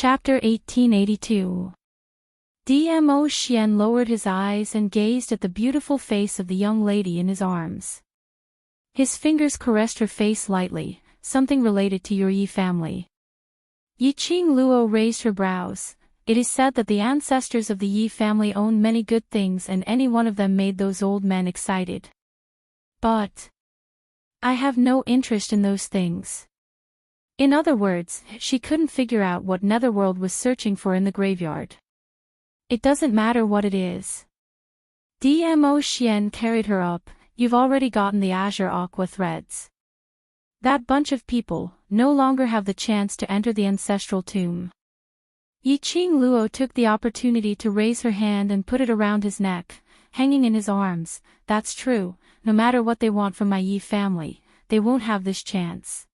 Chapter 1882. Dmo Xian lowered his eyes and gazed at the beautiful face of the young lady in his arms. His fingers caressed her face lightly, something related to your Yi family. Yiqing Luo raised her brows. It is said that the ancestors of the Yi family owned many good things and any one of them made those old men excited. But I have no interest in those things. In other words, she couldn't figure out what Netherworld was searching for in the graveyard. It doesn't matter what it is. Dmo Xian carried her up. You've already gotten the azure aqua threads. That bunch of people no longer have the chance to enter the ancestral tomb. Yiqing Luo took the opportunity to raise her hand and put it around his neck, hanging in his arms. That's true, no matter what they want from my Yi family, they won't have this chance.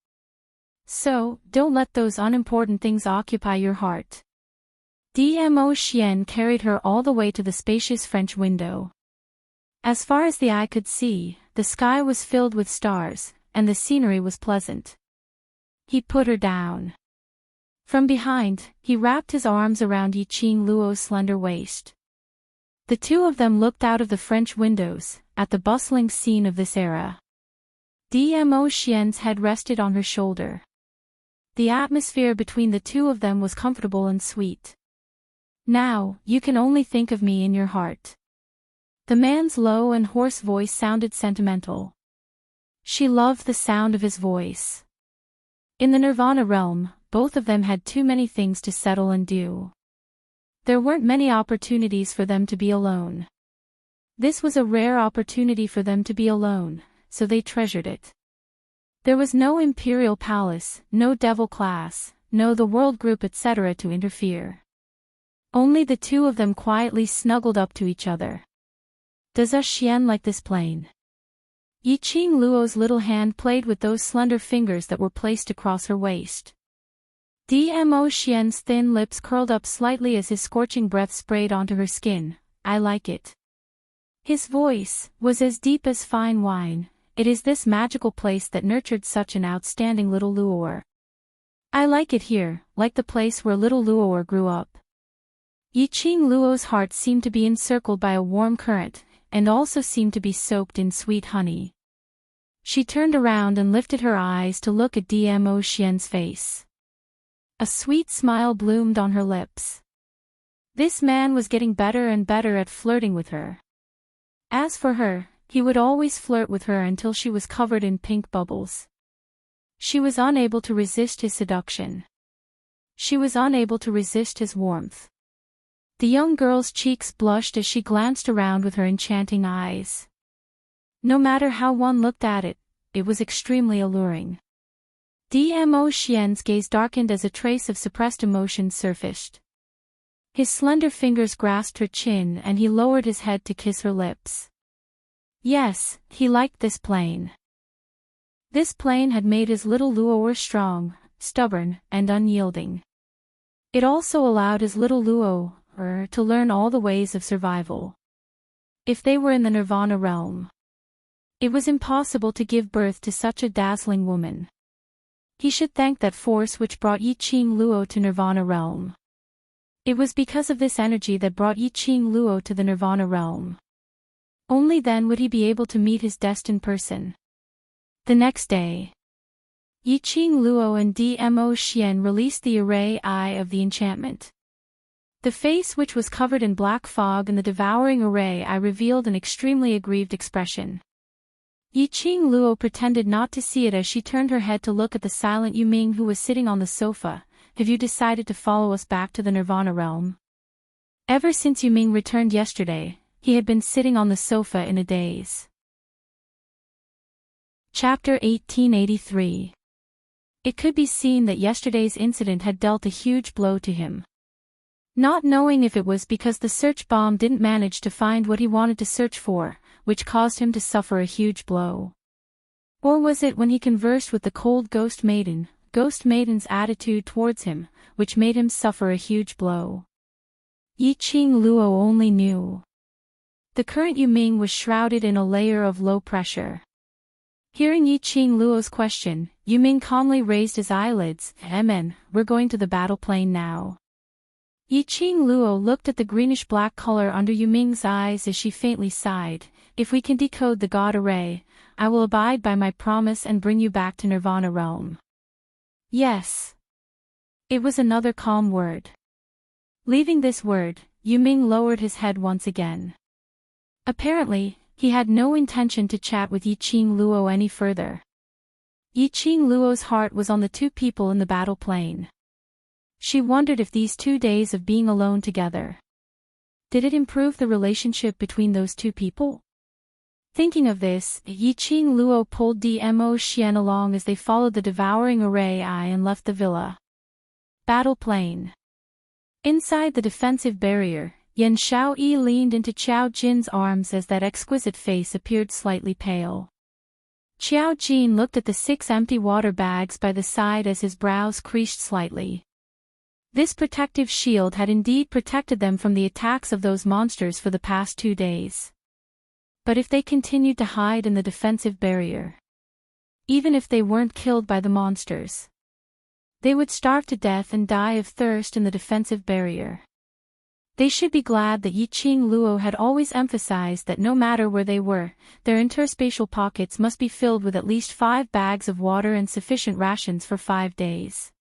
So, don't let those unimportant things occupy your heart. Dmo Xian carried her all the way to the spacious French window. As far as the eye could see, the sky was filled with stars, and the scenery was pleasant. He put her down. From behind, he wrapped his arms around Yiqing Luo's slender waist. The two of them looked out of the French windows, at the bustling scene of this era. Dmo Xian's head rested on her shoulder. The atmosphere between the two of them was comfortable and sweet. Now, you can only think of me in your heart. The man's low and hoarse voice sounded sentimental. She loved the sound of his voice. In the Nirvana realm, both of them had too many things to settle and do. There weren't many opportunities for them to be alone. This was a rare opportunity for them to be alone, so they treasured it. There was no imperial palace, no devil class, no the world group etc. to interfere. Only the two of them quietly snuggled up to each other. Does Xian like this plane? Yiqing Luo's little hand played with those slender fingers that were placed across her waist. Dmo Xian's thin lips curled up slightly as his scorching breath sprayed onto her skin. I like it. His voice was as deep as fine wine. It is this magical place that nurtured such an outstanding little Luoer. I like it here, like the place where little Luoer grew up. Yiqing Luo's heart seemed to be encircled by a warm current, and also seemed to be soaked in sweet honey. She turned around and lifted her eyes to look at Dmo Xian's face. A sweet smile bloomed on her lips. This man was getting better and better at flirting with her. As for her, he would always flirt with her until she was covered in pink bubbles. She was unable to resist his seduction. She was unable to resist his warmth. The young girl's cheeks blushed as she glanced around with her enchanting eyes. No matter how one looked at it, it was extremely alluring. Dmo Xian's gaze darkened as a trace of suppressed emotion surfaced. His slender fingers grasped her chin and he lowered his head to kiss her lips. Yes, he liked this plane. This plane had made his little Luoer strong, stubborn, and unyielding. It also allowed his little Luoer to learn all the ways of survival. If they were in the Nirvana realm, it was impossible to give birth to such a dazzling woman. He should thank that force which brought Yiqing Luo to Nirvana realm. It was because of this energy that brought Yiqing Luo to the Nirvana realm. Only then would he be able to meet his destined person. The next day, Yiqing Luo and Dmo Xian released the array eye of the enchantment. The face which was covered in black fog and the devouring array eye revealed an extremely aggrieved expression. Yiqing Luo pretended not to see it as she turned her head to look at the silent Yuming who was sitting on the sofa. Have you decided to follow us back to the Nirvana realm? Ever since Yuming returned yesterday, he had been sitting on the sofa in a daze. Chapter 1883. It could be seen that yesterday's incident had dealt a huge blow to him. Not knowing if it was because the search bomb didn't manage to find what he wanted to search for, which caused him to suffer a huge blow. Or was it when he conversed with the cold Ghost Maiden's attitude towards him, which made him suffer a huge blow? Yiqing Luo only knew. The current Yuming was shrouded in a layer of low pressure. Hearing Yi Qing Luo's question, Yuming calmly raised his eyelids. We're going to the battle plane now. Yi Qing Luo looked at the greenish-black color under Yuming's eyes as she faintly sighed. If we can decode the God array, I will abide by my promise and bring you back to Nirvana realm. Yes. It was another calm word. Leaving this word, Yuming lowered his head once again. Apparently, he had no intention to chat with Yi Qing Luo any further. Yi Qing Luo's heart was on the two people in the battle plane. She wondered if these 2 days of being alone together, did it improve the relationship between those two people? Thinking of this, Yi Qing Luo pulled Dmo Xian along as they followed the devouring array and left the villa. Battle plane. Inside the defensive barrier, Yan Xiaoyi leaned into Qiao Jin's arms as that exquisite face appeared slightly pale. Qiao Jin looked at the 6 empty water bags by the side as his brows creased slightly. This protective shield had indeed protected them from the attacks of those monsters for the past 2 days. But if they continued to hide in the defensive barrier, even if they weren't killed by the monsters, they would starve to death and die of thirst in the defensive barrier. They should be glad that Yi Qing Luo had always emphasized that no matter where they were, their interspatial pockets must be filled with at least 5 bags of water and sufficient rations for 5 days.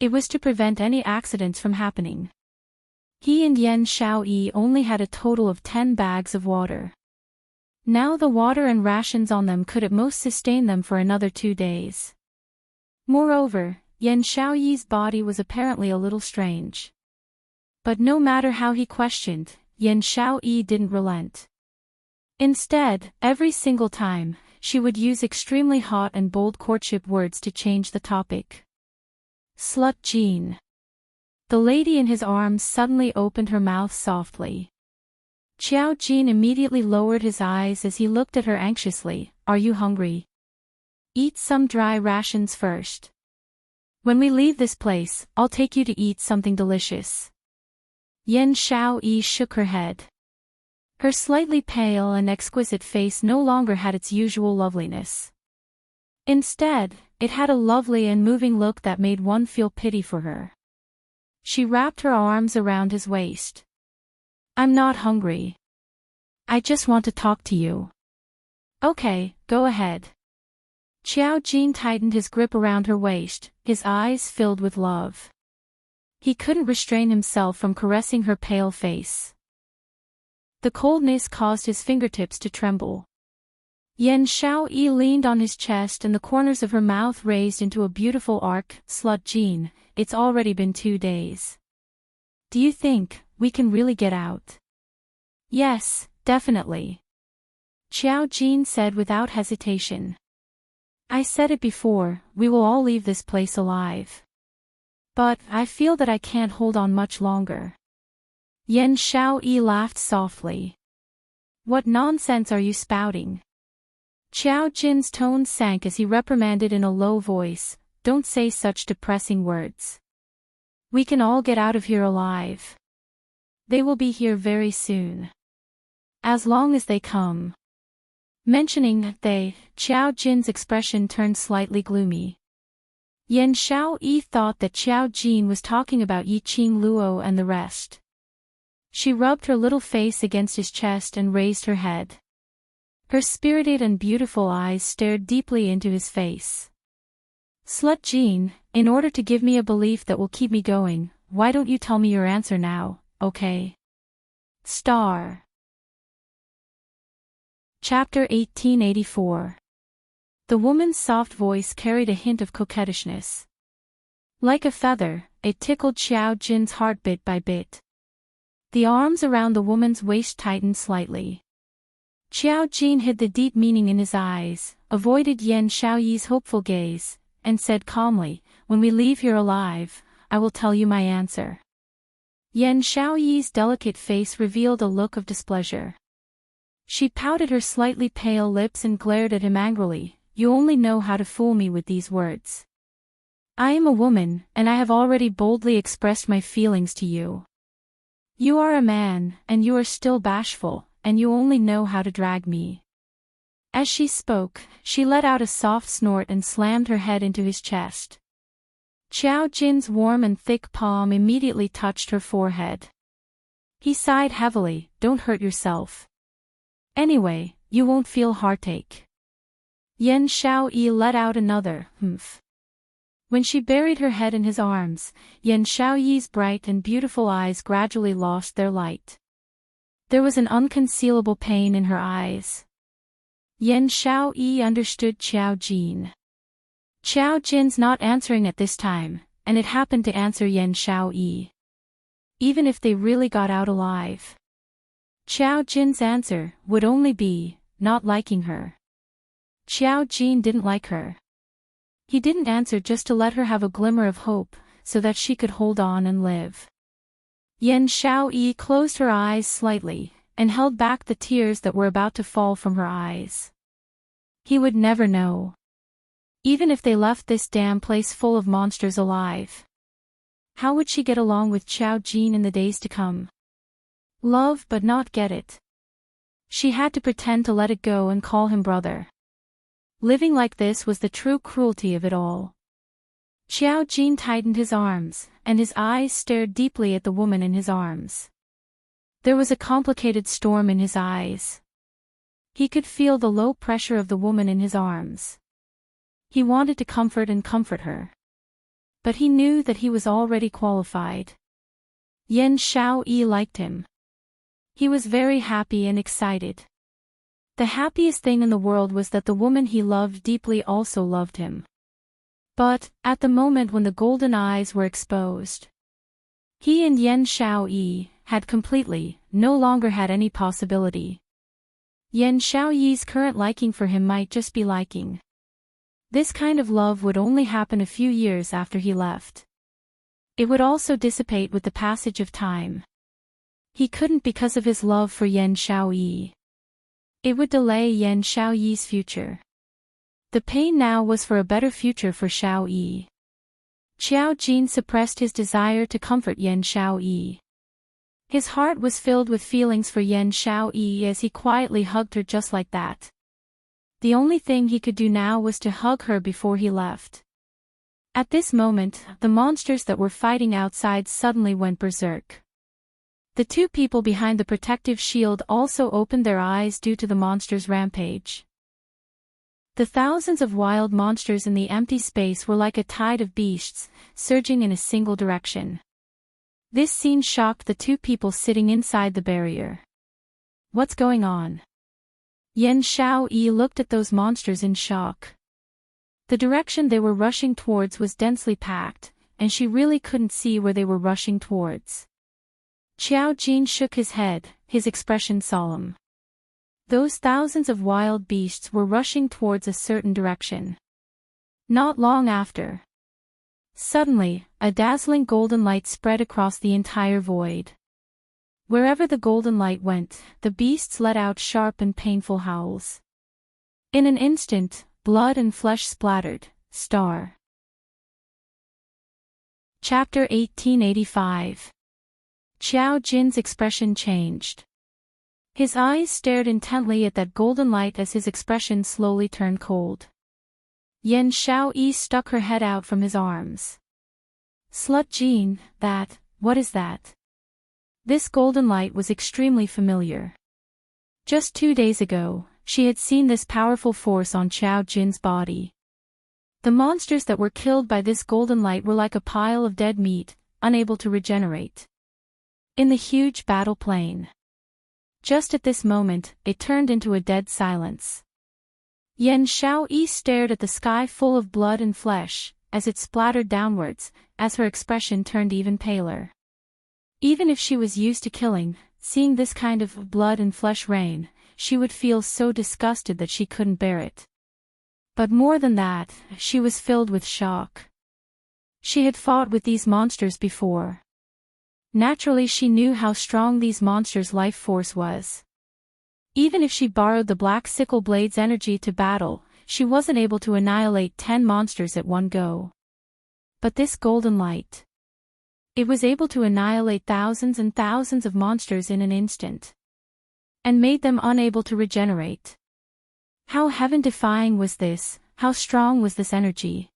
It was to prevent any accidents from happening. He and Yan Xiaoyi only had a total of 10 bags of water. Now the water and rations on them could at most sustain them for another 2 days. Moreover, Yan Xiaoyi's body was apparently a little strange. But no matter how he questioned, Yan Xiaoyi didn't relent. Instead, every single time, she would use extremely hot and bold courtship words to change the topic. Slut Jean. The lady in his arms suddenly opened her mouth softly. Qiao Jin immediately lowered his eyes as he looked at her anxiously. Are you hungry? Eat some dry rations first. When we leave this place, I'll take you to eat something delicious. Yan Xiaoyi shook her head. Her slightly pale and exquisite face no longer had its usual loveliness. Instead, it had a lovely and moving look that made one feel pity for her. She wrapped her arms around his waist. I'm not hungry. I just want to talk to you. Okay, go ahead. Qiao Jin tightened his grip around her waist, his eyes filled with love. He couldn't restrain himself from caressing her pale face. The coldness caused his fingertips to tremble. Yan Xiaoyi leaned on his chest and the corners of her mouth raised into a beautiful arc. Slut Jean, it's already been 2 days. Do you think we can really get out? Yes, definitely. Qiao Jin said without hesitation. I said it before, we will all leave this place alive. But I feel that I can't hold on much longer. Yan Xiaoyi laughed softly. What nonsense are you spouting? Qiao Jin's tone sank as he reprimanded in a low voice, don't say such depressing words. We can all get out of here alive. They will be here very soon. As long as they come. Mentioning they, Qiao Jin's expression turned slightly gloomy. Yan Xiaoyi thought that Qiao Jin was talking about Yi Qing Luo and the rest. She rubbed her little face against his chest and raised her head. Her spirited and beautiful eyes stared deeply into his face. Slut Jean, in order to give me a belief that will keep me going, why don't you tell me your answer now, okay? Star. Chapter 1884. The woman's soft voice carried a hint of coquettishness. Like a feather, it tickled Qiao Jin's heart bit by bit. The arms around the woman's waist tightened slightly. Qiao Jin hid the deep meaning in his eyes, avoided Yan Xiaoyi's hopeful gaze, and said calmly, when we leave here alive, I will tell you my answer. Yan Xiaoyi's delicate face revealed a look of displeasure. She pouted her slightly pale lips and glared at him angrily. You only know how to fool me with these words. I am a woman, and I have already boldly expressed my feelings to you. You are a man, and you are still bashful, and you only know how to drag me. As she spoke, she let out a soft snort and slammed her head into his chest. Xiao Jin's warm and thick palm immediately touched her forehead. He sighed heavily, "Don't hurt yourself. Anyway, you won't feel heartache." Yan Xiaoyi let out another, "Humph." When she buried her head in his arms, Yan Xiaoyi's bright and beautiful eyes gradually lost their light. There was an unconcealable pain in her eyes. Yan Xiaoyi understood Xiao Jin. Xiao Jin's not answering at this time, and it happened to answer Yan Xiaoyi. Even if they really got out alive, Xiao Jin's answer would only be, not liking her. Xiao Jin didn't like her. He didn't answer just to let her have a glimmer of hope, so that she could hold on and live. Yan Xiaoyi closed her eyes slightly, and held back the tears that were about to fall from her eyes. He would never know. Even if they left this damn place full of monsters alive, how would she get along with Xiao Jin in the days to come? Love but not get it. She had to pretend to let it go and call him brother. Living like this was the true cruelty of it all. Xiao Jin tightened his arms, and his eyes stared deeply at the woman in his arms. There was a complicated storm in his eyes. He could feel the low pressure of the woman in his arms. He wanted to comfort her. But he knew that he was already qualified. Yan Xiaoyi liked him. He was very happy and excited. The happiest thing in the world was that the woman he loved deeply also loved him. But, at the moment when the golden eyes were exposed, he and Yan Xiaoyi had completely, no longer had any possibility. Yan Xiaoyi's current liking for him might just be liking. This kind of love would only happen a few years after he left. It would also dissipate with the passage of time. He couldn't because of his love for Yan Xiaoyi. It would delay Yan Xiaoyi's future. The pain now was for a better future for Xiaoyi. Xiao Jin suppressed his desire to comfort Yan Xiaoyi. His heart was filled with feelings for Yan Xiaoyi as he quietly hugged her just like that. The only thing he could do now was to hug her before he left. At this moment, the monsters that were fighting outside suddenly went berserk. The two people behind the protective shield also opened their eyes due to the monsters' rampage. The thousands of wild monsters in the empty space were like a tide of beasts, surging in a single direction. This scene shocked the two people sitting inside the barrier. What's going on? Yan Xiaoyi looked at those monsters in shock. The direction they were rushing towards was densely packed, and she really couldn't see where they were rushing towards. Xiao Jin shook his head, his expression solemn. Those thousands of wild beasts were rushing towards a certain direction. Not long after, suddenly, a dazzling golden light spread across the entire void. Wherever the golden light went, the beasts let out sharp and painful howls. In an instant, blood and flesh splattered. Star. Chapter 1885. Xiao Jin's expression changed. His eyes stared intently at that golden light as his expression slowly turned cold. Yan Xiaoyi stuck her head out from his arms. Slut Jin, what is that? This golden light was extremely familiar. Just 2 days ago, she had seen this powerful force on Xiao Jin's body. The monsters that were killed by this golden light were like a pile of dead meat, unable to regenerate. In the huge battle plain. Just at this moment, it turned into a dead silence. Yan Xiaoyi stared at the sky full of blood and flesh, as it splattered downwards, as her expression turned even paler. Even if she was used to killing, seeing this kind of blood and flesh rain, she would feel so disgusted that she couldn't bear it. But more than that, she was filled with shock. She had fought with these monsters before. Naturally, she knew how strong these monsters' life force was. Even if she borrowed the Black Sickle Blade's energy to battle, she wasn't able to annihilate 10 monsters at one go. But this golden light, it was able to annihilate thousands and thousands of monsters in an instant. And made them unable to regenerate. How heaven-defying was this, how strong was this energy?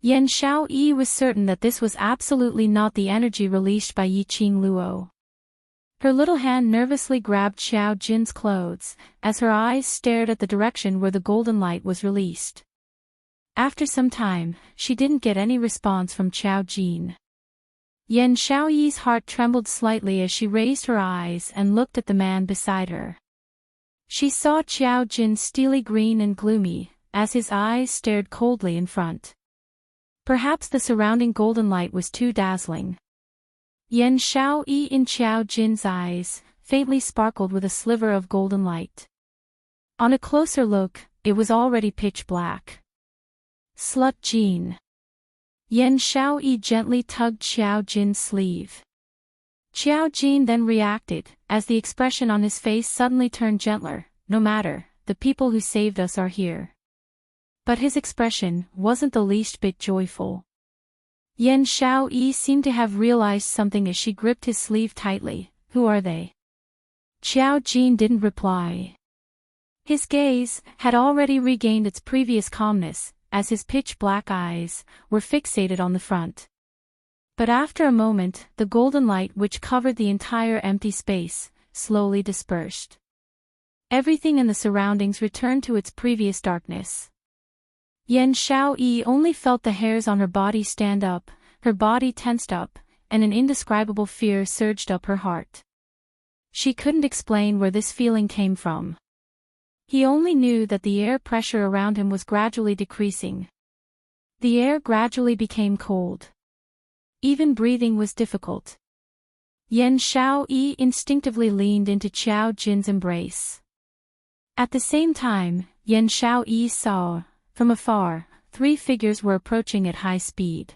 Yan Xiaoyi was certain that this was absolutely not the energy released by Yi Qing Luo. Her little hand nervously grabbed Xiao Jin's clothes, as her eyes stared at the direction where the golden light was released. After some time, she didn't get any response from Xiao Jin. Yan Xiaoyi's heart trembled slightly as she raised her eyes and looked at the man beside her. She saw Xiao Jin steely green and gloomy, as his eyes stared coldly in front. Perhaps the surrounding golden light was too dazzling. Yan Xiaoyi in Xiao Jin's eyes, faintly sparkled with a sliver of golden light. On a closer look, it was already pitch black. Slut Jin. Yan Xiaoyi gently tugged Xiao Jin's sleeve. Xiao Jin then reacted, as the expression on his face suddenly turned gentler. No matter, the people who saved us are here. But his expression wasn't the least bit joyful. Yan Xiaoyi seemed to have realized something as she gripped his sleeve tightly. Who are they? Xiao Jin didn't reply. His gaze had already regained its previous calmness, as his pitch-black eyes were fixated on the front. But after a moment, the golden light which covered the entire empty space slowly dispersed. Everything in the surroundings returned to its previous darkness. Yan Xiaoyi only felt the hairs on her body stand up, her body tensed up, and an indescribable fear surged up her heart. She couldn't explain where this feeling came from. He only knew that the air pressure around him was gradually decreasing. The air gradually became cold. Even breathing was difficult. Yan Xiaoyi instinctively leaned into Xiao Jin's embrace. At the same time, Yan Xiaoyi saw, from afar, 3 figures were approaching at high speed.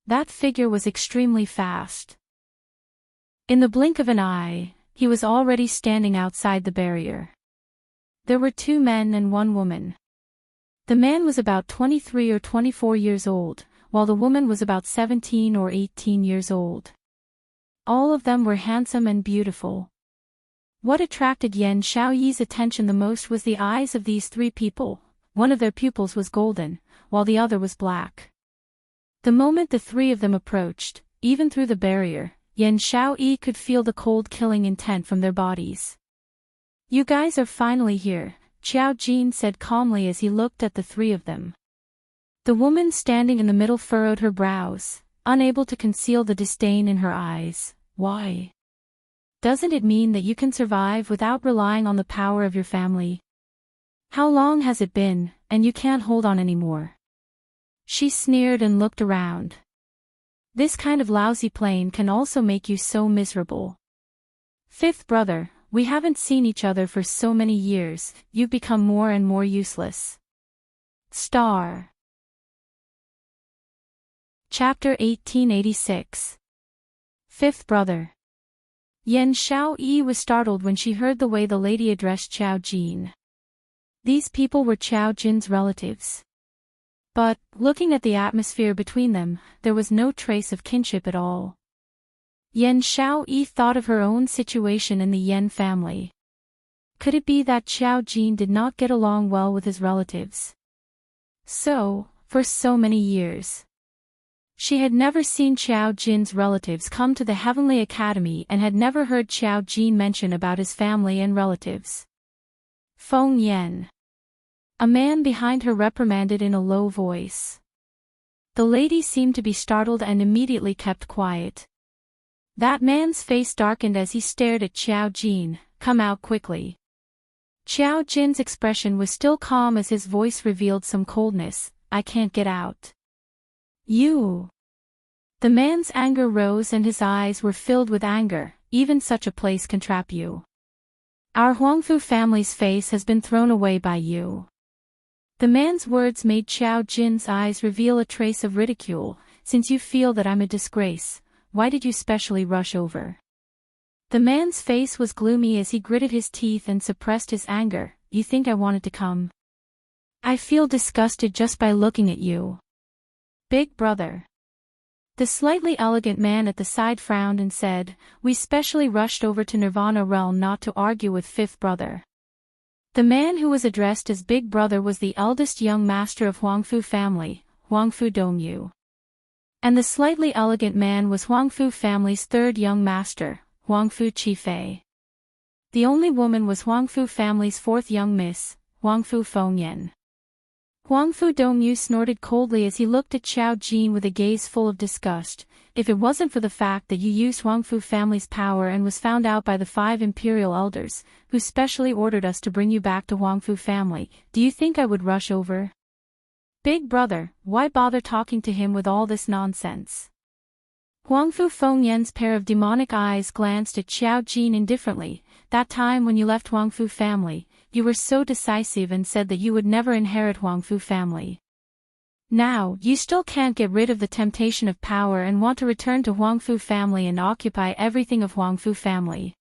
That figure was extremely fast. In the blink of an eye, he was already standing outside the barrier. There were 2 men and 1 woman. The man was about 23 or 24 years old, while the woman was about 17 or 18 years old. All of them were handsome and beautiful. What attracted Yan Xiaoyi's attention the most was the eyes of these 3 people. One of their pupils was golden, while the other was black. The moment the 3 of them approached, even through the barrier, Yan Xiaoyi could feel the cold killing intent from their bodies. You guys are finally here, Xiao Jin said calmly as he looked at the 3 of them. The woman standing in the middle furrowed her brows, unable to conceal the disdain in her eyes. Why? Doesn't it mean that you can survive without relying on the power of your family? How long has it been, and you can't hold on anymore? She sneered and looked around. This kind of lousy plane can also make you so miserable. 5th brother, we haven't seen each other for so many years, you've become more and more useless. Star. Chapter 1886. 5th brother. Yan Xiaoyi was startled when she heard the way the lady addressed Xiao Jin. These people were Xiao Jin's relatives. But, looking at the atmosphere between them, there was no trace of kinship at all. Yan Xiaoyi thought of her own situation in the Yan family. Could it be that Xiao Jin did not get along well with his relatives? So, for so many years, she had never seen Xiao Jin's relatives come to the Heavenly Academy and had never heard Xiao Jin mention about his family and relatives. Feng Yan. A man behind her reprimanded in a low voice. The lady seemed to be startled and immediately kept quiet. That man's face darkened as he stared at Xiao Jin. Come out quickly. Xiao Jin's expression was still calm as his voice revealed some coldness. I can't get out. You. The man's anger rose and his eyes were filled with anger. Even such a place can trap you. Our Huangfu family's face has been thrown away by you. The man's words made Xiao Jin's eyes reveal a trace of ridicule. Since you feel that I'm a disgrace, why did you specially rush over? The man's face was gloomy as he gritted his teeth and suppressed his anger. You think I wanted to come? I feel disgusted just by looking at you. Big brother. The slightly elegant man at the side frowned and said, we specially rushed over to Nirvana realm not to argue with 5th brother. The man who was addressed as Big Brother was the eldest young master of Huangfu family, Huangfu Dongyu. And the slightly elegant man was Huangfu family's third young master, Huangfu Qifei. The only woman was Huangfu family's fourth young miss, Huangfu Fengyan. Huangfu Dongyu snorted coldly as he looked at Xiao Jin with a gaze full of disgust. If it wasn't for the fact that you used Huangfu family's power and was found out by the 5 imperial elders, who specially ordered us to bring you back to Huangfu family, do you think I would rush over? Big Brother, why bother talking to him with all this nonsense? Huangfu Fengyan's pair of demonic eyes glanced at Xiao Jin indifferently. That time when you left Huangfu family, you were so decisive and said that you would never inherit Huangfu family. Now, you still can't get rid of the temptation of power and want to return to Huangfu family and occupy everything of Huangfu family.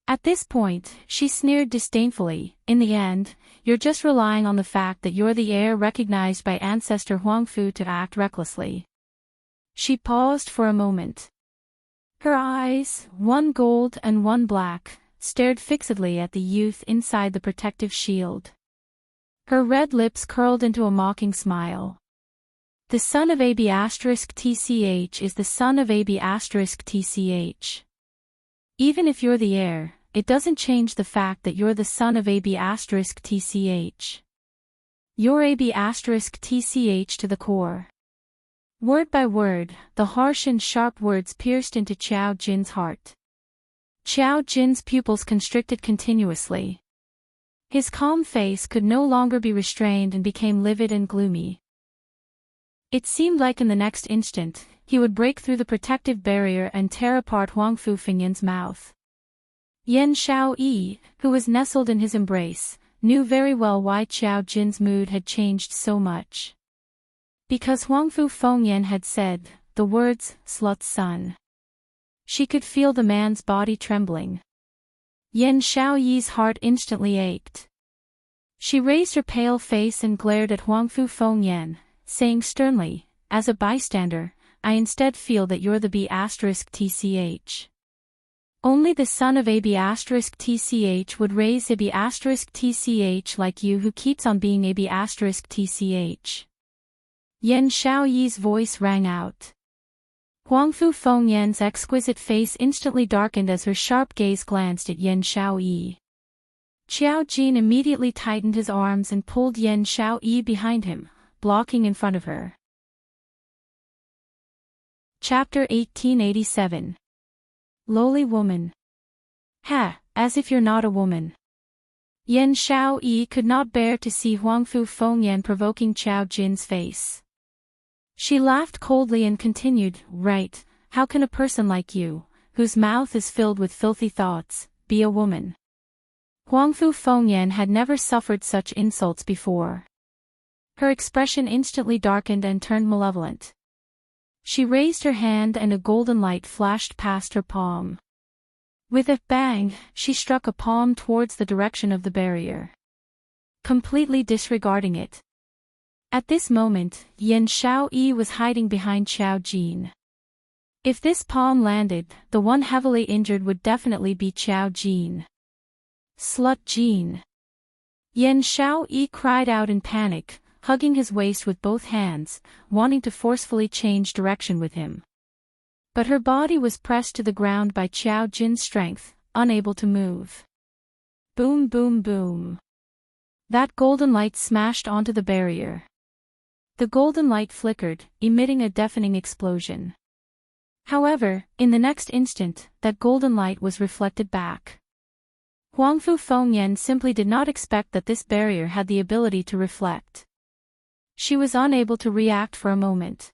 At this point, she sneered disdainfully. In the end, you're just relying on the fact that you're the heir recognized by ancestor Huangfu to act recklessly. She paused for a moment. Her eyes, one gold and one black, stared fixedly at the youth inside the protective shield. Her red lips curled into a mocking smile. The son of AB*TCH is the son of AB*TCH. Even if you're the heir, it doesn't change the fact that you're the son of AB*TCH. You're AB*TCH to the core. Word by word, the harsh and sharp words pierced into Xiao Jin's heart. Xiao Jin's pupils constricted continuously. His calm face could no longer be restrained and became livid and gloomy. It seemed like in the next instant, he would break through the protective barrier and tear apart Huangfu Fengyan's mouth. Yan Xiaoyi, who was nestled in his embrace, knew very well why Xiao Jin's mood had changed so much. Because Huangfu Fengyan had said the words, "slut's son." She could feel the man's body trembling. Yan Xiaoyi's heart instantly ached. She raised her pale face and glared at Huangfu Fengyan, saying sternly, "As a bystander, I instead feel that you're the B*TCH. Only the son of AB*TCH would raise a B*TCH like you who keeps on being AB*TCH. Yan Xiaoyi's voice rang out. Huangfu Fengyan's exquisite face instantly darkened as her sharp gaze glanced at Yan Xiaoyi. Xiao Jin immediately tightened his arms and pulled Yan Xiaoyi behind him, blocking in front of her. Chapter 1887. Lowly Woman. Ha, as if you're not a woman. Yan Xiaoyi could not bear to see Huangfu Fengyan provoking Xiao Jin's face. She laughed coldly and continued, "Right, how can a person like you, whose mouth is filled with filthy thoughts, be a woman?" Huangfu Fengyan had never suffered such insults before. Her expression instantly darkened and turned malevolent. She raised her hand and a golden light flashed past her palm. With a bang, she struck a palm towards the direction of the barrier, completely disregarding it. At this moment, Yan Xiaoyi was hiding behind Xiao Jin. If this palm landed, the one heavily injured would definitely be Xiao Jin. Slut Jin! Yan Xiaoyi cried out in panic, hugging his waist with both hands, wanting to forcefully change direction with him. But her body was pressed to the ground by Xiao Jin's strength, unable to move. Boom boom boom. That golden light smashed onto the barrier. The golden light flickered, emitting a deafening explosion. However, in the next instant, that golden light was reflected back. Huangfu Fengyan simply did not expect that this barrier had the ability to reflect. She was unable to react for a moment.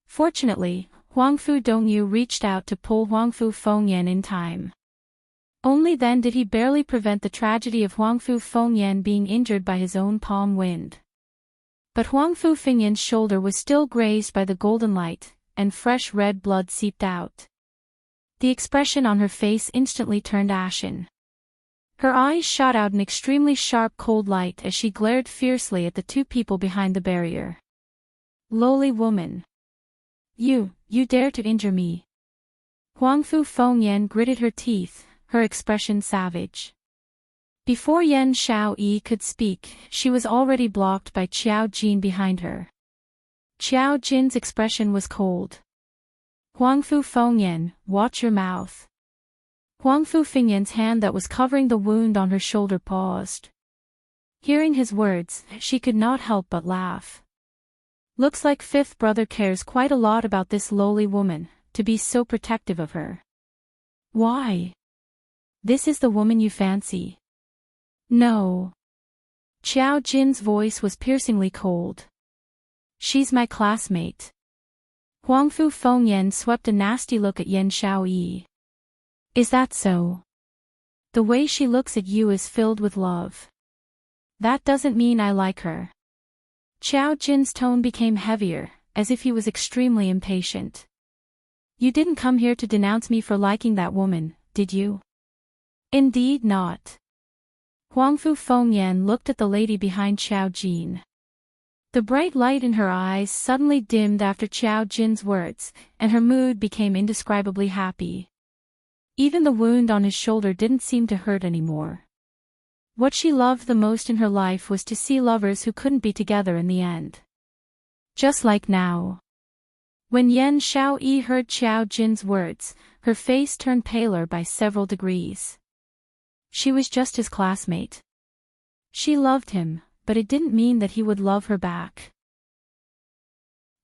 Fortunately, Huangfu Dongyu reached out to pull Huangfu Fengyan in time. Only then did he barely prevent the tragedy of Huangfu Fengyan being injured by his own palm wind. But Huangfu Fengyan's shoulder was still grazed by the golden light, and fresh red blood seeped out. The expression on her face instantly turned ashen. Her eyes shot out an extremely sharp cold light as she glared fiercely at the two people behind the barrier. Lowly woman! You dare to injure me! Huangfu Fengyan gritted her teeth, her expression savage. Before Yan Xiaoyi could speak, she was already blocked by Qiao Jin behind her. Qiao Jin's expression was cold. Huangfu Fengyan, watch your mouth. Huangfu Fengyan's hand that was covering the wound on her shoulder paused. Hearing his words, she could not help but laugh. Looks like fifth brother cares quite a lot about this lowly woman, to be so protective of her. Why? This is the woman you fancy? No. Qiao Jin's voice was piercingly cold. She's my classmate. Huangfu Fengyan swept a nasty look at Yan Xiaoyi. Is that so? The way she looks at you is filled with love. That doesn't mean I like her. Qiao Jin's tone became heavier, as if he was extremely impatient. You didn't come here to denounce me for liking that woman, did you? Indeed not. Huangfu Fengyan looked at the lady behind Qiao Jin. The bright light in her eyes suddenly dimmed after Qiao Jin's words, and her mood became indescribably happy. Even the wound on his shoulder didn't seem to hurt anymore. What she loved the most in her life was to see lovers who couldn't be together in the end. Just like now. When Yan Xiaoyi heard Qiao Jin's words, her face turned paler by several degrees. She was just his classmate. She loved him, but it didn't mean that he would love her back.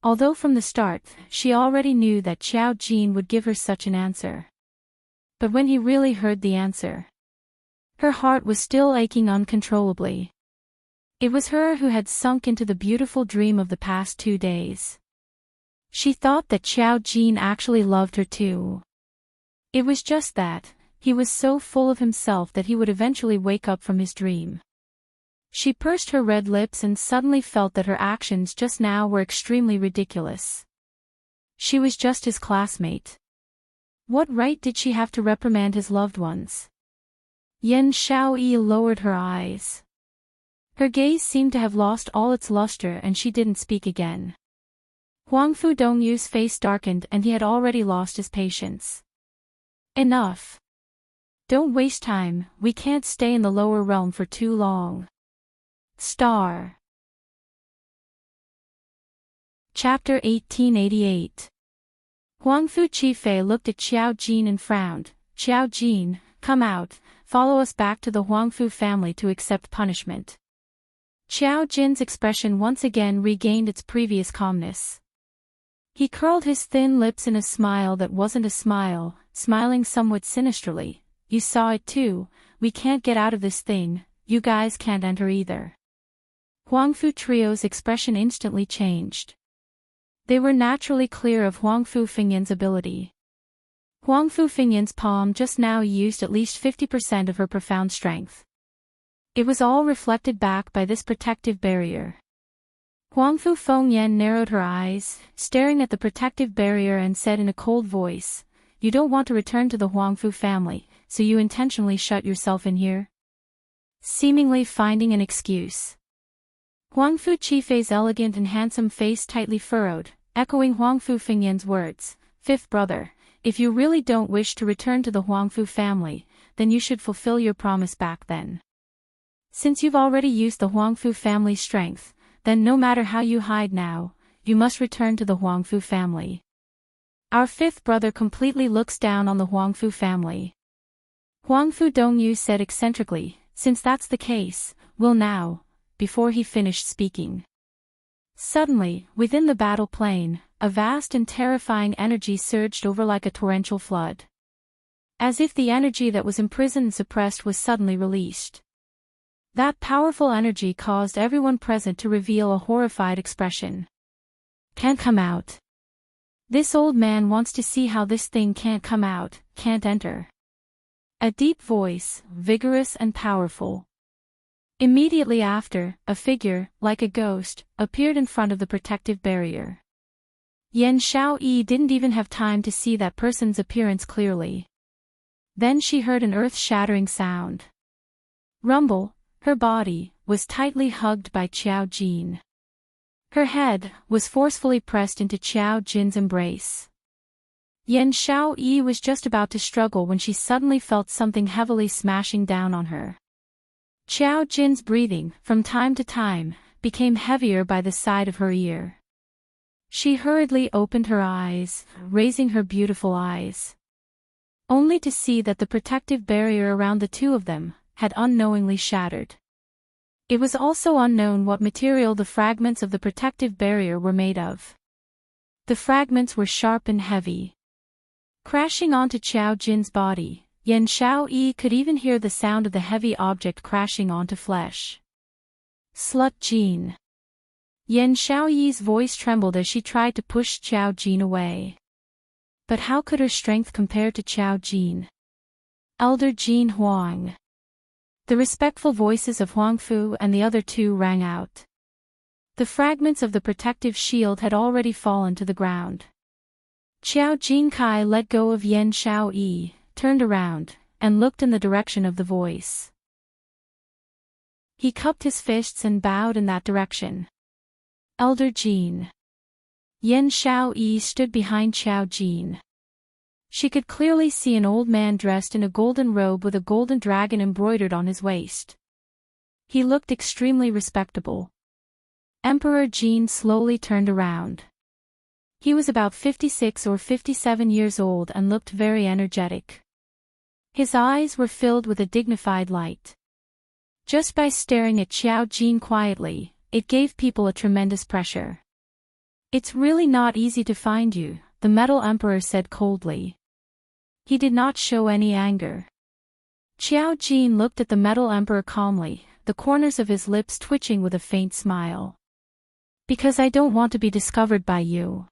Although from the start, she already knew that Qiao Jin would give her such an answer. But when he really heard the answer, her heart was still aching uncontrollably. It was her who had sunk into the beautiful dream of the past 2 days. She thought that Qiao Jin actually loved her too. It was just that, he was so full of himself that he would eventually wake up from his dream. She pursed her red lips and suddenly felt that her actions just now were extremely ridiculous. She was just his classmate. What right did she have to reprimand his loved ones? Yan Xiaoyi lowered her eyes. Her gaze seemed to have lost all its luster and she didn't speak again. Huangfu Dongyu's face darkened and he had already lost his patience. Enough. Don't waste time, we can't stay in the lower realm for too long. Star. Chapter 1888. Huangfu Qifei looked at Qiao Jin and frowned. Qiao Jin, come out, follow us back to the Huangfu family to accept punishment. Qiao Jin's expression once again regained its previous calmness. He curled his thin lips in a smile that wasn't a smile, smiling somewhat sinisterly. You saw it too, we can't get out of this thing, you guys can't enter either. Huangfu Trio's expression instantly changed. They were naturally clear of Huangfu Fengyan's ability. Huangfu Fengyan's palm just now used at least 50% of her profound strength. It was all reflected back by this protective barrier. Huangfu Fengyan narrowed her eyes, staring at the protective barrier and said in a cold voice, You don't want to return to the Huangfu family, so you intentionally shut yourself in here? Seemingly finding an excuse. Huangfu Qifei's elegant and handsome face tightly furrowed, echoing Huangfu Fengyan's words, Fifth brother, if you really don't wish to return to the Huangfu family, then you should fulfill your promise back then. Since you've already used the Huangfu family's strength, then no matter how you hide now, you must return to the Huangfu family. Our fifth brother completely looks down on the Huangfu family. Huangfu Dongyu said eccentrically, since that's the case, we'll now, before he finished speaking. Suddenly, within the battle plane, a vast and terrifying energy surged over like a torrential flood. As if the energy that was imprisoned and suppressed was suddenly released. That powerful energy caused everyone present to reveal a horrified expression. Can't come out. This old man wants to see how this thing can't come out, can't enter. A deep voice, vigorous and powerful. Immediately after, a figure, like a ghost, appeared in front of the protective barrier. Yan Xiaoyi didn't even have time to see that person's appearance clearly. Then she heard an earth-shattering sound. Rumble, her body, was tightly hugged by Qiao Jin. Her head was forcefully pressed into Qiao Jin's embrace. Yan Xiaoyi was just about to struggle when she suddenly felt something heavily smashing down on her. Qiao Jin's breathing, from time to time, became heavier by the side of her ear. She hurriedly opened her eyes, raising her beautiful eyes, only to see that the protective barrier around the two of them had unknowingly shattered. It was also unknown what material the fragments of the protective barrier were made of. The fragments were sharp and heavy. Crashing onto Qiao Jin's body, Yan Xiaoyi could even hear the sound of the heavy object crashing onto flesh. Slut Jin. Yan Xiaoyi's voice trembled as she tried to push Qiao Jin away. But how could her strength compare to Qiao Jin? Elder Jin Huang. The respectful voices of Huang Fu and the other two rang out. The fragments of the protective shield had already fallen to the ground. Qiao Jin Kai let go of Yan Xiaoyi, turned around, and looked in the direction of the voice. He cupped his fists and bowed in that direction. Elder Jin. Yan Xiaoyi stood behind Qiao Jin. She could clearly see an old man dressed in a golden robe with a golden dragon embroidered on his waist. He looked extremely respectable. Emperor Jin slowly turned around. He was about 56 or 57 years old and looked very energetic. His eyes were filled with a dignified light. Just by staring at Qiao Jin quietly, it gave people a tremendous pressure. "It's really not easy to find you," the Metal Emperor said coldly. He did not show any anger. Qiao Jin looked at the Metal Emperor calmly, the corners of his lips twitching with a faint smile. "Because I don't want to be discovered by you."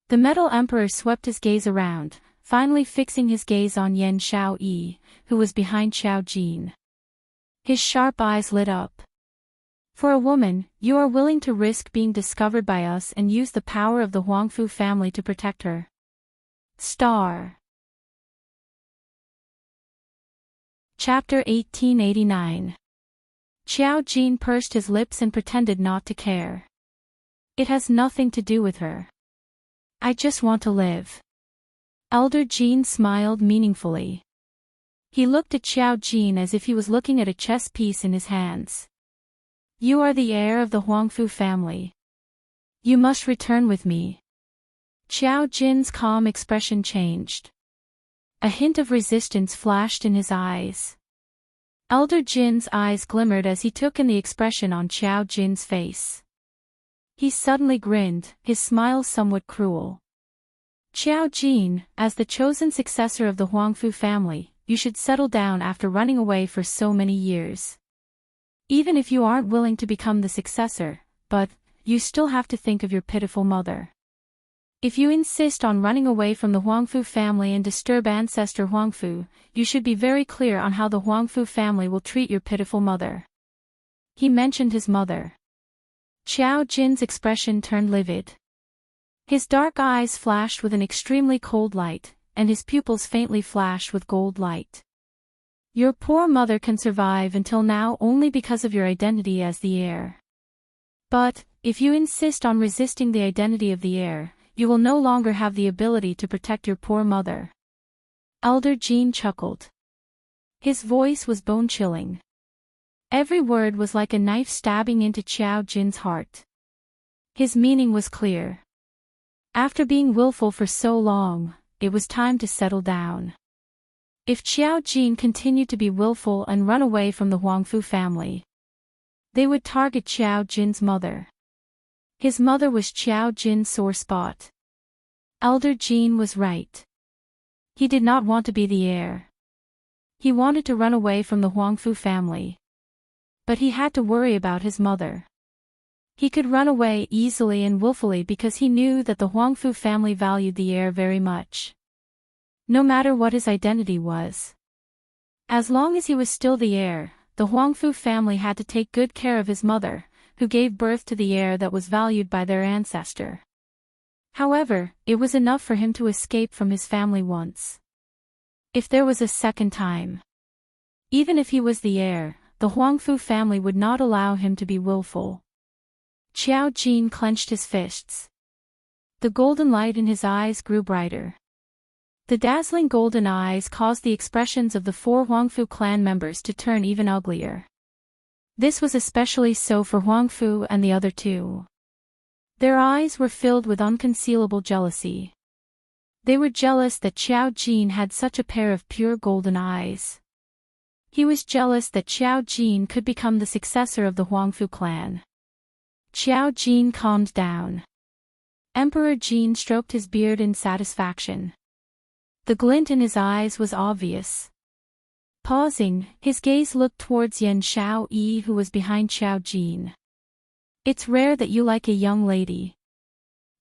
The Metal Emperor swept his gaze around, finally fixing his gaze on Yan Xiaoyi, who was behind Qiao Jin. His sharp eyes lit up. "For a woman, you are willing to risk being discovered by us and use the power of the Huangfu family to protect her." Star. Chapter 1889. Qiao Jin pursed his lips and pretended not to care. "It has nothing to do with her. I just want to live." Elder Jin smiled meaningfully. He looked at Qiao Jin as if he was looking at a chess piece in his hands. "You are the heir of the Huangfu family. You must return with me." Qiao Jin's calm expression changed. A hint of resistance flashed in his eyes. Elder Jin's eyes glimmered as he took in the expression on Qiao Jin's face. He suddenly grinned, his smile somewhat cruel. "Qiao Jin, as the chosen successor of the Huangfu family, you should settle down after running away for so many years. Even if you aren't willing to become the successor, but you still have to think of your pitiful mother. If you insist on running away from the Huangfu family and disturb ancestor Huangfu, you should be very clear on how the Huangfu family will treat your pitiful mother." He mentioned his mother. Qiao Jin's expression turned livid. His dark eyes flashed with an extremely cold light, and his pupils faintly flashed with gold light. "Your poor mother can survive until now only because of your identity as the heir. But, if you insist on resisting the identity of the heir, you will no longer have the ability to protect your poor mother." Elder Jin chuckled. His voice was bone-chilling. Every word was like a knife stabbing into Qiao Jin's heart. His meaning was clear. After being willful for so long, it was time to settle down. If Qiao Jin continued to be willful and run away from the Huangfu family, they would target Qiao Jin's mother. His mother was Qiao Jin's sore spot. Elder Jin was right. He did not want to be the heir. He wanted to run away from the Huangfu family. But he had to worry about his mother. He could run away easily and willfully because he knew that the Huangfu family valued the heir very much. No matter what his identity was. As long as he was still the heir, the Huangfu family had to take good care of his mother, who gave birth to the heir that was valued by their ancestor. However, it was enough for him to escape from his family once. If there was a second time, even if he was the heir, the Huangfu family would not allow him to be willful. Qiao Jin clenched his fists. The golden light in his eyes grew brighter. The dazzling golden eyes caused the expressions of the 4 Huangfu clan members to turn even uglier. This was especially so for Huangfu and the other two. Their eyes were filled with unconcealable jealousy. They were jealous that Xiao Jin had such a pair of pure golden eyes. He was jealous that Xiao Jin could become the successor of the Huangfu clan. Xiao Jin calmed down. Emperor Jin stroked his beard in satisfaction. The glint in his eyes was obvious. Pausing, his gaze looked towards Yan Xiaoyi, who was behind Xiao Jin. It's rare that you like a young lady.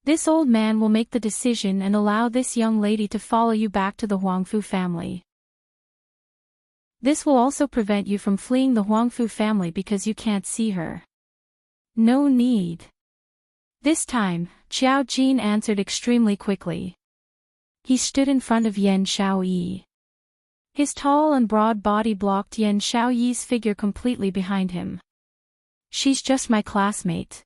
This old man will make the decision and allow this young lady to follow you back to the Huangfu family. This will also prevent you from fleeing the Huangfu family because you can't see her. No need. This time, Xiao Jin answered extremely quickly. He stood in front of Yan Xiaoyi. His tall and broad body blocked Yan Xiaoyi's figure completely behind him. She's just my classmate.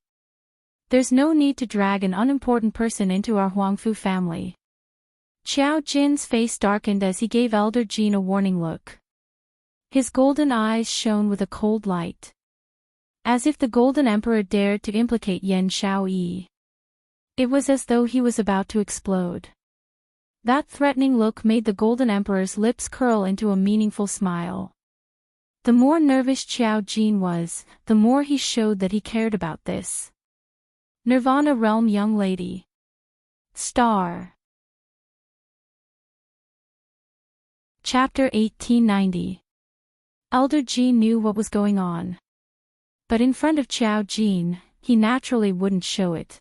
There's no need to drag an unimportant person into our Huangfu family. Xiao Jin's face darkened as he gave Elder Jin a warning look. His golden eyes shone with a cold light. As if the Golden Emperor dared to implicate Yan Xiaoyi. It was as though he was about to explode. That threatening look made the Golden Emperor's lips curl into a meaningful smile. The more nervous Xiao Jin was, the more he showed that he cared about this. Nirvana Realm young lady. Star. Chapter 1890. Elder Jin knew what was going on. But in front of Xiao Jin, he naturally wouldn't show it.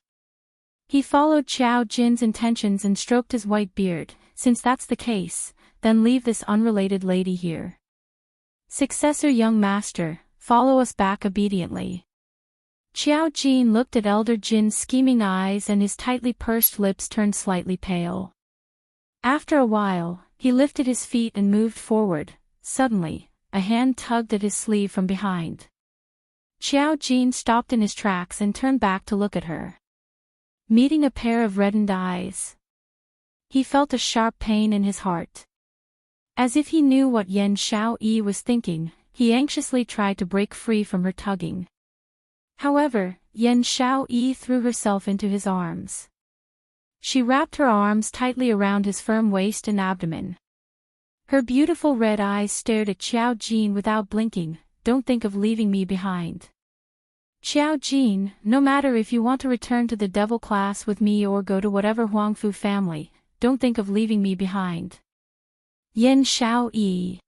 He followed Xiao Jin's intentions and stroked his white beard. Since that's the case, then leave this unrelated lady here. Successor young master, follow us back obediently. Xiao Jin looked at Elder Jin's scheming eyes and his tightly pursed lips turned slightly pale. After a while, he lifted his feet and moved forward. Suddenly, a hand tugged at his sleeve from behind. Xiao Jin stopped in his tracks and turned back to look at her. Meeting a pair of reddened eyes. He felt a sharp pain in his heart. As if he knew what Yan Xiaoyi was thinking, he anxiously tried to break free from her tugging. However, Yan Xiaoyi threw herself into his arms. She wrapped her arms tightly around his firm waist and abdomen. Her beautiful red eyes stared at Xiao Jin without blinking. Don't think of leaving me behind. Xiao Jin, no matter if you want to return to the devil class with me or go to whatever Huangfu family, don't think of leaving me behind. Yan Xiaoyi.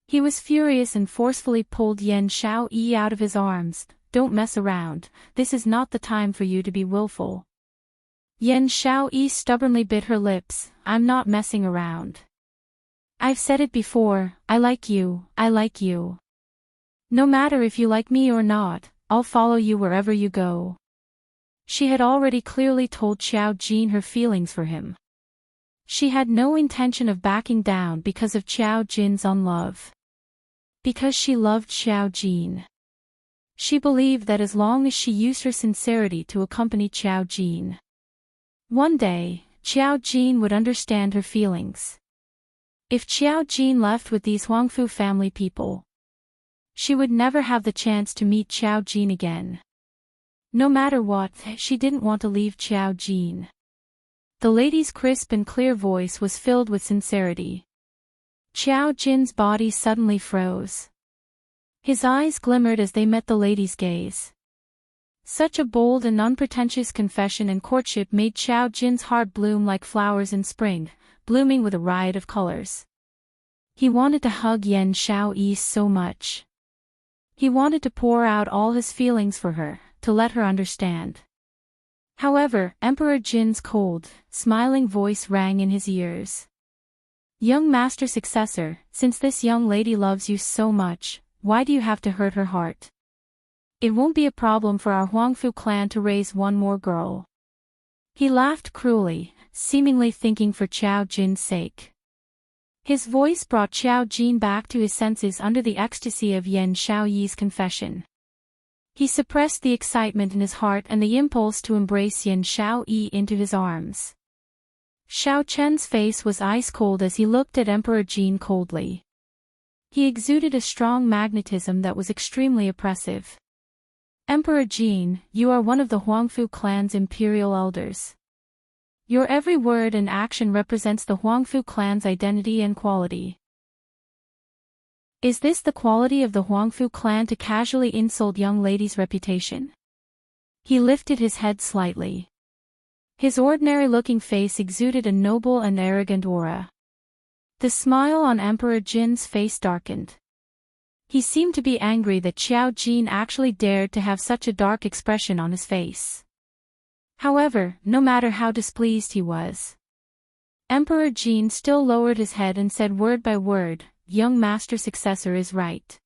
He was furious and forcefully pulled Yan Xiaoyi out of his arms. Don't mess around, this is not the time for you to be willful. Yan Xiaoyi stubbornly bit her lips. I'm not messing around. I've said it before, I like you, I like you. No matter if you like me or not, I'll follow you wherever you go. She had already clearly told Xiao Jin her feelings for him. She had no intention of backing down because of Xiao Jin's unlove. Because she loved Xiao Jin. She believed that as long as she used her sincerity to accompany Xiao Jin, one day, Xiao Jin would understand her feelings. If Xiao Jin left with these Huangfu family people, she would never have the chance to meet Xiao Jin again. No matter what, she didn't want to leave Xiao Jin. The lady's crisp and clear voice was filled with sincerity. Xiao Jin's body suddenly froze. His eyes glimmered as they met the lady's gaze. Such a bold and unpretentious confession and courtship made Xiao Jin's heart bloom like flowers in spring, blooming with a riot of colors. He wanted to hug Yan Xiaoyi so much. He wanted to pour out all his feelings for her, to let her understand. However, Emperor Jin's cold, smiling voice rang in his ears. Young master successor, since this young lady loves you so much, why do you have to hurt her heart? It won't be a problem for our Huangfu clan to raise one more girl. He laughed cruelly, seemingly thinking for Xiao Jin's sake. His voice brought Xiao Jin back to his senses under the ecstasy of Yan Xiaoyi's confession. He suppressed the excitement in his heart and the impulse to embrace Yan Xiaoyi into his arms. Xiao Chen's face was ice cold as he looked at Emperor Jin coldly. He exuded a strong magnetism that was extremely oppressive. Emperor Jin, you are one of the Huangfu clan's imperial elders. Your every word and action represents the Huangfu clan's identity and quality. Is this the quality of the Huangfu clan to casually insult young ladies' reputation? He lifted his head slightly. His ordinary-looking face exuded a noble and arrogant aura. The smile on Emperor Jin's face darkened. He seemed to be angry that Xiao Jin actually dared to have such a dark expression on his face. However, no matter how displeased he was, Emperor Jin still lowered his head and said word by word, "Young master successor is right.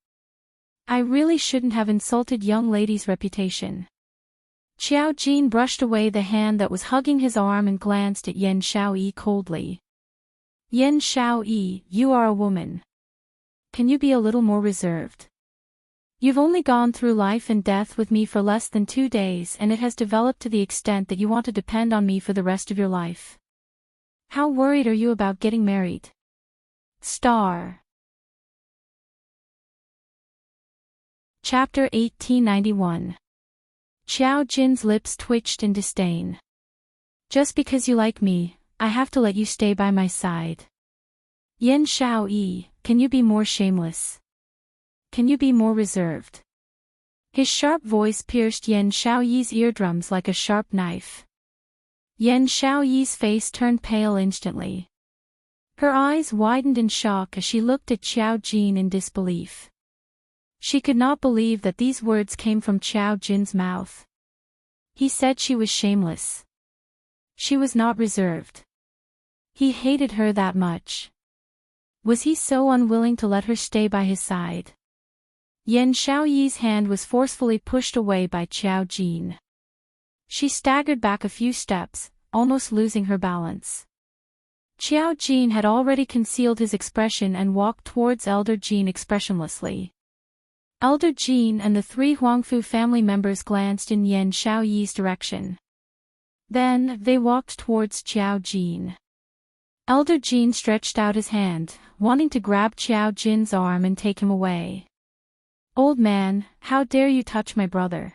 I really shouldn't have insulted young lady's reputation." Xiao Jin brushed away the hand that was hugging his arm and glanced at Yan Xiaoyi coldly. "Yan Xiaoyi, you are a woman. Can you be a little more reserved? You've only gone through life and death with me for less than 2 days and it has developed to the extent that you want to depend on me for the rest of your life. How worried are you about getting married?" Chapter 1891. Xiao Jin's lips twitched in disdain. "Just because you like me, I have to let you stay by my side. Yan Xiaoyi, can you be more shameless? Can you be more reserved?" His sharp voice pierced Yan Xiaoyi's eardrums like a sharp knife. Yan Xiaoyi's face turned pale instantly. Her eyes widened in shock as she looked at Xiao Jin in disbelief. She could not believe that these words came from Xiao Jin's mouth. He said she was shameless. She was not reserved. He hated her that much. Was he so unwilling to let her stay by his side? Yan Xiaoyi's hand was forcefully pushed away by Xiao Jin. She staggered back a few steps, almost losing her balance. Xiao Jin had already concealed his expression and walked towards Elder Jin expressionlessly. Elder Jin and the 3 Huangfu family members glanced in Yan Xiaoyi's direction. Then, they walked towards Xiao Jin. Elder Jin stretched out his hand, wanting to grab Xiao Jin's arm and take him away. "Old man, how dare you touch my brother?"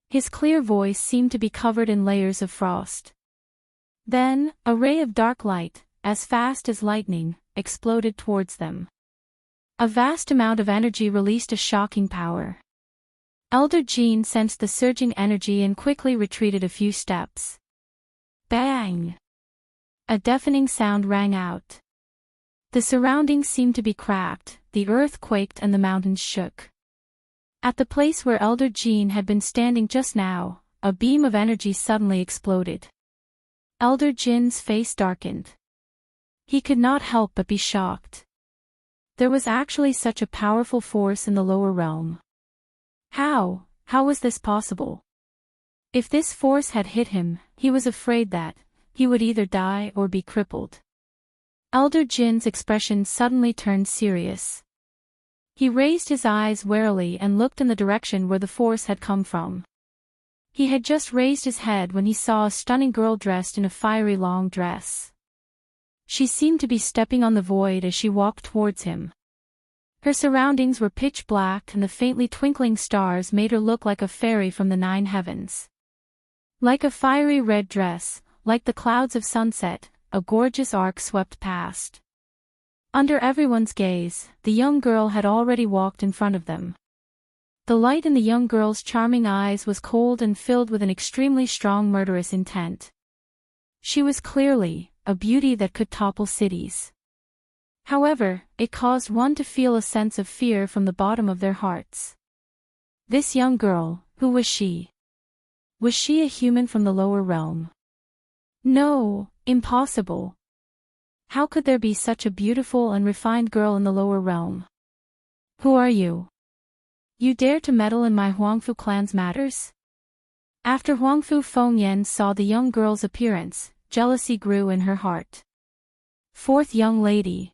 His clear voice seemed to be covered in layers of frost. Then, a ray of dark light, as fast as lightning, exploded towards them. A vast amount of energy released a shocking power. Elder Jin sensed the surging energy and quickly retreated a few steps. Bang! A deafening sound rang out. The surroundings seemed to be cracked, the earth quaked and the mountains shook. At the place where Elder Jin had been standing just now, a beam of energy suddenly exploded. Elder Jin's face darkened. He could not help but be shocked. There was actually such a powerful force in the lower realm. How was this possible? If this force had hit him, he was afraid that he would either die or be crippled. Elder Jin's expression suddenly turned serious. He raised his eyes warily and looked in the direction where the force had come from. He had just raised his head when he saw a stunning girl dressed in a fiery long dress. She seemed to be stepping on the void as she walked towards him. Her surroundings were pitch black and the faintly twinkling stars made her look like a fairy from the 9 heavens. Like a fiery red dress, like the clouds of sunset, a gorgeous arc swept past. Under everyone's gaze, the young girl had already walked in front of them. The light in the young girl's charming eyes was cold and filled with an extremely strong murderous intent. She was clearly a beauty that could topple cities. However, it caused one to feel a sense of fear from the bottom of their hearts. This young girl, who was she? Was she a human from the lower realm? No, impossible. How could there be such a beautiful and refined girl in the lower realm? Who are you? You dare to meddle in my Huangfu clan's matters? After Huangfu Fengyan saw the young girl's appearance, jealousy grew in her heart. "Fourth young lady!"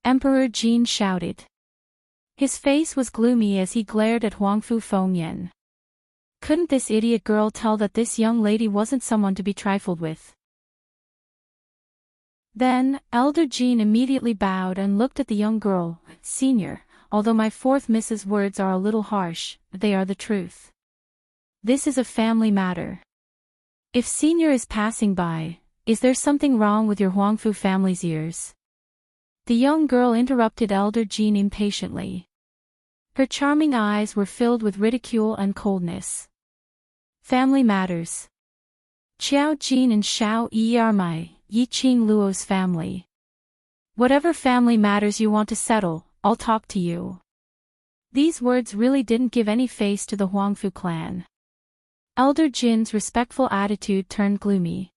Emperor Jin shouted. His face was gloomy as he glared at Huangfu Fengyan. Couldn't this idiot girl tell that this young lady wasn't someone to be trifled with? Then, Elder Jean immediately bowed and looked at the young girl. Senior, although my fourth Mrs. words are a little harsh, they are the truth. This is a family matter. If Senior is passing by, is there something wrong with your Huangfu family's ears? The young girl interrupted Elder Jean impatiently. Her charming eyes were filled with ridicule and coldness. Family matters. Qiao Jin and Xiao Yi are my Yiqing Luo's family. Whatever family matters you want to settle, I'll talk to you. These words really didn't give any face to the Huangfu clan. Elder Jin's respectful attitude turned gloomy.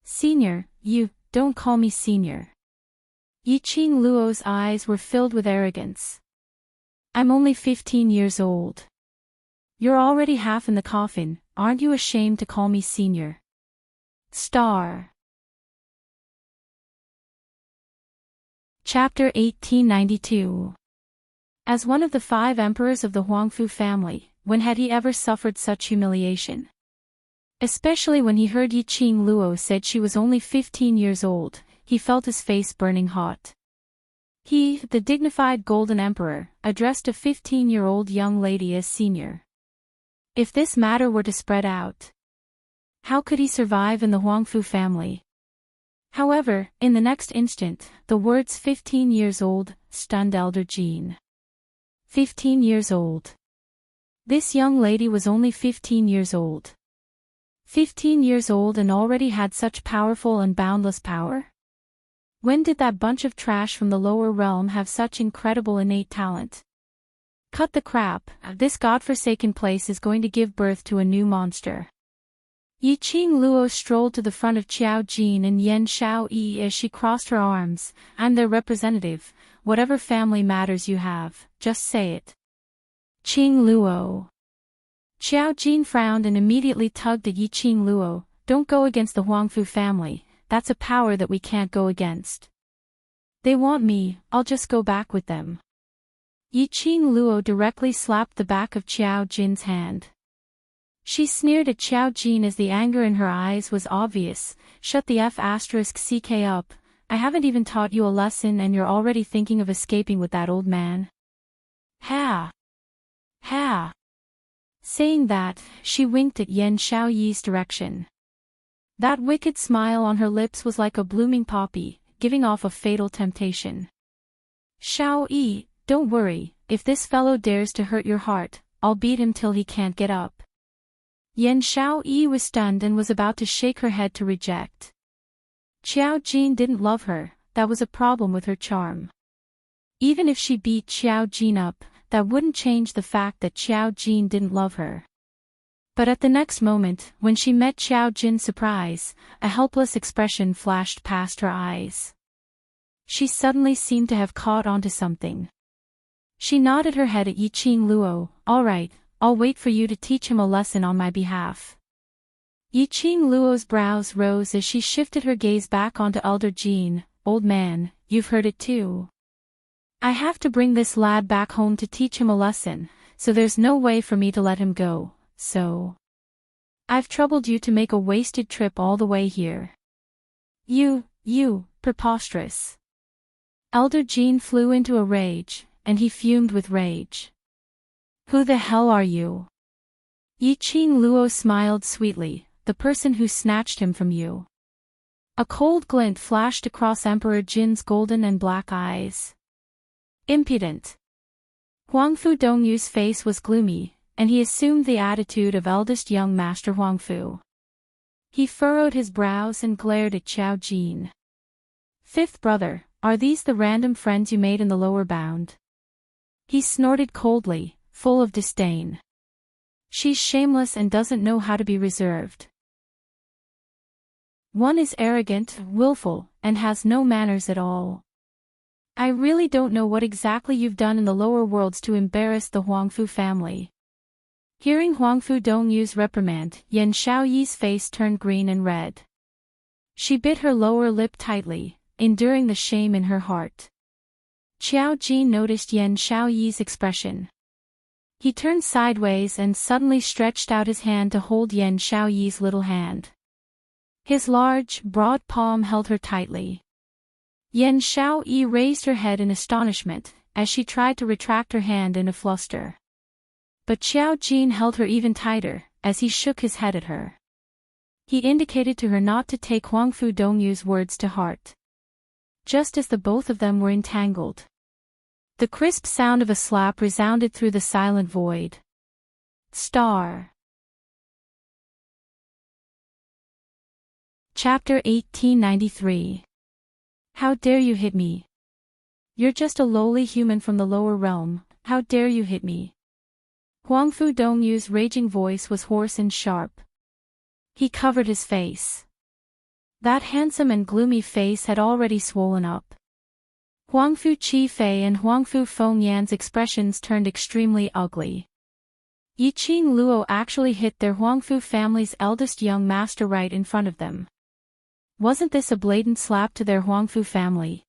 Senior, you, don't call me senior. Yiqing Luo's eyes were filled with arrogance. I'm only 15 years old. You're already half in the coffin, aren't you ashamed to call me senior? Star. Chapter 1892. As one of the 5 emperors of the Huangfu family, when had he ever suffered such humiliation? Especially when he heard Yiqing Luo said she was only 15 years old, he felt his face burning hot. He, the dignified Golden Emperor, addressed a 15-year-old young lady as senior. If this matter were to spread out, how could he survive in the Huangfu family? However, in the next instant, the words 15 years old stunned Elder Jean. 15 years old. This young lady was only 15 years old. 15 years old and already had such powerful and boundless power? When did that bunch of trash from the lower realm have such incredible innate talent? Cut the crap, this godforsaken place is going to give birth to a new monster. Yiqing Luo strolled to the front of Qiao Jin and Yen Xiao Yi as she crossed her arms. I'm their representative, whatever family matters you have, just say it. Qing Luo. Qiao Jin frowned and immediately tugged at Yiqing Luo. Don't go against the Huangfu family, that's a power that we can't go against. They want me, I'll just go back with them. Yiqing Luo directly slapped the back of Qiao Jin's hand. She sneered at Qiao Jin as the anger in her eyes was obvious. Shut the F***ck up, I haven't even taught you a lesson and you're already thinking of escaping with that old man. Ha! Ha! Saying that, she winked at Yen Xiaoyi's direction. That wicked smile on her lips was like a blooming poppy, giving off a fatal temptation. Xiaoyi, don't worry, if this fellow dares to hurt your heart, I'll beat him till he can't get up. Yen Xiaoyi was stunned and was about to shake her head to reject. Qiao Jin didn't love her, that was a problem with her charm. Even if she beat Qiao Jin up, that wouldn't change the fact that Qiao Jin didn't love her. But at the next moment, when she met Qiao Jin's surprise, a helpless expression flashed past her eyes. She suddenly seemed to have caught onto something. She nodded her head at Yiqing Luo. All right, I'll wait for you to teach him a lesson on my behalf. Yiqing Luo's brows rose as she shifted her gaze back onto Elder Jean. Old man, you've heard it too. I have to bring this lad back home to teach him a lesson, so there's no way for me to let him go, so I've troubled you to make a wasted trip all the way here. You, preposterous. Elder Jean flew into a rage, and he fumed with rage. Who the hell are you? Yiqing Luo smiled sweetly, the person who snatched him from you. A cold glint flashed across Emperor Jin's golden and black eyes. Impudent. Huangfu Dongyu's face was gloomy, and he assumed the attitude of eldest young Master Huangfu. He furrowed his brows and glared at Qiao Jin. Fifth brother, are these the random friends you made in the lower bound? He snorted coldly, full of disdain. She's shameless and doesn't know how to be reserved. One is arrogant, willful, and has no manners at all. I really don't know what exactly you've done in the lower worlds to embarrass the Huangfu family. Hearing Huangfu Dongyu's reprimand, Yen Xiaoyi's face turned green and red. She bit her lower lip tightly, enduring the shame in her heart. Qiao Jin noticed Yen Xiaoyi's expression. He turned sideways and suddenly stretched out his hand to hold Yen Xiaoyi's little hand. His large, broad palm held her tightly. Yan Xiaoyi raised her head in astonishment, as she tried to retract her hand in a fluster. But Xiao Jin held her even tighter, as he shook his head at her. He indicated to her not to take Huangfu Dongyu's words to heart. Just as the both of them were entangled, the crisp sound of a slap resounded through the silent void. Star. Chapter 1893. How dare you hit me? You're just a lowly human from the lower realm, how dare you hit me? Huangfu Dongyu's raging voice was hoarse and sharp. He covered his face. That handsome and gloomy face had already swollen up. Huangfu Qifei and Huangfu Fengyan's expressions turned extremely ugly. Yiqing Luo actually hit their Huangfu family's eldest young master right in front of them. Wasn't this a blatant slap to their Huangfu family?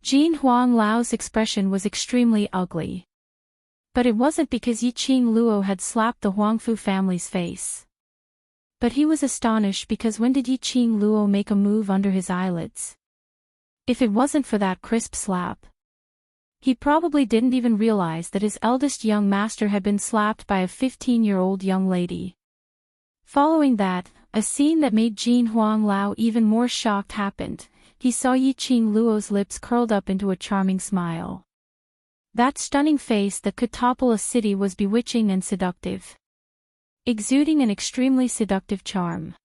Jin Huang Lao's expression was extremely ugly. But it wasn't because Yiqing Luo had slapped the Huangfu family's face. But he was astonished because when did Yiqing Luo make a move under his eyelids? If it wasn't for that crisp slap, he probably didn't even realize that his eldest young master had been slapped by a 15-year-old young lady. Following that, a scene that made Jin Huang Lao even more shocked happened. He saw Yiqing Luo's lips curled up into a charming smile. That stunning face that could topple a city was bewitching and seductive, exuding an extremely seductive charm.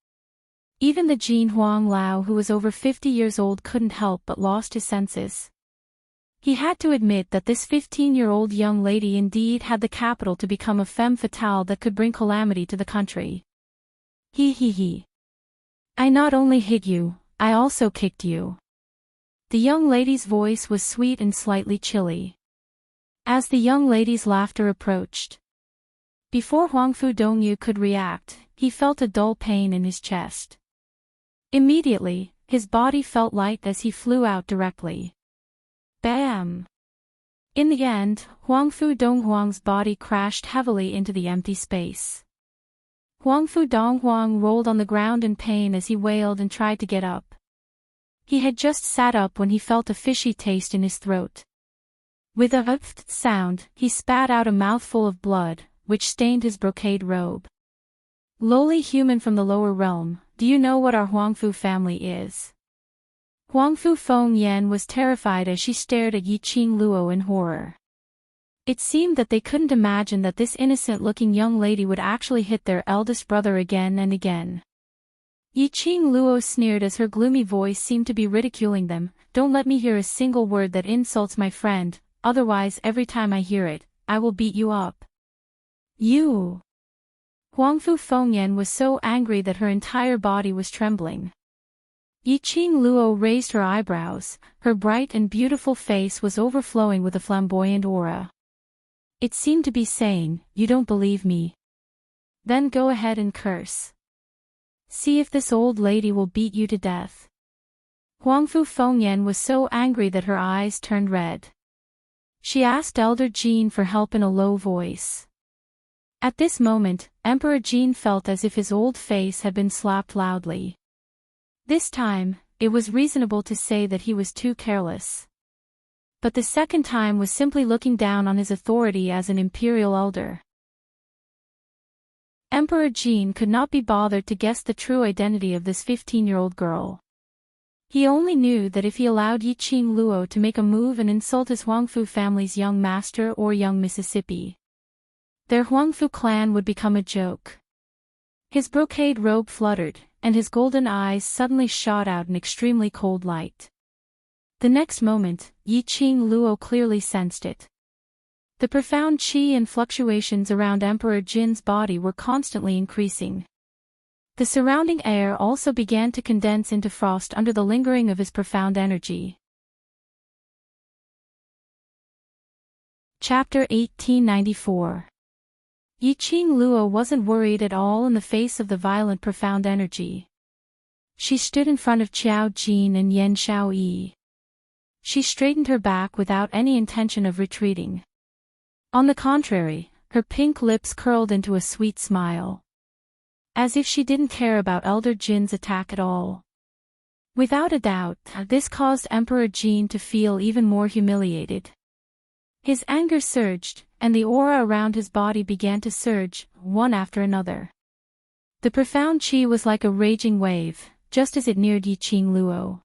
Even the Jin Huang Lao who was over 50 years old couldn't help but lost his senses. He had to admit that this 15-year-old young lady indeed had the capital to become a femme fatale that could bring calamity to the country. He. I not only hit you, I also kicked you. The young lady's voice was sweet and slightly chilly. As the young lady's laughter approached, before Huangfu Dongyu could react, he felt a dull pain in his chest. Immediately, his body felt light as he flew out directly. Bam! In the end, Huangfu Donghuang's body crashed heavily into the empty space. Huangfu Donghuang rolled on the ground in pain as he wailed and tried to get up. He had just sat up when he felt a fishy taste in his throat. With a "th" sound, he spat out a mouthful of blood, which stained his brocade robe. Lowly human from the lower realm, do you know what our Huangfu family is? Huangfu Fengyan was terrified as she stared at Yiqing Luo in horror. It seemed that they couldn't imagine that this innocent-looking young lady would actually hit their eldest brother again and again. Yiqing Luo sneered as her gloomy voice seemed to be ridiculing them. Don't let me hear a single word that insults my friend, otherwise every time I hear it, I will beat you up. You! Huangfu Fengyan was so angry that her entire body was trembling. Yiqing Luo raised her eyebrows, her bright and beautiful face was overflowing with a flamboyant aura. It seemed to be saying, you don't believe me? Then go ahead and curse. See if this old lady will beat you to death. Huangfu Fengyan was so angry that her eyes turned red. She asked Elder Jin for help in a low voice. At this moment, Emperor Jin felt as if his old face had been slapped loudly. This time, it was reasonable to say that he was too careless. But the second time was simply looking down on his authority as an imperial elder. Emperor Jin could not be bothered to guess the true identity of this 15-year-old girl. He only knew that if he allowed Yiqing Luo to make a move and insult his Huangfu family's young master or young Mississippi, their Huangfu clan would become a joke. His brocade robe fluttered, and his golden eyes suddenly shot out an extremely cold light. The next moment, Yiqing Luo clearly sensed it. The profound qi and fluctuations around Emperor Jin's body were constantly increasing. The surrounding air also began to condense into frost under the lingering of his profound energy. Chapter 1894. Yiqing Luo wasn't worried at all in the face of the violent profound energy. She stood in front of Qiao Jin and Yan Xiaoyi. She straightened her back without any intention of retreating. On the contrary, her pink lips curled into a sweet smile. As if she didn't care about Elder Jin's attack at all. Without a doubt, this caused Emperor Jin to feel even more humiliated. His anger surged, and the aura around his body began to surge, one after another. The profound qi was like a raging wave, just as it neared Yiqing Luo.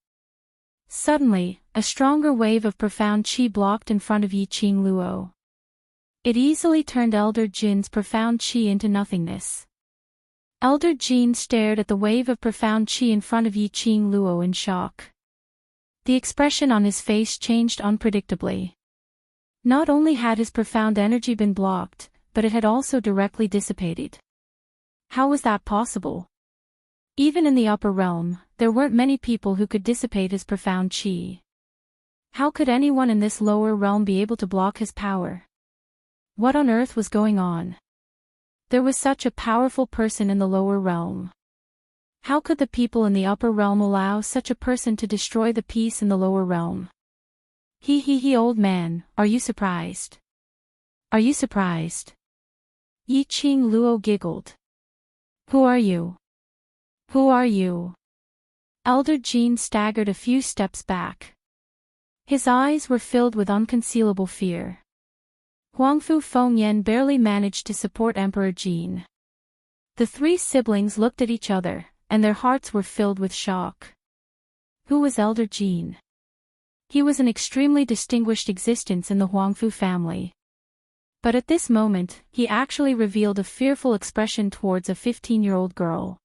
Suddenly, a stronger wave of profound qi blocked in front of Yiqing Luo. It easily turned Elder Jin's profound qi into nothingness. Elder Jin stared at the wave of profound qi in front of Yiqing Luo in shock. The expression on his face changed unpredictably. Not only had his profound energy been blocked, but it had also directly dissipated. How was that possible? Even in the upper realm, there weren't many people who could dissipate his profound qi. How could anyone in this lower realm be able to block his power? What on earth was going on? There was such a powerful person in the lower realm. How could the people in the upper realm allow such a person to destroy the peace in the lower realm? He, old man, are you surprised? Are you surprised? Yiqing Luo giggled. Who are you? Who are you? Elder Jin staggered a few steps back. His eyes were filled with unconcealable fear. Huangfu Fengyan barely managed to support Emperor Jin. The three siblings looked at each other, and their hearts were filled with shock. Who was Elder Jin? He was an extremely distinguished existence in the Huangfu family. But at this moment, he actually revealed a fearful expression towards a 15-year-old girl.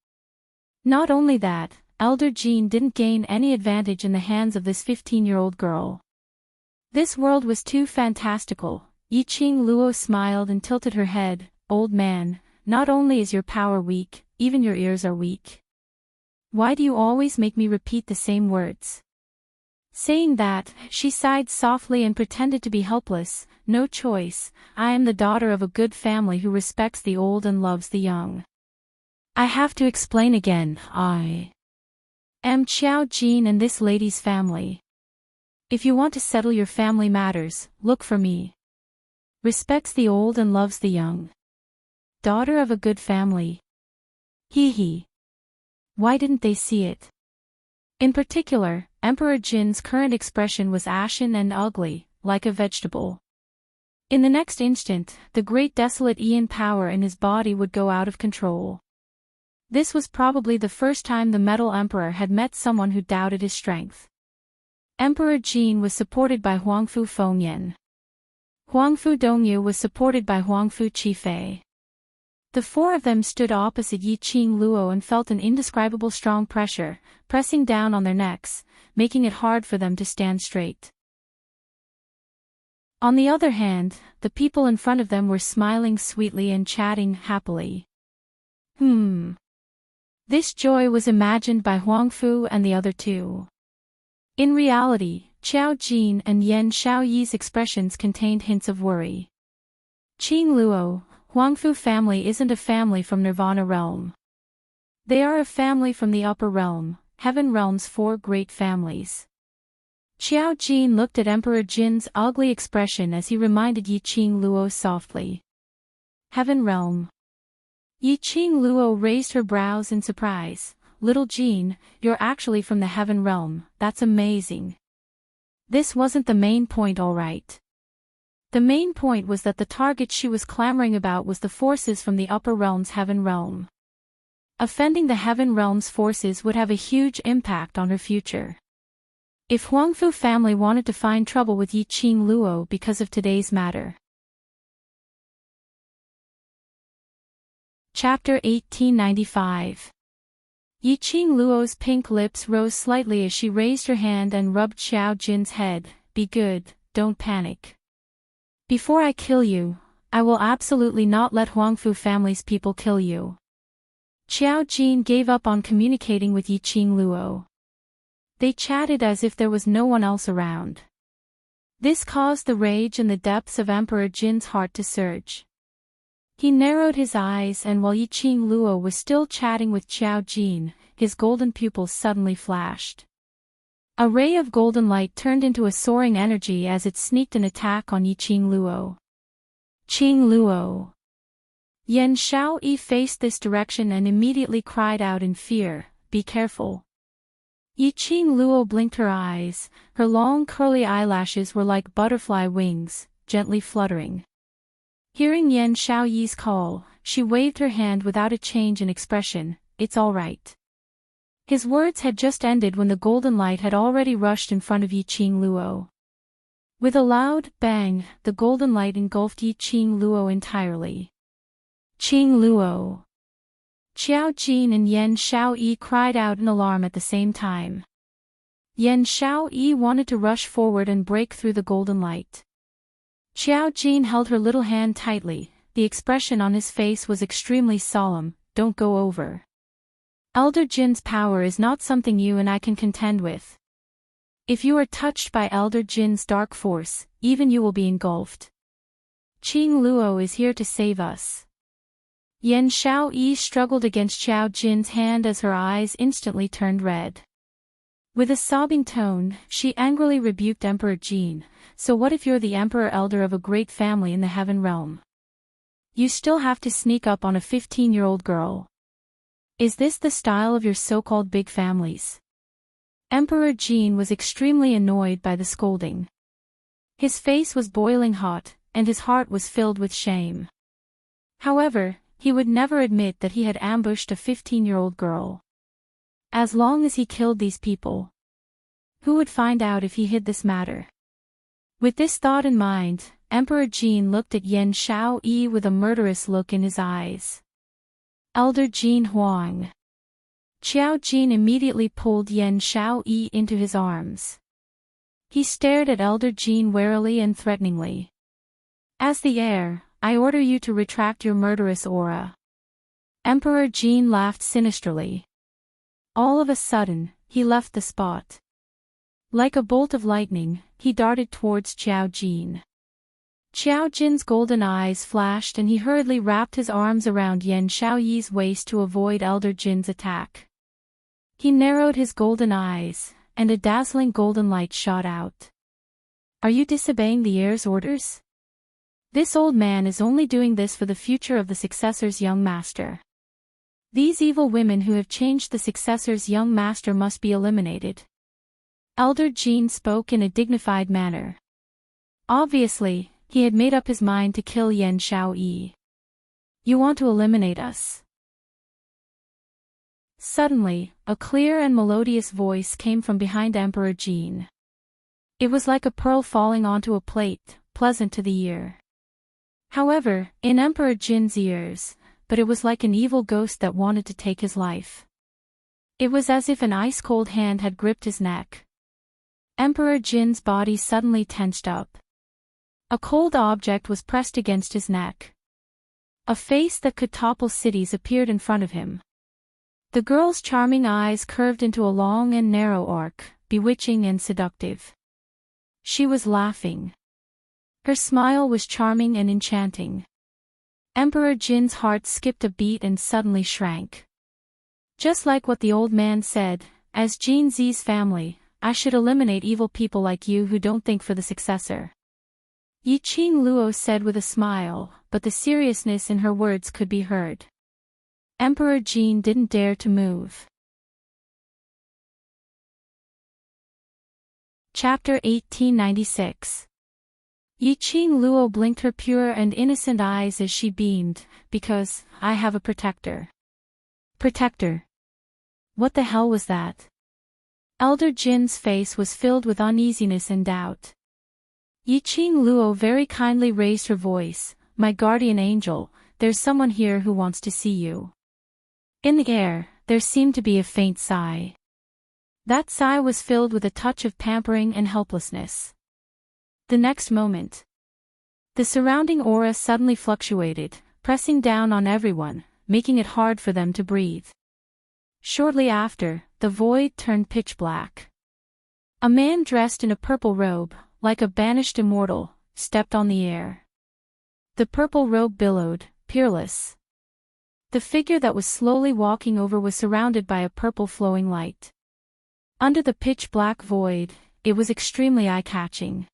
Not only that, Elder Jin didn't gain any advantage in the hands of this 15-year-old girl. This world was too fantastical. Yiqing Luo smiled and tilted her head. Old man, not only is your power weak, even your ears are weak. Why do you always make me repeat the same words? Saying that, she sighed softly and pretended to be helpless. No choice, I am the daughter of a good family who respects the old and loves the young. I have to explain again, I am Xiao Jin and this lady's family. If you want to settle your family matters, look for me. Respects the old and loves the young. Daughter of a good family. He. Why didn't they see it? In particular, Emperor Jin's current expression was ashen and ugly, like a vegetable. In the next instant, the great desolate Ian power in his body would go out of control. This was probably the first time the Metal Emperor had met someone who doubted his strength. Emperor Jin was supported by Huangfu Fengyan. Huangfu Dongyu was supported by Huangfu Qifei. The four of them stood opposite Yiqing Luo and felt an indescribable strong pressure, pressing down on their necks, making it hard for them to stand straight. On the other hand, the people in front of them were smiling sweetly and chatting happily. This joy was imagined by Huangfu and the other two. In reality, Qiao Jin and Yan Xiaoyi's expressions contained hints of worry. Qing Luo, Huangfu family isn't a family from Nirvana realm. They are a family from the upper realm, heaven realm's four great families. Qiao Jin looked at Emperor Jin's ugly expression as he reminded Yiqing Luo softly. Heaven realm. Yiqing Luo raised her brows in surprise. Little Jin, you're actually from the heaven realm, that's amazing. This wasn't the main point, alright. The main point was that the target she was clamoring about was the forces from the upper realm's heaven realm. Offending the heaven realm's forces would have a huge impact on her future. If Huangfu family wanted to find trouble with Yiqing Luo because of today's matter. Chapter 1895. Yiqing Luo's pink lips rose slightly as she raised her hand and rubbed Xiao Jin's head. Be good, don't panic. Before I kill you, I will absolutely not let Huangfu family's people kill you. Xiao Jin gave up on communicating with Yiqing Luo. They chatted as if there was no one else around. This caused the rage in the depths of Emperor Jin's heart to surge. He narrowed his eyes, and while Yiqing Luo was still chatting with Xiao Jin, his golden pupils suddenly flashed. A ray of golden light turned into a soaring energy as it sneaked an attack on Yiqing Luo. Qing Luo. Yan Xiaoyi faced this direction and immediately cried out in fear, be careful. Yiqing Luo blinked her eyes, her long curly eyelashes were like butterfly wings, gently fluttering. Hearing Yan Xiaoyi's call, she waved her hand without a change in expression. "It's all right." His words had just ended when the golden light had already rushed in front of Yiqing Luo. With a loud bang, the golden light engulfed Yiqing Luo entirely. "Qing Luo!" Qiao Jin and Yan Xiaoyi cried out in alarm at the same time. Yan Xiaoyi wanted to rush forward and break through the golden light. Qiao Jin held her little hand tightly, the expression on his face was extremely solemn. "Don't go over. Elder Jin's power is not something you and I can contend with. If you are touched by Elder Jin's dark force, even you will be engulfed. Qing Luo is here to save us." Yan Xiaoyi struggled against Qiao Jin's hand as her eyes instantly turned red. With a sobbing tone, she angrily rebuked Emperor Jin. "So what if you're the Emperor Elder of a great family in the Heaven Realm? You still have to sneak up on a 15-year-old girl. Is this the style of your so-called big families?" Emperor Jin was extremely annoyed by the scolding. His face was boiling hot, and his heart was filled with shame. However, he would never admit that he had ambushed a 15-year-old girl. As long as he killed these people, who would find out if he hid this matter? With this thought in mind, Emperor Jin looked at Yan Xiaoyi with a murderous look in his eyes. "Elder Jin Huang." Qiao Jin immediately pulled Yan Xiaoyi into his arms. He stared at Elder Jin warily and threateningly. "As the heir, I order you to retract your murderous aura." Emperor Jin laughed sinisterly. All of a sudden, he left the spot. Like a bolt of lightning, he darted towards Qiao Jin. Qiao Jin's golden eyes flashed and he hurriedly wrapped his arms around Yan Xiaoyi's waist to avoid Elder Jin's attack. He narrowed his golden eyes, and a dazzling golden light shot out. "Are you disobeying the heir's orders? This old man is only doing this for the future of the successor's young master. These evil women who have changed the successor's young master must be eliminated." Elder Jin spoke in a dignified manner. Obviously, he had made up his mind to kill Yan Xiaoyi. "You want to eliminate us?" Suddenly, a clear and melodious voice came from behind Emperor Jin. It was like a pearl falling onto a plate, pleasant to the ear. However, in Emperor Jin's ears, but it was like an evil ghost that wanted to take his life. It was as if an ice-cold hand had gripped his neck. Emperor Jin's body suddenly tensed up. A cold object was pressed against his neck. A face that could topple cities appeared in front of him. The girl's charming eyes curved into a long and narrow arc, bewitching and seductive. She was laughing. Her smile was charming and enchanting. Emperor Jin's heart skipped a beat and suddenly shrank. Just like what the old man said, as Jin Zi's family, I should eliminate evil people like you who don't think for the successor. Yiqing Luo said with a smile, but the seriousness in her words could be heard. Emperor Jin didn't dare to move. Chapter 1896. Yiqing Luo blinked her pure and innocent eyes as she beamed, "Because I have a protector." Protector? What the hell was that? Elder Jin's face was filled with uneasiness and doubt. Yiqing Luo very kindly raised her voice, "My guardian angel, there's someone here who wants to see you." In the air, there seemed to be a faint sigh. That sigh was filled with a touch of pampering and helplessness. The next moment, the surrounding aura suddenly fluctuated, pressing down on everyone, making it hard for them to breathe. Shortly after, the void turned pitch black. A man dressed in a purple robe, like a banished immortal, stepped on the air. The purple robe billowed, peerless. The figure that was slowly walking over was surrounded by a purple flowing light. Under the pitch-black void, it was extremely eye-catching.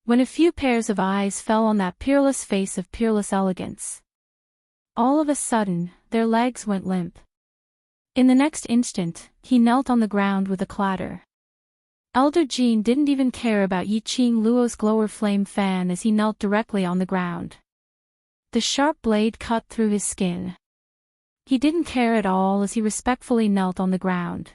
When a few pairs of eyes fell on that peerless face of peerless elegance, all of a sudden, their legs went limp. In the next instant, he knelt on the ground with a clatter. Elder Jean didn't even care about Yiqing Luo's glower flame fan as he knelt directly on the ground. The sharp blade cut through his skin. He didn't care at all as he respectfully knelt on the ground.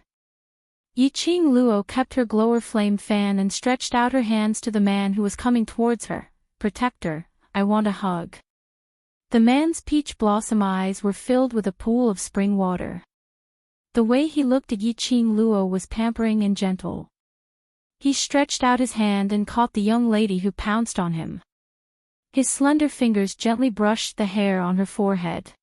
Yiqing Luo kept her glower flame fan and stretched out her hands to the man who was coming towards her. "Protector, I want a hug." The man's peach blossom eyes were filled with a pool of spring water. The way he looked at Yiqing Luo was pampering and gentle. He stretched out his hand and caught the young lady who pounced on him. His slender fingers gently brushed the hair on her forehead.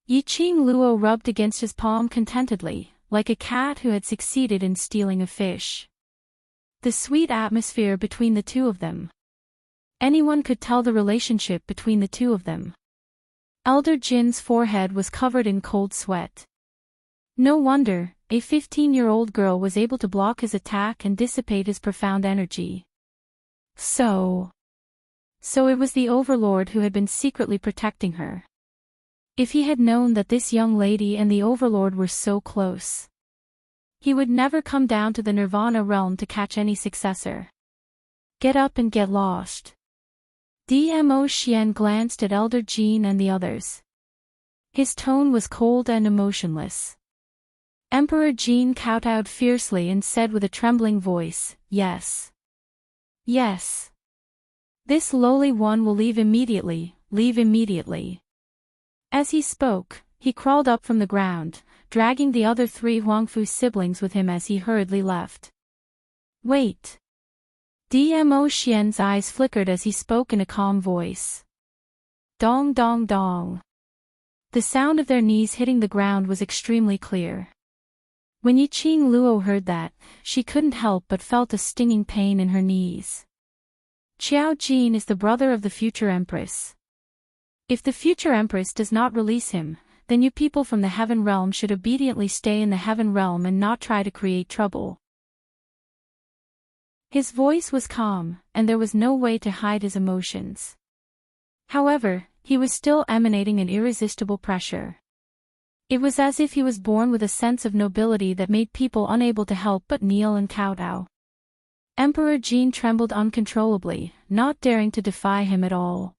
Yiqing Luo rubbed against his palm contentedly, like a cat who had succeeded in stealing a fish. The sweet atmosphere between the two of them. Anyone could tell the relationship between the two of them. Elder Jin's forehead was covered in cold sweat. No wonder, a 15-year-old girl was able to block his attack and dissipate his profound energy. So it was the Overlord who had been secretly protecting her. If he had known that this young lady and the Overlord were so close, he would never come down to the Nirvana realm to catch any successor. Get up and get lost. Dmo Xian glanced at Elder Jean and the others. His tone was cold and emotionless. Emperor Jean kowtowed fiercely and said with a trembling voice, "Yes. Yes. This lowly one will leave immediately, leave immediately." As he spoke, he crawled up from the ground, dragging the other 3 Huangfu siblings with him as he hurriedly left. "Wait." Dmo Xian's eyes flickered as he spoke in a calm voice. Dong dong dong. The sound of their knees hitting the ground was extremely clear. When Yiqing Luo heard that, she couldn't help but felt a stinging pain in her knees. Qiao Jin is the brother of the future empress. If the future empress does not release him, then you people from the heaven realm should obediently stay in the heaven realm and not try to create trouble. His voice was calm, and there was no way to hide his emotions. However, he was still emanating an irresistible pressure. It was as if he was born with a sense of nobility that made people unable to help but kneel and kowtow. Emperor Jin trembled uncontrollably, not daring to defy him at all.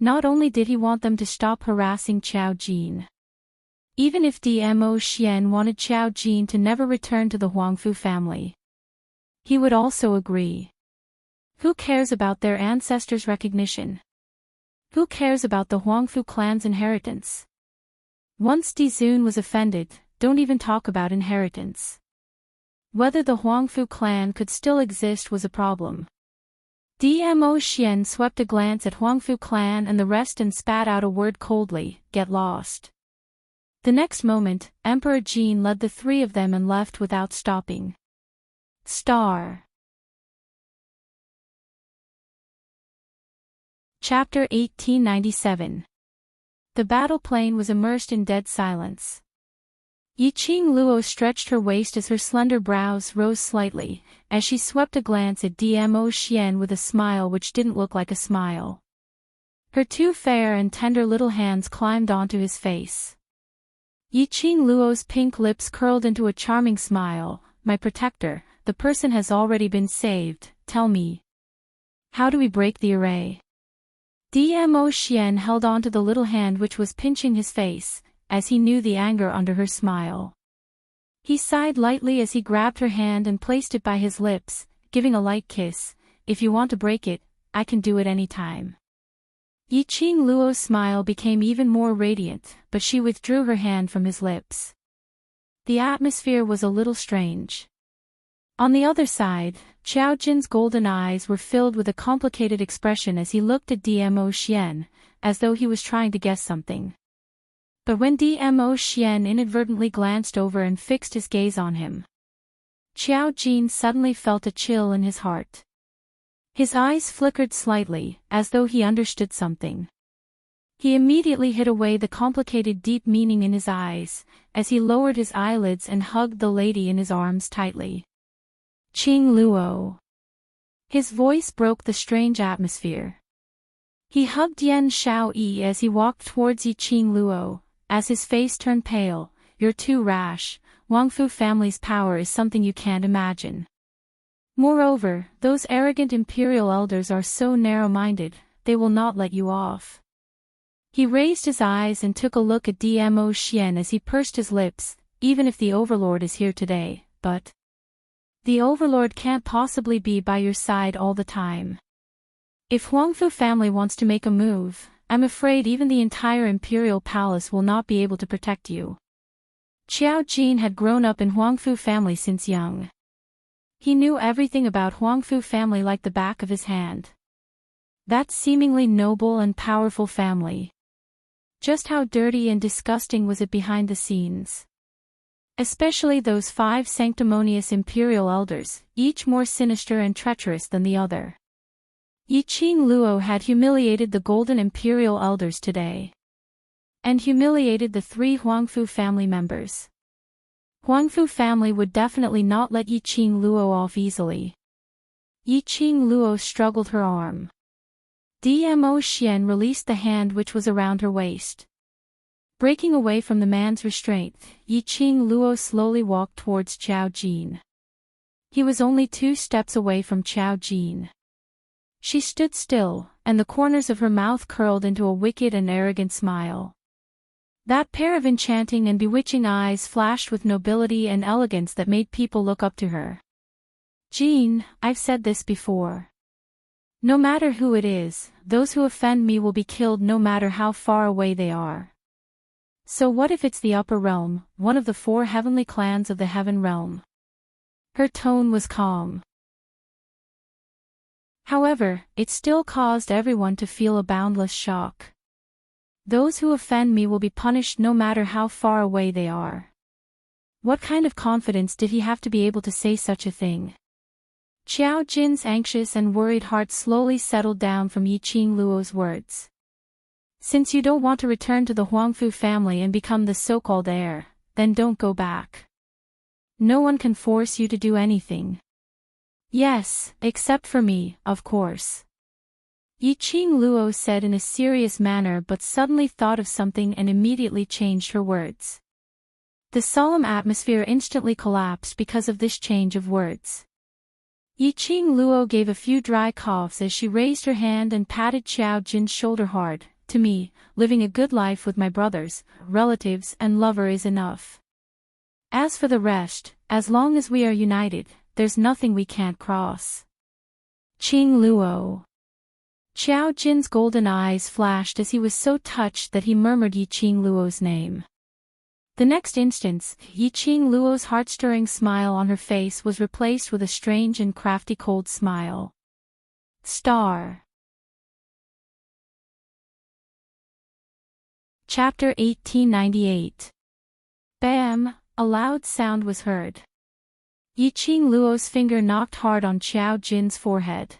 Not only did he want them to stop harassing Qiao Jin. Even if Dmo Xian wanted Qiao Jin to never return to the Huangfu family, he would also agree. Who cares about their ancestors' recognition? Who cares about the Huangfu clan's inheritance? Once Dizun was offended, don't even talk about inheritance. Whether the Huangfu clan could still exist was a problem. Dmo Xian swept a glance at Huangfu clan and the rest and spat out a word coldly, "Get lost." The next moment, Emperor Jin led the 3 of them and left without stopping. Star. Chapter 1897. The battle plane was immersed in dead silence. Yiqing Luo stretched her waist as her slender brows rose slightly, as she swept a glance at Dmo Xian with a smile which didn't look like a smile. Her 2 fair and tender little hands climbed onto his face. Yiqing Luo's pink lips curled into a charming smile. "My protector, the person has already been saved, tell me. How do we break the array?" Dmo Xian held onto the little hand which was pinching his face, as he knew the anger under her smile. He sighed lightly as he grabbed her hand and placed it by his lips, giving a light kiss. "If you want to break it, I can do it any time." Yiqing Luo's smile became even more radiant, but she withdrew her hand from his lips. The atmosphere was a little strange. On the other side, Qiao Jin's golden eyes were filled with a complicated expression as he looked at Dmo Xian, as though he was trying to guess something. But when Dmo Xian inadvertently glanced over and fixed his gaze on him, Qiao Jin suddenly felt a chill in his heart. His eyes flickered slightly, as though he understood something. He immediately hid away the complicated deep meaning in his eyes, as he lowered his eyelids and hugged the lady in his arms tightly. "Qing Luo." His voice broke the strange atmosphere. He hugged Yan Xiaoyi as he walked towards Yiqing Luo. As his face turned pale, you're too rash. Huangfu family's power is something you can't imagine. Moreover, those arrogant imperial elders are so narrow-minded, they will not let you off. He raised his eyes and took a look at Dmo Xian as he pursed his lips. Even if the Overlord is here today, but the Overlord can't possibly be by your side all the time. If Huangfu family wants to make a move, I'm afraid even the entire Imperial Palace will not be able to protect you. Qiao Jin had grown up in Huangfu family since young. He knew everything about Huangfu family like the back of his hand. That seemingly noble and powerful family. Just how dirty and disgusting was it behind the scenes? Especially those 5 sanctimonious imperial elders, each more sinister and treacherous than the other. Yiqing Luo had humiliated the golden imperial elders today. And humiliated the 3 Huangfu family members. Huangfu family would definitely not let Yiqing Luo off easily. Yiqing Luo struggled her arm. Dmo Xian released the hand which was around her waist. Breaking away from the man's restraint, Yiqing Luo slowly walked towards Qiao Jin. He was only 2 steps away from Qiao Jin. She stood still, and the corners of her mouth curled into a wicked and arrogant smile. That pair of enchanting and bewitching eyes flashed with nobility and elegance that made people look up to her. Jin, I've said this before. No matter who it is, those who offend me will be killed no matter how far away they are. So what if it's the upper realm, one of the 4 heavenly clans of the heaven realm? Her tone was calm. However, it still caused everyone to feel a boundless shock. Those who offend me will be punished no matter how far away they are. What kind of confidence did he have to be able to say such a thing? Qiao Jin's anxious and worried heart slowly settled down from Yiqing Luo's words. Since you don't want to return to the Huangfu family and become the so-called heir, then don't go back. No one can force you to do anything. Yes, except for me, of course. Yiqing Luo said in a serious manner but suddenly thought of something and immediately changed her words. The solemn atmosphere instantly collapsed because of this change of words. Yiqing Luo gave a few dry coughs as she raised her hand and patted Qiao Jin's shoulder hard. To me, living a good life with my brothers, relatives and lover is enough. As for the rest, as long as we are united, there's nothing we can't cross. Qing Luo. Qiao Jin's golden eyes flashed as he was so touched that he murmured Yiqing Luo's name. The next instant, Yiqing Luo's heart-stirring smile on her face was replaced with a strange and crafty cold smile. Star. Chapter 1898. Bam! A loud sound was heard. Yiqing Luo's finger knocked hard on Qiao Jin's forehead.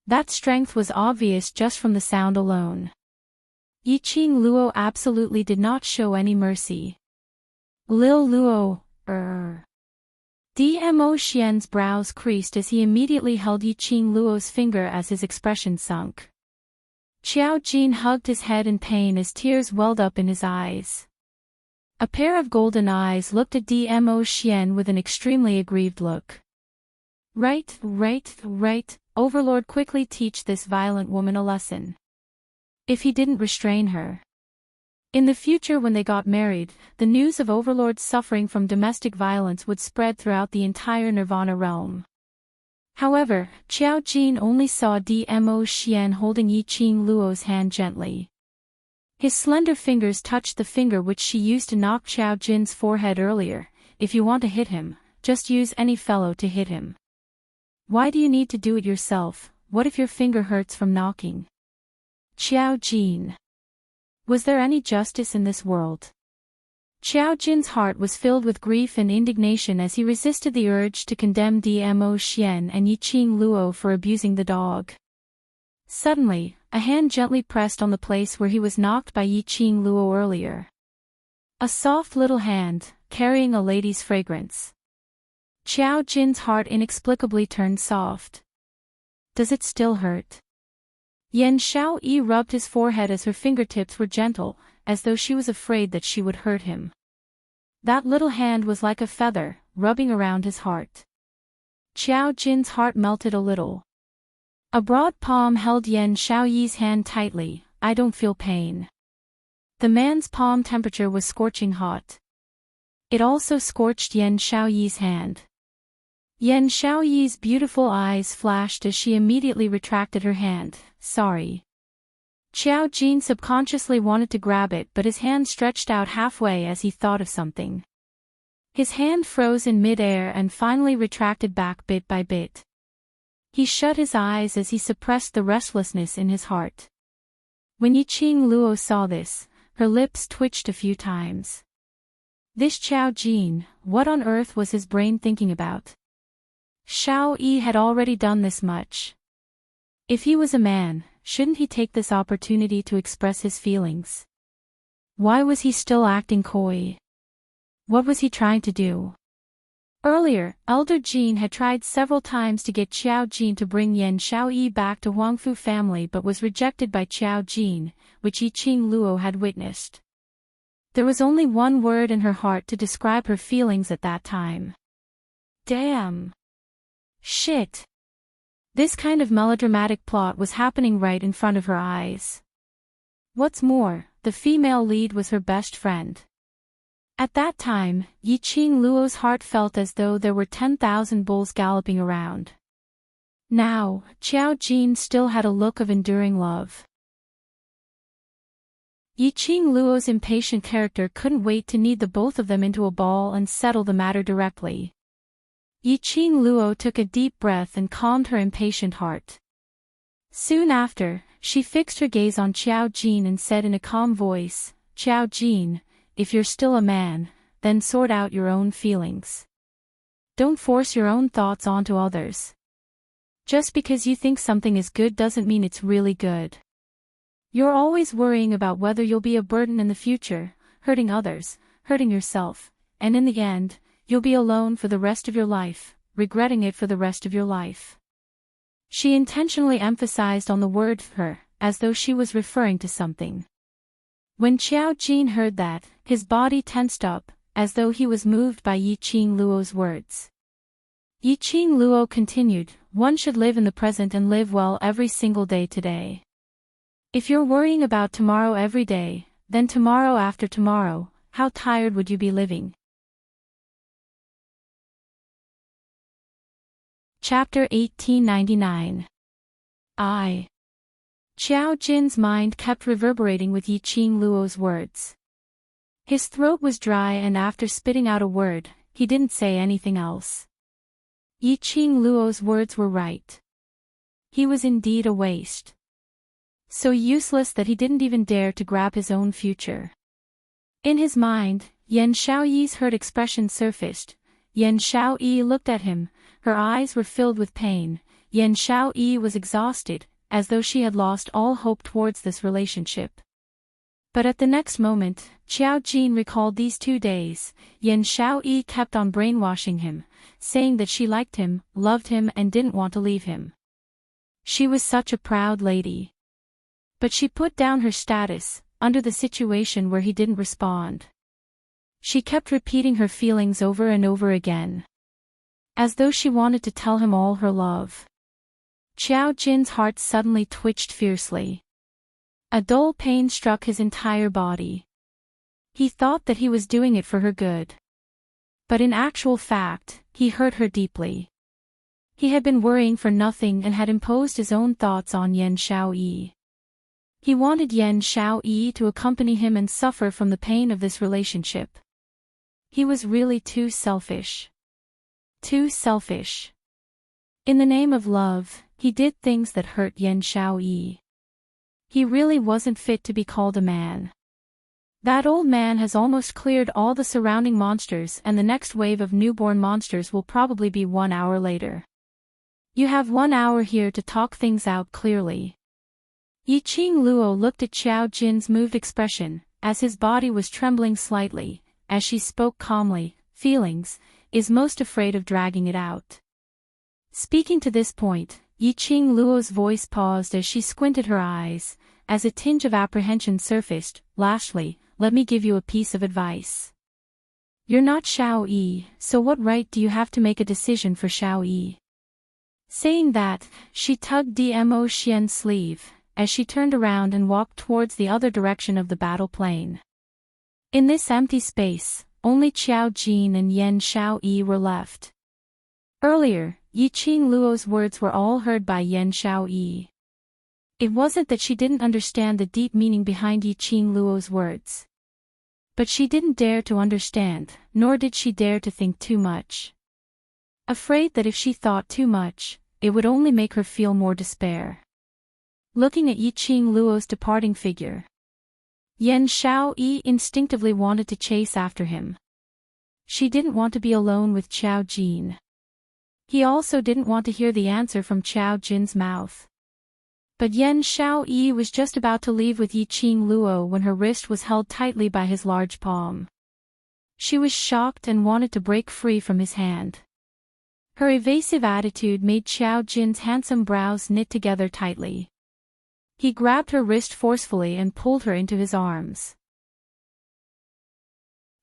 That strength was obvious just from the sound alone. Yiqing Luo absolutely did not show any mercy. Lil Luo, Dmo Xian's brows creased as he immediately held Yiqing Luo's finger as his expression sunk. Qiao Jin hugged his head in pain as tears welled up in his eyes. A pair of golden eyes looked at Dmo Xian with an extremely aggrieved look. Right, Overlord, quickly teach this violent woman a lesson. If he didn't restrain her. In the future when they got married, the news of Overlord's suffering from domestic violence would spread throughout the entire Nirvana realm. However, Qiao Jin only saw Dmo Xian holding Yiqing Luo's hand gently. His slender fingers touched the finger which she used to knock Qiao Jin's forehead earlier. If you want to hit him, just use any fellow to hit him. Why do you need to do it yourself? What if your finger hurts from knocking? Qiao Jin. Was there any justice in this world? Qiao Jin's heart was filled with grief and indignation as he resisted the urge to condemn Dmo Xian and Yiqing Luo for abusing the dog. Suddenly, a hand gently pressed on the place where he was knocked by Yiqing Luo earlier. A soft little hand, carrying a lady's fragrance. Qiao Jin's heart inexplicably turned soft. Does it still hurt? Yan Xiaoyi rubbed his forehead as her fingertips were gentle, as though she was afraid that she would hurt him. That little hand was like a feather, rubbing around his heart. Qiao Jin's heart melted a little. A broad palm held Yan Xiaoyi's hand tightly. I don't feel pain. The man's palm temperature was scorching hot. It also scorched Yan Xiaoyi's hand. Yan Xiaoyi's beautiful eyes flashed as she immediately retracted her hand. Sorry. Qiao Jin subconsciously wanted to grab it, but his hand stretched out halfway as he thought of something. His hand froze in mid-air and finally retracted back bit by bit. He shut his eyes as he suppressed the restlessness in his heart. When Yiqing Luo saw this, her lips twitched a few times. This Qiao Jin, what on earth was his brain thinking about? Xiao Yi had already done this much. If he was a man, shouldn't he take this opportunity to express his feelings? Why was he still acting coy? What was he trying to do? Earlier, Elder Jin had tried several times to get Qiao Jin to bring Yan Xiaoyi back to Huangfu family but was rejected by Qiao Jin, which Yiqing Luo had witnessed. There was only one word in her heart to describe her feelings at that time. Damn. Shit. This kind of melodramatic plot was happening right in front of her eyes. What's more, the female lead was her best friend. At that time, Yiqing Luo's heart felt as though there were 10,000 bulls galloping around. Now, Qiao Jin still had a look of enduring love. Yiqing Luo's impatient character couldn't wait to knead the both of them into a ball and settle the matter directly. Yiqing Luo took a deep breath and calmed her impatient heart. Soon after, she fixed her gaze on Qiao Jin and said in a calm voice, Qiao Jin, if you're still a man, then sort out your own feelings. Don't force your own thoughts onto others. Just because you think something is good doesn't mean it's really good. You're always worrying about whether you'll be a burden in the future, hurting others, hurting yourself, and in the end, you'll be alone for the rest of your life, regretting it for the rest of your life. She intentionally emphasized on the word "her," as though she was referring to something. When Qiao Jin heard that, his body tensed up, as though he was moved by Yiqing Luo's words. Yiqing Luo continued, one should live in the present and live well every single day today. If you're worrying about tomorrow every day, then tomorrow after tomorrow, how tired would you be living? Chapter 1899. Qiao Jin's mind kept reverberating with Yiqing Luo's words. His throat was dry and after spitting out a word, he didn't say anything else. Yiqing Luo's words were right. He was indeed a waste. So useless that he didn't even dare to grab his own future. In his mind, Yan Xiaoyi's hurt expression surfaced. Yan Xiaoyi looked at him, her eyes were filled with pain. Yan Xiaoyi was exhausted, as though she had lost all hope towards this relationship. But at the next moment, Qiao Jin recalled these 2 days. Yan Xiaoyi kept on brainwashing him, saying that she liked him, loved him and didn't want to leave him. She was such a proud lady. But she put down her status, under the situation where he didn't respond. She kept repeating her feelings over and over again. As though she wanted to tell him all her love. Qiao Jin's heart suddenly twitched fiercely. A dull pain struck his entire body. He thought that he was doing it for her good. But in actual fact, he hurt her deeply. He had been worrying for nothing and had imposed his own thoughts on Yan Xiaoyi. He wanted Yan Xiaoyi to accompany him and suffer from the pain of this relationship. He was really too selfish. Too selfish. In the name of love, he did things that hurt Yan Xiaoyi. He really wasn't fit to be called a man. That old man has almost cleared all the surrounding monsters and the next wave of newborn monsters will probably be 1 hour later. You have 1 hour here to talk things out clearly. Yiqing Luo looked at Qiao Jin's moved expression, as his body was trembling slightly, as she spoke calmly, feelings, is most afraid of dragging it out. Speaking to this point, Yiqing Luo's voice paused as she squinted her eyes, as a tinge of apprehension surfaced. Lastly, let me give you a piece of advice. You're not Xiao Yi, so what right do you have to make a decision for Xiao Yi? Saying that, she tugged Dmo Xian's sleeve, as she turned around and walked towards the other direction of the battle plane. In this empty space, only Qiao Jin and Yan Xiao Yi were left. Earlier, Yiqing Luo's words were all heard by Yan Xiao Yi. It wasn't that she didn't understand the deep meaning behind Yiqing Luo's words. But she didn't dare to understand, nor did she dare to think too much. Afraid that if she thought too much, it would only make her feel more despair. Looking at Yiqing Luo's departing figure, Yan Xiao Yi instinctively wanted to chase after him. She didn't want to be alone with Qiao Jin. He also didn't want to hear the answer from Qiao Jin's mouth. But Yan Xiao Yi was just about to leave with Yiqing Luo when her wrist was held tightly by his large palm. She was shocked and wanted to break free from his hand. Her evasive attitude made Qiao Jin's handsome brows knit together tightly. He grabbed her wrist forcefully and pulled her into his arms.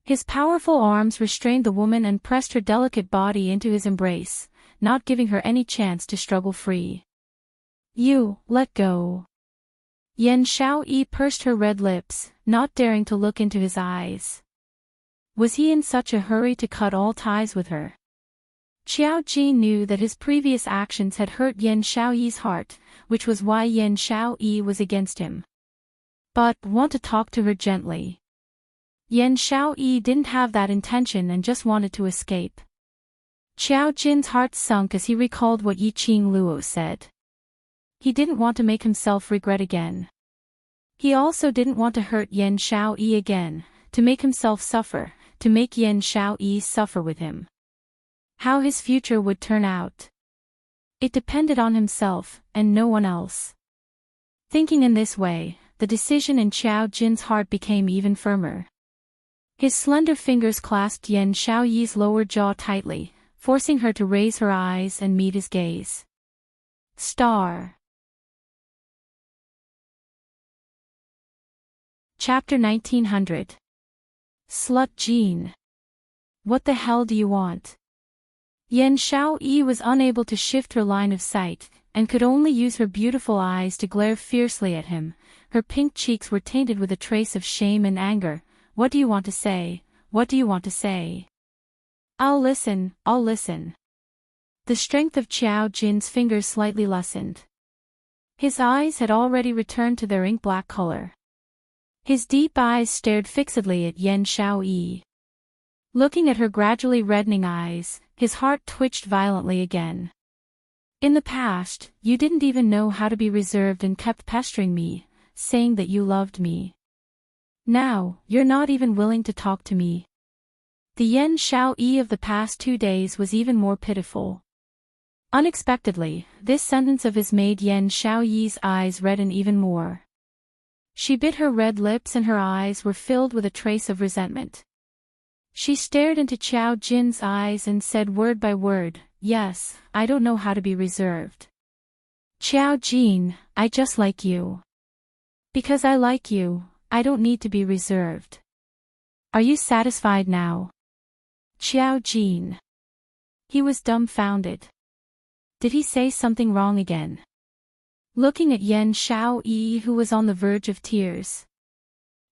His powerful arms restrained the woman and pressed her delicate body into his embrace, not giving her any chance to struggle free. You, let go. Yan Xiao Yi pursed her red lips, not daring to look into his eyes. Was he in such a hurry to cut all ties with her? Qiao Jin knew that his previous actions had hurt Yan Xiao Yi's heart, which was why Yan Xiao Yi was against him. But, want to talk to her gently. Yan Xiao Yi didn't have that intention and just wanted to escape. Qiao Jin's heart sunk as he recalled what Yiqing Luo said. He didn't want to make himself regret again. He also didn't want to hurt Yan Xiao Yi again, to make himself suffer, to make Yan Xiao Yi suffer with him. How his future would turn out. It depended on himself, and no one else. Thinking in this way, the decision in Qiao Jin's heart became even firmer. His slender fingers clasped Yan Xiao Yi's lower jaw tightly, forcing her to raise her eyes and meet his gaze. Star. Chapter 1900. Slut Jean. What the hell do you want? Yan Xiao Yi was unable to shift her line of sight, and could only use her beautiful eyes to glare fiercely at him. Her pink cheeks were tainted with a trace of shame and anger. What do you want to say? What do you want to say? I'll listen, I'll listen. The strength of Qiao Jin's fingers slightly lessened. His eyes had already returned to their ink-black color. His deep eyes stared fixedly at Yan Xiao Yi. Looking at her gradually reddening eyes, his heart twitched violently again. In the past, you didn't even know how to be reserved and kept pestering me, saying that you loved me. Now, you're not even willing to talk to me. The Yan Xiao Yi of the past 2 days was even more pitiful. Unexpectedly, this sentence of his made Yan Xiao Yi's eyes redden even more. She bit her red lips and her eyes were filled with a trace of resentment. She stared into Qiao Jin's eyes and said word by word, yes, I don't know how to be reserved. Qiao Jin, I just like you. Because I like you, I don't need to be reserved. Are you satisfied now? Qiao Jin. He was dumbfounded. Did he say something wrong again? Looking at Yan Xiao Yi who was on the verge of tears.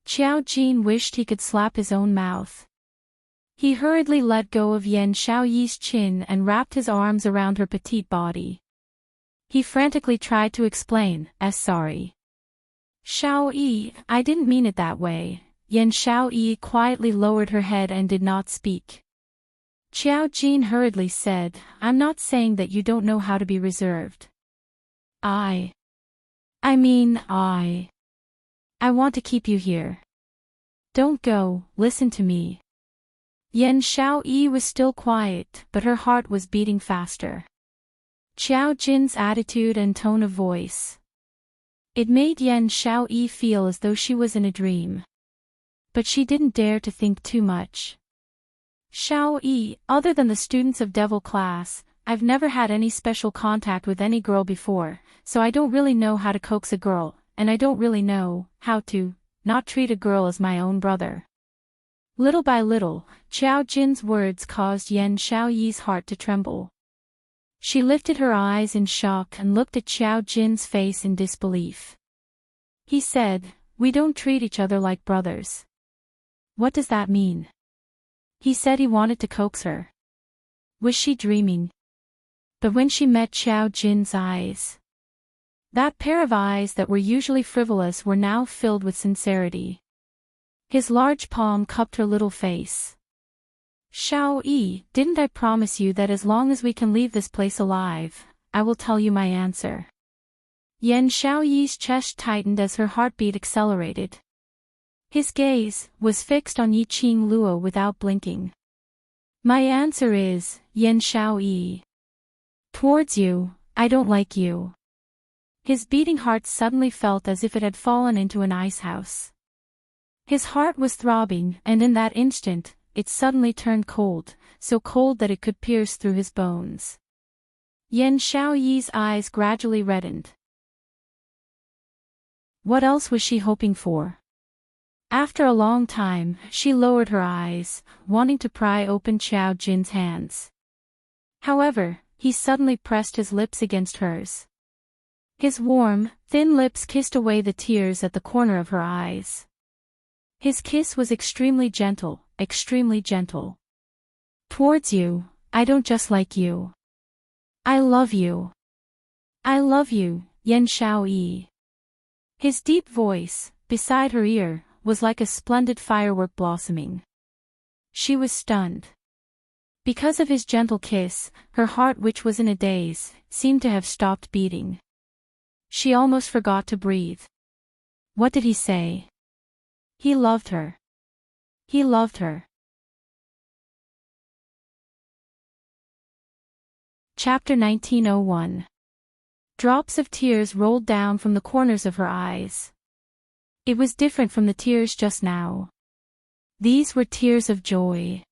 Qiao Jin wished he could slap his own mouth. He hurriedly let go of Yan Xiao Yi's chin and wrapped his arms around her petite body. He frantically tried to explain, sorry. Xiao Yi, I didn't mean it that way. Yan Xiao Yi quietly lowered her head and did not speak. Qiao Jin hurriedly said, I'm not saying that you don't know how to be reserved. I want to keep you here. Don't go, listen to me. Yan Xiao Yi was still quiet, but her heart was beating faster. Qiao Jin's attitude and tone of voice. It made Yan Xiao Yi feel as though she was in a dream. But she didn't dare to think too much. Xiao Yi, other than the students of Devil class, I've never had any special contact with any girl before, so I don't really know how to coax a girl, and I don't really know how to not treat a girl as my own brother. Little by little, Qiao Jin's words caused Yan Xiaoyi's heart to tremble. She lifted her eyes in shock and looked at Qiao Jin's face in disbelief. He said, "We don't treat each other like brothers." What does that mean? He said he wanted to coax her. Was she dreaming? But when she met Qiao Jin's eyes, that pair of eyes that were usually frivolous were now filled with sincerity. His large palm cupped her little face. "Xiao Yi, didn't I promise you that as long as we can leave this place alive, I will tell you my answer?" Yan Xiaoyi's chest tightened as her heartbeat accelerated. His gaze was fixed on Yiqing Luo without blinking. "My answer is, Yan Xiaoyi. Towards you, I don't like you." His beating heart suddenly felt as if it had fallen into an icehouse. His heart was throbbing, and in that instant, it suddenly turned cold, so cold that it could pierce through his bones. Yan Xiaoyi's eyes gradually reddened. What else was she hoping for? After a long time, she lowered her eyes, wanting to pry open Qiao Jin's hands. However, he suddenly pressed his lips against hers. His warm, thin lips kissed away the tears at the corner of her eyes. His kiss was extremely gentle, extremely gentle. "Towards you, I don't just like you. I love you. I love you, Yan Xiaoyi." His deep voice, beside her ear, was like a splendid firework blossoming. She was stunned. Because of his gentle kiss, her heart, which was in a daze, seemed to have stopped beating. She almost forgot to breathe. What did he say? He loved her. He loved her. Chapter 1901. Drops of tears rolled down from the corners of her eyes. It was different from the tears just now. These were tears of joy.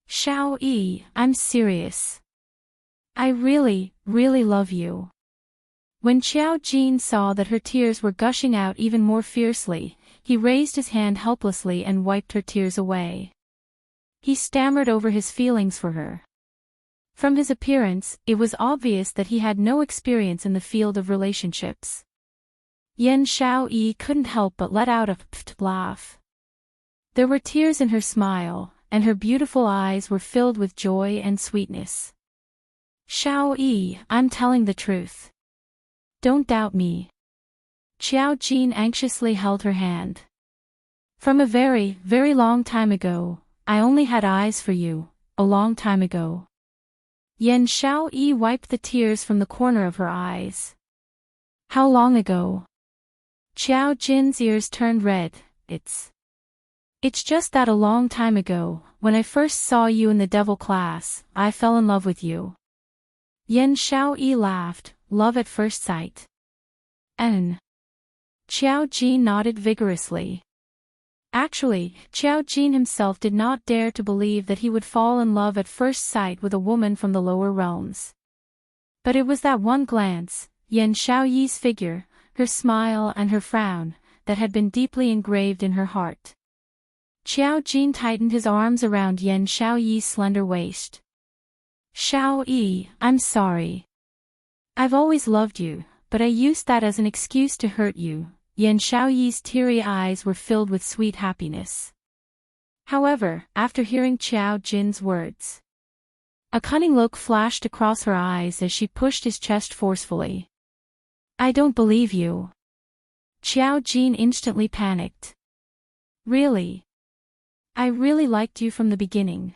"Xiao Yi, I'm serious. I really, really love you." When Qiao Jin saw that her tears were gushing out even more fiercely, he raised his hand helplessly and wiped her tears away. He stammered over his feelings for her. From his appearance, it was obvious that he had no experience in the field of relationships. Yan Xiaoyi couldn't help but let out a pfft laugh. There were tears in her smile, and her beautiful eyes were filled with joy and sweetness. "Xiaoyi, I'm telling the truth. Don't doubt me." Qiao Jin anxiously held her hand. "From a very, very long time ago, I only had eyes for you, a long time ago." Yan Xiaoyi wiped the tears from the corner of her eyes. "How long ago?" Qiao Jin's ears turned red. It's just that a long time ago, when I first saw you in the devil class, I fell in love with you." Yan Xiaoyi laughed, "Love at first sight." "And?" Qiao Jin nodded vigorously. Actually, Qiao Jin himself did not dare to believe that he would fall in love at first sight with a woman from the lower realms. But it was that one glance, Yan Xiaoyi's figure, her smile and her frown, that had been deeply engraved in her heart. Qiao Jin tightened his arms around Yan Xiaoyi's slender waist. "Xiaoyi, I'm sorry. I've always loved you, but I used that as an excuse to hurt you." Yan Xiaoyi's teary eyes were filled with sweet happiness. However, after hearing Qiao Jin's words, a cunning look flashed across her eyes as she pushed his chest forcefully. "I don't believe you." Qiao Jin instantly panicked. "Really? I really liked you from the beginning.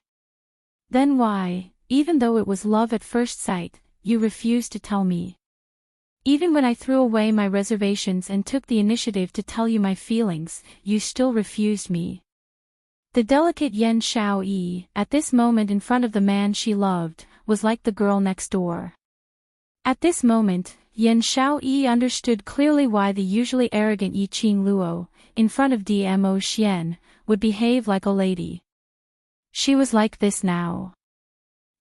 Then why, even though it was love at first sight, you refused to tell me? Even when I threw away my reservations and took the initiative to tell you my feelings, you still refused me." The delicate Yan Xiaoyi, at this moment in front of the man she loved, was like the girl next door. At this moment, Yan Xiaoyi understood clearly why the usually arrogant Yiqing Luo, in front of Dmo Xian, would behave like a lady. She was like this now.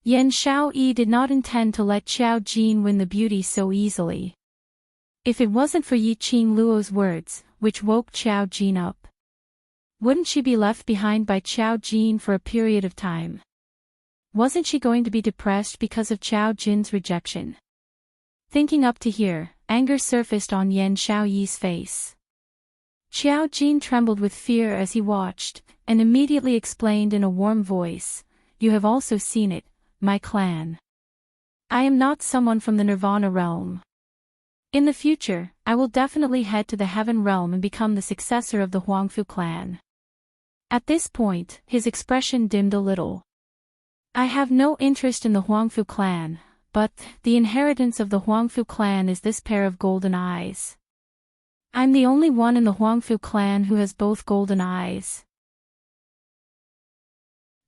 Yan Xiaoyi did not intend to let Qiao Jin win the beauty so easily. If it wasn't for Yiqing Luo's words, which woke Qiao Jin up. Wouldn't she be left behind by Qiao Jin for a period of time? Wasn't she going to be depressed because of Qiao Jin's rejection? Thinking up to here, anger surfaced on Yan Xiaoyi's face. Qiao Jin trembled with fear as he watched, and immediately explained in a warm voice, "You have also seen it, my clan. I am not someone from the Nirvana realm. In the future, I will definitely head to the Heaven realm and become the successor of the Huangfu clan." At this point, his expression dimmed a little. "I have no interest in the Huangfu clan, but the inheritance of the Huangfu clan is this pair of golden eyes. I'm the only one in the Huangfu clan who has both golden eyes.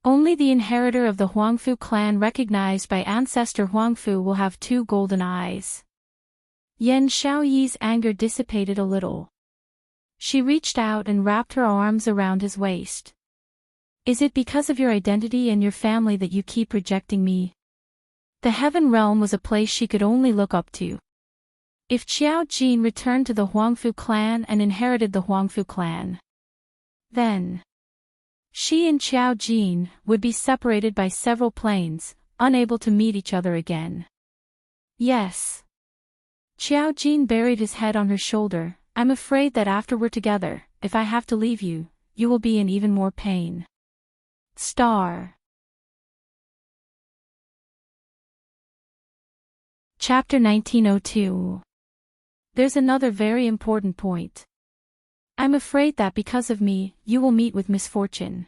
Only the inheritor of the Huangfu clan recognized by ancestor Huangfu will have two golden eyes." Yan Xiaoyi's anger dissipated a little. She reached out and wrapped her arms around his waist. "Is it because of your identity and your family that you keep rejecting me?" The Heaven realm was a place she could only look up to. If Qiao Jin returned to the Huangfu clan and inherited the Huangfu clan, then she and Qiao Jin would be separated by several planes, unable to meet each other again. "Yes." Qiao Jin buried his head on her shoulder. "I'm afraid that after we're together, if I have to leave you, you will be in even more pain." Chapter 1902. There's another very important point. I'm afraid that because of me, you will meet with misfortune.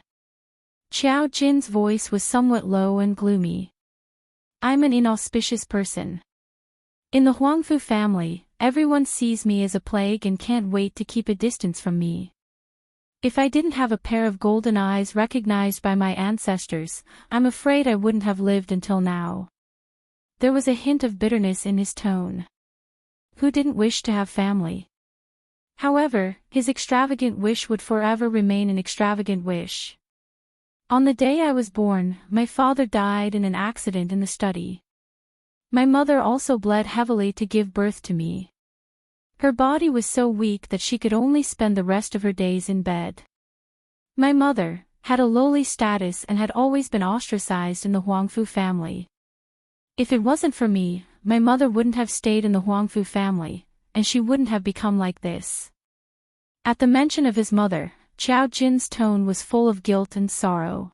Qiao Jin's voice was somewhat low and gloomy. I'm an inauspicious person. In the Huangfu family, everyone sees me as a plague and can't wait to keep a distance from me. If I didn't have a pair of golden eyes recognized by my ancestors, I'm afraid I wouldn't have lived until now. There was a hint of bitterness in his tone. Who didn't wish to have family? However, his extravagant wish would forever remain an extravagant wish. On the day I was born, my father died in an accident in the study. My mother also bled heavily to give birth to me. Her body was so weak that she could only spend the rest of her days in bed. My mother had a lowly status and had always been ostracized in the Huangfu family. If it wasn't for me, my mother wouldn't have stayed in the Huangfu family, and she wouldn't have become like this. At the mention of his mother, Qiao Jin's tone was full of guilt and sorrow.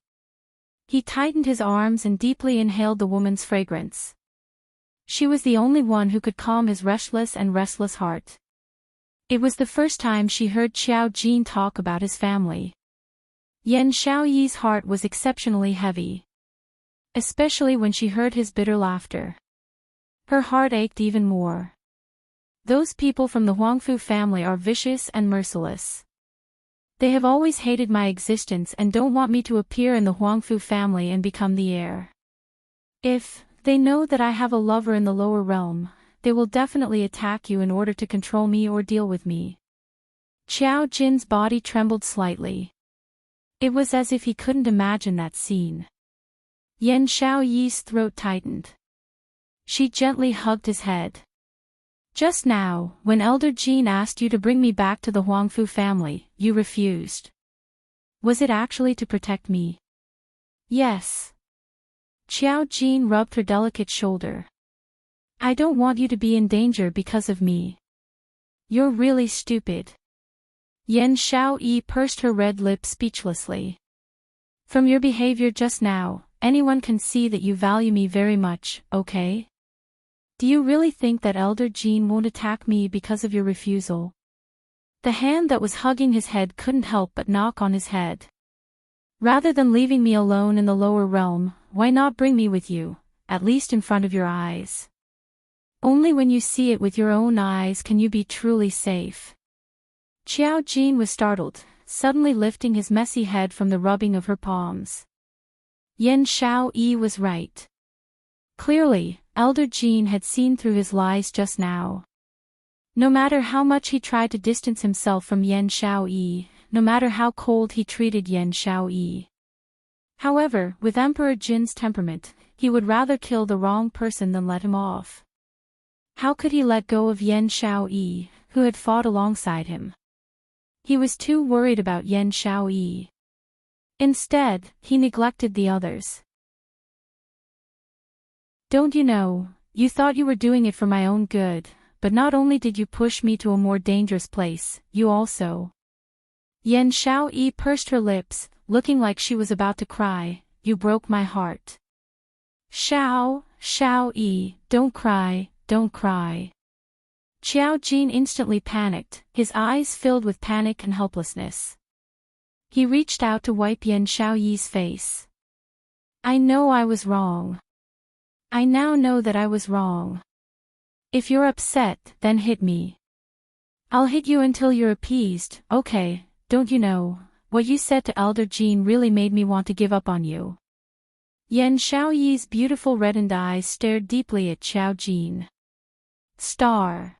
He tightened his arms and deeply inhaled the woman's fragrance. She was the only one who could calm his restless heart. It was the first time she heard Qiao Jin talk about his family. Yan Xiaoyi's heart was exceptionally heavy. Especially when she heard his bitter laughter. Her heart ached even more. Those people from the Huangfu family are vicious and merciless. They have always hated my existence and don't want me to appear in the Huangfu family and become the heir. If they know that I have a lover in the lower realm, they will definitely attack you in order to control me or deal with me. Qiao Jin's body trembled slightly. It was as if he couldn't imagine that scene. Yan Xiaoyi's throat tightened. She gently hugged his head. Just now, when Elder Jin asked you to bring me back to the Huangfu family, you refused. Was it actually to protect me? Yes. Qiao Jin rubbed her delicate shoulder. I don't want you to be in danger because of me. You're really stupid. Yan Xiaoyi pursed her red lips speechlessly. From your behavior just now, anyone can see that you value me very much, okay? Do you really think that Elder Jin won't attack me because of your refusal? The hand that was hugging his head couldn't help but knock on his head. Rather than leaving me alone in the lower realm, why not bring me with you, at least in front of your eyes? Only when you see it with your own eyes can you be truly safe. Qiao Jin was startled, suddenly lifting his messy head from the rubbing of her palms. Yan Xiaoyi was right. Clearly, Elder Jin had seen through his lies just now. No matter how much he tried to distance himself from Yan Xiaoyi, no matter how cold he treated Yan Xiaoyi. However, with Emperor Jin's temperament, he would rather kill the wrong person than let him off. How could he let go of Yan Xiaoyi, who had fought alongside him? He was too worried about Yan Xiaoyi. Instead, he neglected the others. Don't you know, you thought you were doing it for my own good, but not only did you push me to a more dangerous place, you also. Yan Xiaoyi pursed her lips, looking like she was about to cry. You broke my heart. Xiaoyi, don't cry, don't cry. Qiao Jin instantly panicked, his eyes filled with panic and helplessness. He reached out to wipe Yan Xiaoyi's face. I know I was wrong. I now know that I was wrong. If you're upset, then hit me. I'll hit you until you're appeased, okay? Don't you know, what you said to Elder Jean really made me want to give up on you. Yan Xiaoyi's beautiful reddened eyes stared deeply at Qiao Jin. Star.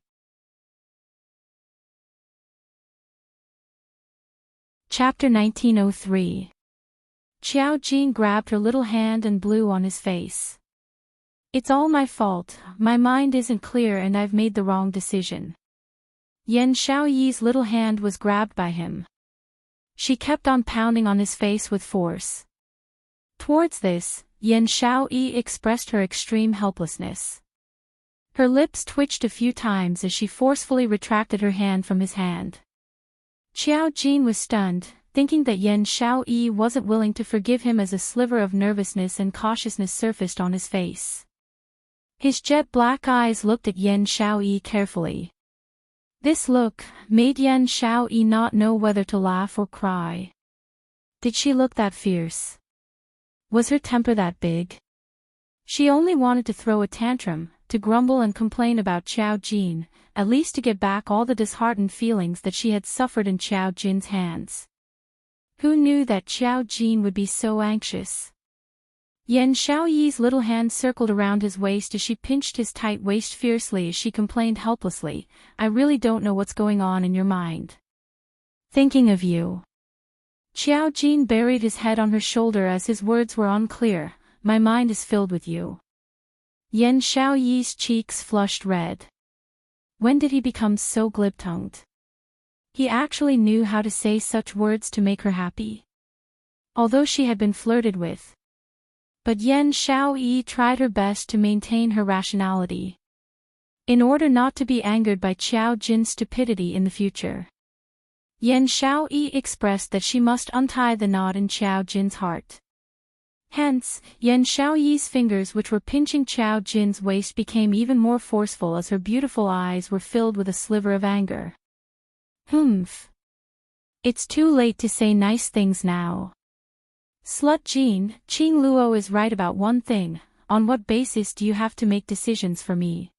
Chapter 1903. Qiao Jin grabbed her little hand and blew on his face. It's all my fault, my mind isn't clear and I've made the wrong decision. Yan Xiaoyi's little hand was grabbed by him. She kept on pounding on his face with force. Towards this, Yan Xiaoyi expressed her extreme helplessness. Her lips twitched a few times as she forcefully retracted her hand from his hand. Qiao Jin was stunned, thinking that Yan Xiaoyi wasn't willing to forgive him as a sliver of nervousness and cautiousness surfaced on his face. His jet-black eyes looked at Yan Xiaoyi carefully. This look made Yan Xiaoyi not know whether to laugh or cry. Did she look that fierce? Was her temper that big? She only wanted to throw a tantrum, to grumble and complain about Qiao Jin, at least to get back all the disheartened feelings that she had suffered in Qiao Jin's hands. Who knew that Qiao Jin would be so anxious? Yan Xiaoyi's little hand circled around his waist as she pinched his tight waist fiercely as she complained helplessly, I really don't know what's going on in your mind. Thinking of you. Qiao Jin buried his head on her shoulder as his words were unclear, my mind is filled with you. Yan Xiaoyi's cheeks flushed red. When did he become so glib-tongued? He actually knew how to say such words to make her happy. Although she had been flirted with. But Yan Xiaoyi tried her best to maintain her rationality. In order not to be angered by Qiao Jin's stupidity in the future. Yan Xiaoyi expressed that she must untie the knot in Qiao Jin's heart. Hence, Yan Xiaoyi's fingers which were pinching Qiao Jin's waist became even more forceful as her beautiful eyes were filled with a sliver of anger. Humph. It's too late to say nice things now. Slut Jin, Qing Luo is right about one thing, on what basis do you have to make decisions for me?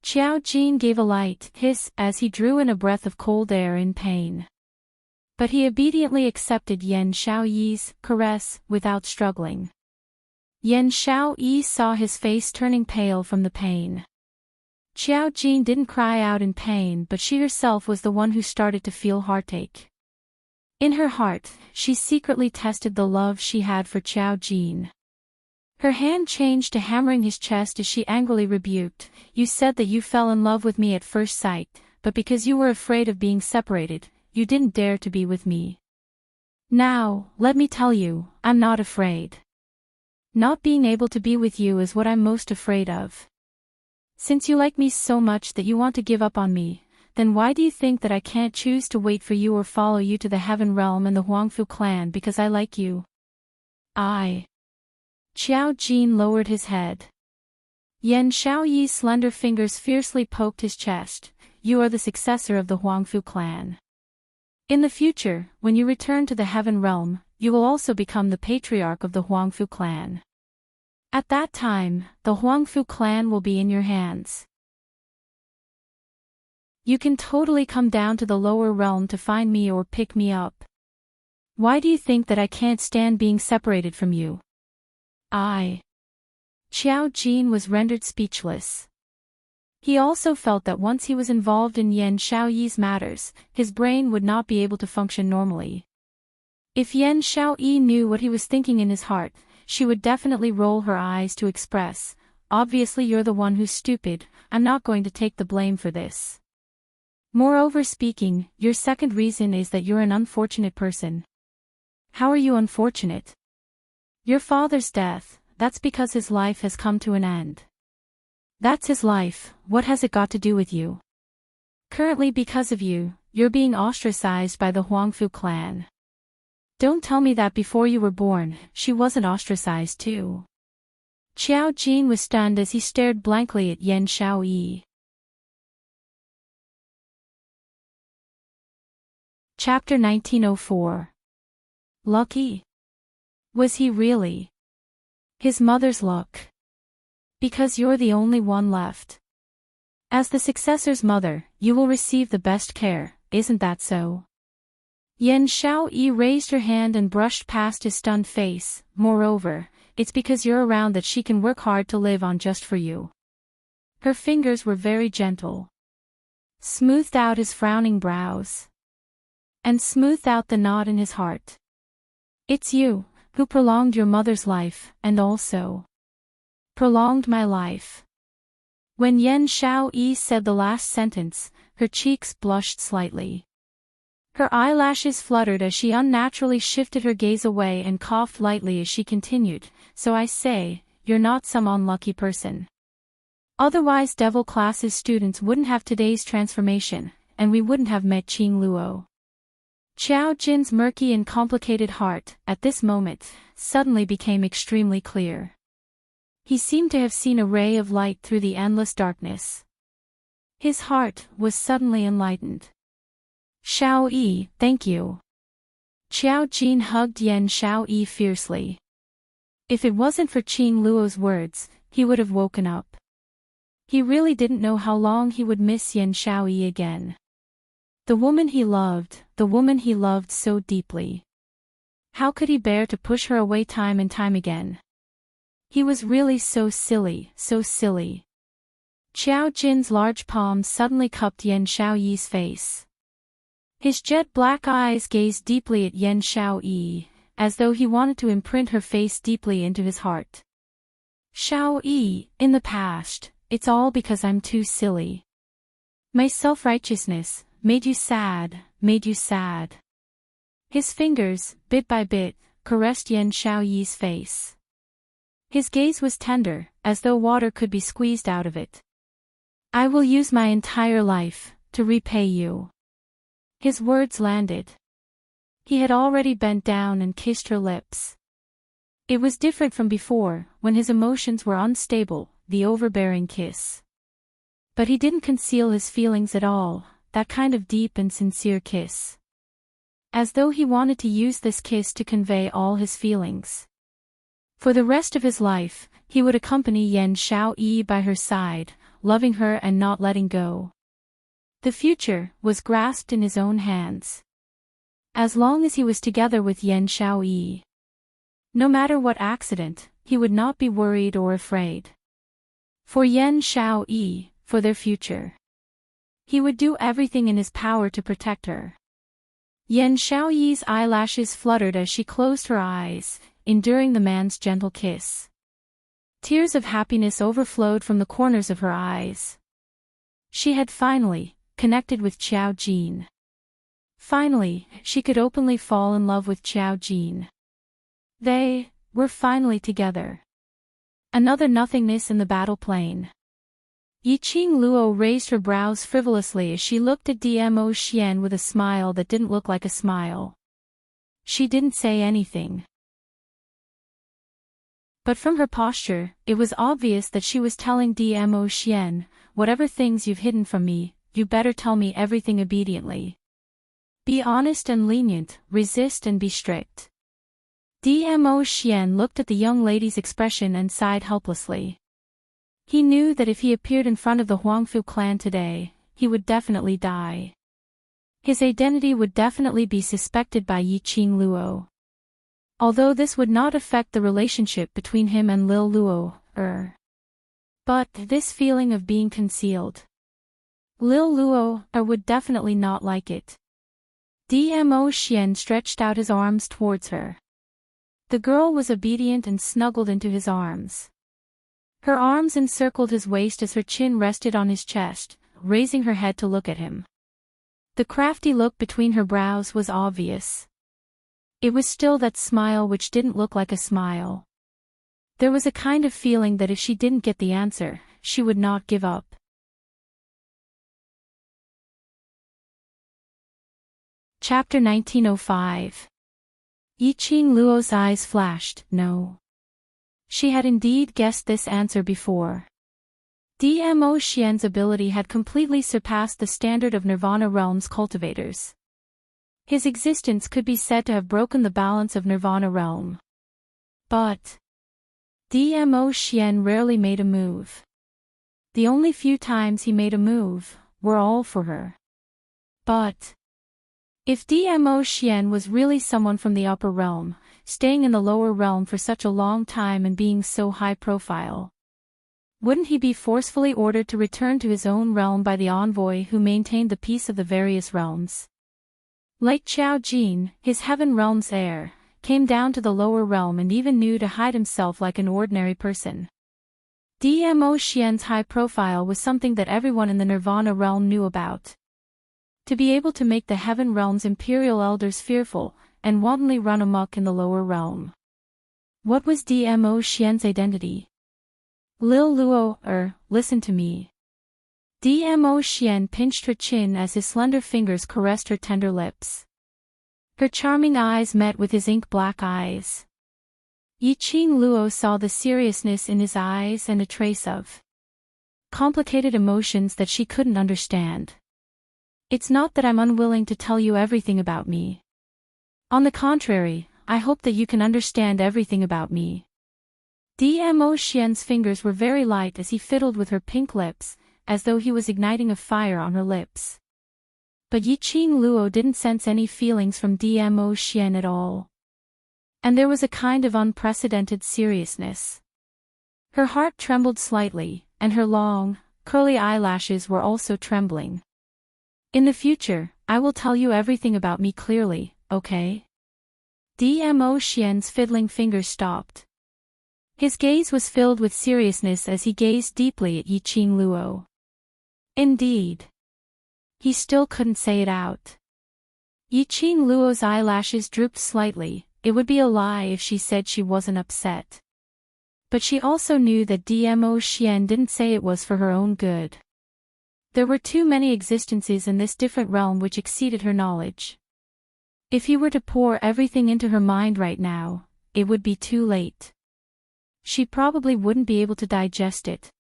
Qiao Jin gave a light hiss as he drew in a breath of cold air in pain. But he obediently accepted Yan Xiaoyi's caress without struggling. Yan Xiaoyi saw his face turning pale from the pain. Qiao Jin didn't cry out in pain, but she herself was the one who started to feel heartache. In her heart, she secretly tested the love she had for Qiao Jin. Her hand changed to hammering his chest as she angrily rebuked, you said that you fell in love with me at first sight, but because you were afraid of being separated, you didn't dare to be with me. Now, let me tell you, I'm not afraid. Not being able to be with you is what I'm most afraid of. Since you like me so much that you want to give up on me, then why do you think that I can't choose to wait for you or follow you to the Heaven Realm and the Huangfu clan because I like you? Qiao Jin lowered his head. Yan Xiaoyi's slender fingers fiercely poked his chest, you are the successor of the Huangfu clan. In the future, when you return to the Heaven Realm, you will also become the patriarch of the Huangfu clan. At that time, the Huangfu clan will be in your hands. You can totally come down to the lower realm to find me or pick me up. Why do you think that I can't stand being separated from you? Qiao Jin was rendered speechless. He also felt that once he was involved in Yan Xiaoyi's matters, his brain would not be able to function normally. If Yan Xiaoyi knew what he was thinking in his heart, she would definitely roll her eyes to express, obviously you're the one who's stupid, I'm not going to take the blame for this. Moreover speaking, your second reason is that you're an unfortunate person. How are you unfortunate? Your father's death, that's because his life has come to an end. That's his life, what has it got to do with you? Currently because of you, you're being ostracized by the Huangfu clan. Don't tell me that before you were born, she wasn't ostracized too. Qiao Jin was stunned as he stared blankly at Yan Xiaoyi. Chapter 1904. Lucky? Was he really? His mother's luck. Because you're the only one left. As the successor's mother, you will receive the best care, isn't that so? Yan Xiaoyi raised her hand and brushed past his stunned face. Moreover, it's because you're around that she can work hard to live on just for you. Her fingers were very gentle. Smoothed out his frowning brows. And smoothed out the knot in his heart. It's you, who prolonged your mother's life, and also prolonged my life. When Yan Xiaoyi said the last sentence, her cheeks blushed slightly. Her eyelashes fluttered as she unnaturally shifted her gaze away and coughed lightly as she continued, so I say, you're not some unlucky person. Otherwise Devil Class's students wouldn't have today's transformation, and we wouldn't have met Qing Luo. Qiao Jin's murky and complicated heart, at this moment, suddenly became extremely clear. He seemed to have seen a ray of light through the endless darkness. His heart was suddenly enlightened. Xiaoyi, thank you. Qiao Jin hugged Yan Xiaoyi fiercely. If it wasn't for Qing Luo's words, he would have woken up. He really didn't know how long he would miss Yan Xiaoyi again. The woman he loved so deeply. How could he bear to push her away time and time again? He was really so silly, so silly. Qiao Jin's large palm suddenly cupped Yan Xiaoyi's face. His jet-black eyes gazed deeply at Yan Xiaoyi, as though he wanted to imprint her face deeply into his heart. Xiaoyi, in the past, it's all because I'm too silly. My self-righteousness made you sad, made you sad. His fingers, bit by bit, caressed Yan Xiaoyi's face. His gaze was tender, as though water could be squeezed out of it. I will use my entire life to repay you. His words landed. He had already bent down and kissed her lips. It was different from before, when his emotions were unstable, the overbearing kiss. But he didn't conceal his feelings at all, that kind of deep and sincere kiss. As though he wanted to use this kiss to convey all his feelings. For the rest of his life, he would accompany Yan Xiaoyi by her side, loving her and not letting go. The future was grasped in his own hands. As long as he was together with Yan Xiaoyi. No matter what accident, he would not be worried or afraid. For Yan Xiaoyi, for their future. He would do everything in his power to protect her. Yan Xiaoyi's eyelashes fluttered as she closed her eyes, enduring the man's gentle kiss. Tears of happiness overflowed from the corners of her eyes. She had finally connected with Qiao Jin. Finally, she could openly fall in love with Qiao Jin. They were finally together. Another nothingness in the battle plain. Yiqing Luo raised her brows frivolously as she looked at Dmo Xian with a smile that didn't look like a smile. She didn't say anything. But from her posture, it was obvious that she was telling Dmo Xian, whatever things you've hidden from me, you better tell me everything obediently. Be honest and lenient, resist and be strict. Dmo Xian looked at the young lady's expression and sighed helplessly. He knew that if he appeared in front of the Huangfu clan today, he would definitely die. His identity would definitely be suspected by Yiqing Luo. Although this would not affect the relationship between him and Lil Luo, But this feeling of being concealed. Lil Luo, would definitely not like it. Dmo Xian stretched out his arms towards her. The girl was obedient and snuggled into his arms. Her arms encircled his waist as her chin rested on his chest, raising her head to look at him. The crafty look between her brows was obvious. It was still that smile which didn't look like a smile. There was a kind of feeling that if she didn't get the answer, she would not give up. Chapter 1905. Yiqing Luo's eyes flashed. No. She had indeed guessed this answer before. Dmo Xian's ability had completely surpassed the standard of Nirvana Realm's cultivators. His existence could be said to have broken the balance of Nirvana Realm. But Dmo Xian rarely made a move. The only few times he made a move were all for her. But if Dmo Xian was really someone from the upper realm, staying in the lower realm for such a long time and being so high profile, wouldn't he be forcefully ordered to return to his own realm by the envoy who maintained the peace of the various realms? Like Qiao Jin, his heaven realm's heir, came down to the lower realm and even knew to hide himself like an ordinary person. Dmo Xian's high profile was something that everyone in the Nirvana realm knew about. To be able to make the heaven realm's imperial elders fearful, and wantonly run amok in the lower realm. What was Dmo Xian's identity? Lil Luo, listen to me. Dmo Xian pinched her chin as his slender fingers caressed her tender lips. Her charming eyes met with his ink-black eyes. Yiqing Luo saw the seriousness in his eyes and a trace of complicated emotions that she couldn't understand. It's not that I'm unwilling to tell you everything about me. On the contrary, I hope that you can understand everything about me. Dmo Xian's fingers were very light as he fiddled with her pink lips, as though he was igniting a fire on her lips. But Yiqing Luo didn't sense any feelings from Dmo Xian at all. And there was a kind of unprecedented seriousness. Her heart trembled slightly, and her long, curly eyelashes were also trembling. In the future, I will tell you everything about me clearly, okay? Dmo Xian's fiddling fingers stopped. His gaze was filled with seriousness as he gazed deeply at Yiqing Luo. Indeed. He still couldn't say it out. Yiqing Luo's eyelashes drooped slightly. It would be a lie if she said she wasn't upset. But she also knew that Dmo Xian didn't say it was for her own good. There were too many existences in this different realm which exceeded her knowledge. If he were to pour everything into her mind right now, it would be too late. She probably wouldn't be able to digest it.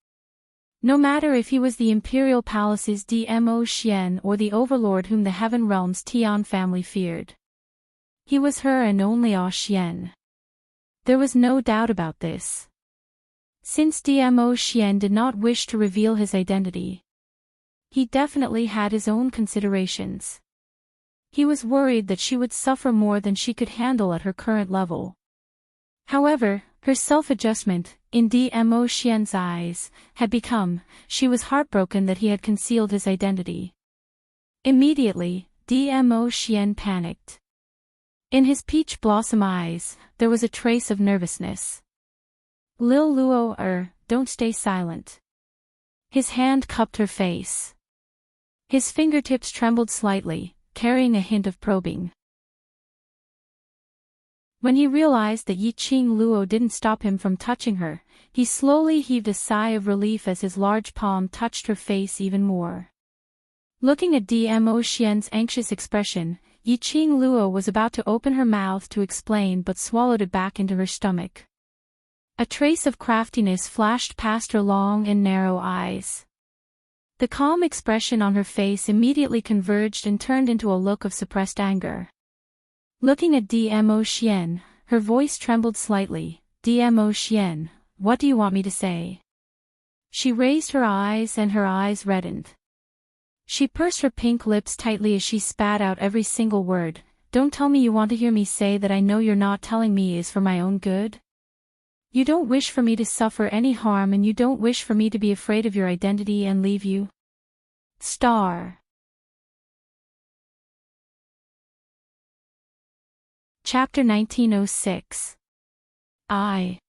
No matter if he was the Imperial Palace's Dmo Xian or the overlord whom the Heaven Realm's Tian family feared. He was her and only Xian. There was no doubt about this. Since Dmo Xian did not wish to reveal his identity, he definitely had his own considerations. He was worried that she would suffer more than she could handle at her current level. However, her self-adjustment, in Dmo Xian's eyes, had become, she was heartbroken that he had concealed his identity. Immediately, Dmo Xian panicked. In his peach blossom eyes, there was a trace of nervousness. Lil Luo, don't stay silent. His hand cupped her face. His fingertips trembled slightly, carrying a hint of probing. When he realized that Yiqing Luo didn't stop him from touching her, he slowly heaved a sigh of relief as his large palm touched her face even more. Looking at Dmo Xian's anxious expression, Yiqing Luo was about to open her mouth to explain but swallowed it back into her stomach. A trace of craftiness flashed past her long and narrow eyes. The calm expression on her face immediately converged and turned into a look of suppressed anger. Looking at Dmo Xian, her voice trembled slightly. Dmo Xian, what do you want me to say? She raised her eyes and her eyes reddened. She pursed her pink lips tightly as she spat out every single word. Don't tell me you want to hear me say that I know you're not telling me is for my own good? You don't wish for me to suffer any harm and you don't wish for me to be afraid of your identity and leave you? Star. Chapter 1906. Dmo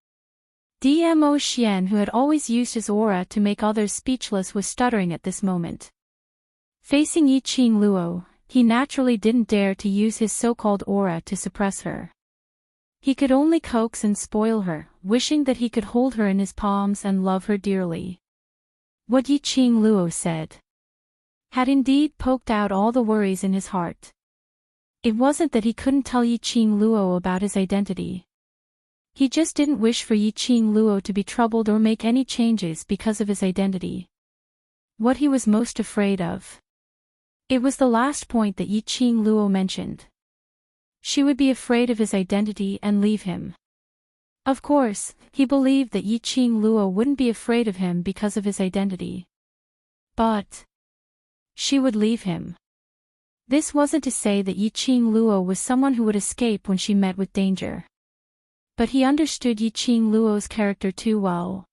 Xian, who had always used his aura to make others speechless, was stuttering at this moment. Facing Yiqing Luo, he naturally didn't dare to use his so-called aura to suppress her. He could only coax and spoil her, wishing that he could hold her in his palms and love her dearly. What Yi Qing Luo said had indeed poked out all the worries in his heart. It wasn't that he couldn't tell Yi Qing Luo about his identity. He just didn't wish for Yi Qing Luo to be troubled or make any changes because of his identity. What he was most afraid of. It was the last point that Yi Qing Luo mentioned. She would be afraid of his identity and leave him. Of course, he believed that Yi Qing Luo wouldn't be afraid of him because of his identity. But she would leave him. This wasn't to say that Yi Qing Luo was someone who would escape when she met with danger. But he understood Yi Qing Luo's character too well.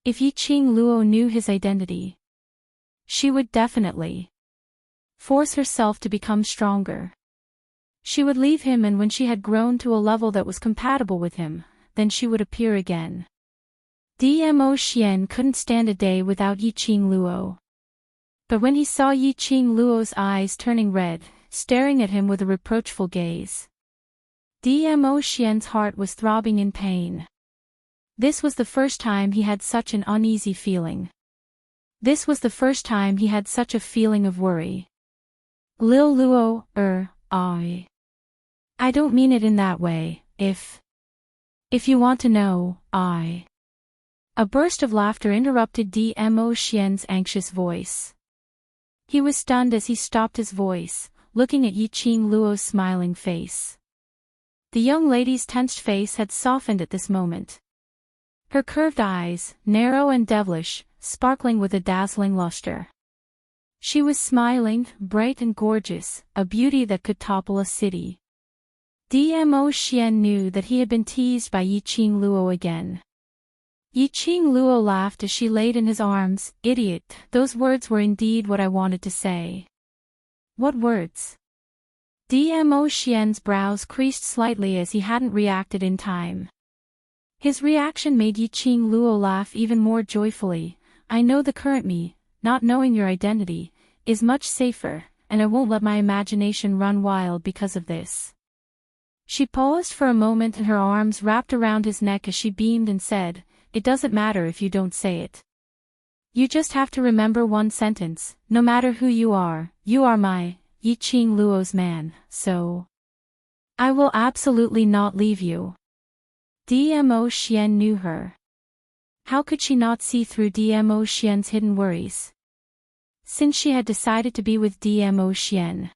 If Yi Qing Luo knew his identity, she would definitely force herself to become stronger. She would leave him, and when she had grown to a level that was compatible with him, then she would appear again. Dmo Xian couldn't stand a day without Yi Qing Luo. But when he saw Yi Qing Luo's eyes turning red, staring at him with a reproachful gaze, Dmo Xian's heart was throbbing in pain. This was the first time he had such an uneasy feeling. This was the first time he had such a feeling of worry. Lil Luo, I don't mean it in that way, if you want to know, A burst of laughter interrupted Dmo Xian's anxious voice. He was stunned as he stopped his voice, looking at Yi Qing Luo's smiling face. The young lady's tensed face had softened at this moment. Her curved eyes, narrow and devilish, sparkling with a dazzling luster. She was smiling, bright and gorgeous, a beauty that could topple a city. Dmo Xian knew that he had been teased by Yi Qing Luo again. Yi Qing Luo laughed as she laid in his arms. Idiot, those words were indeed what I wanted to say. What words? Dmo Xian's brows creased slightly as he hadn't reacted in time. His reaction made Yi Qing Luo laugh even more joyfully. I know the current me, not knowing your identity, is much safer, and I won't let my imagination run wild because of this. She paused for a moment and her arms wrapped around his neck as she beamed and said, It doesn't matter if you don't say it. You just have to remember one sentence, no matter who you are my, Yi Qing Luo's man, so I will absolutely not leave you. Dmo Xian knew her. How could she not see through Dmo Xian's hidden worries? Since she had decided to be with Dmo Xian,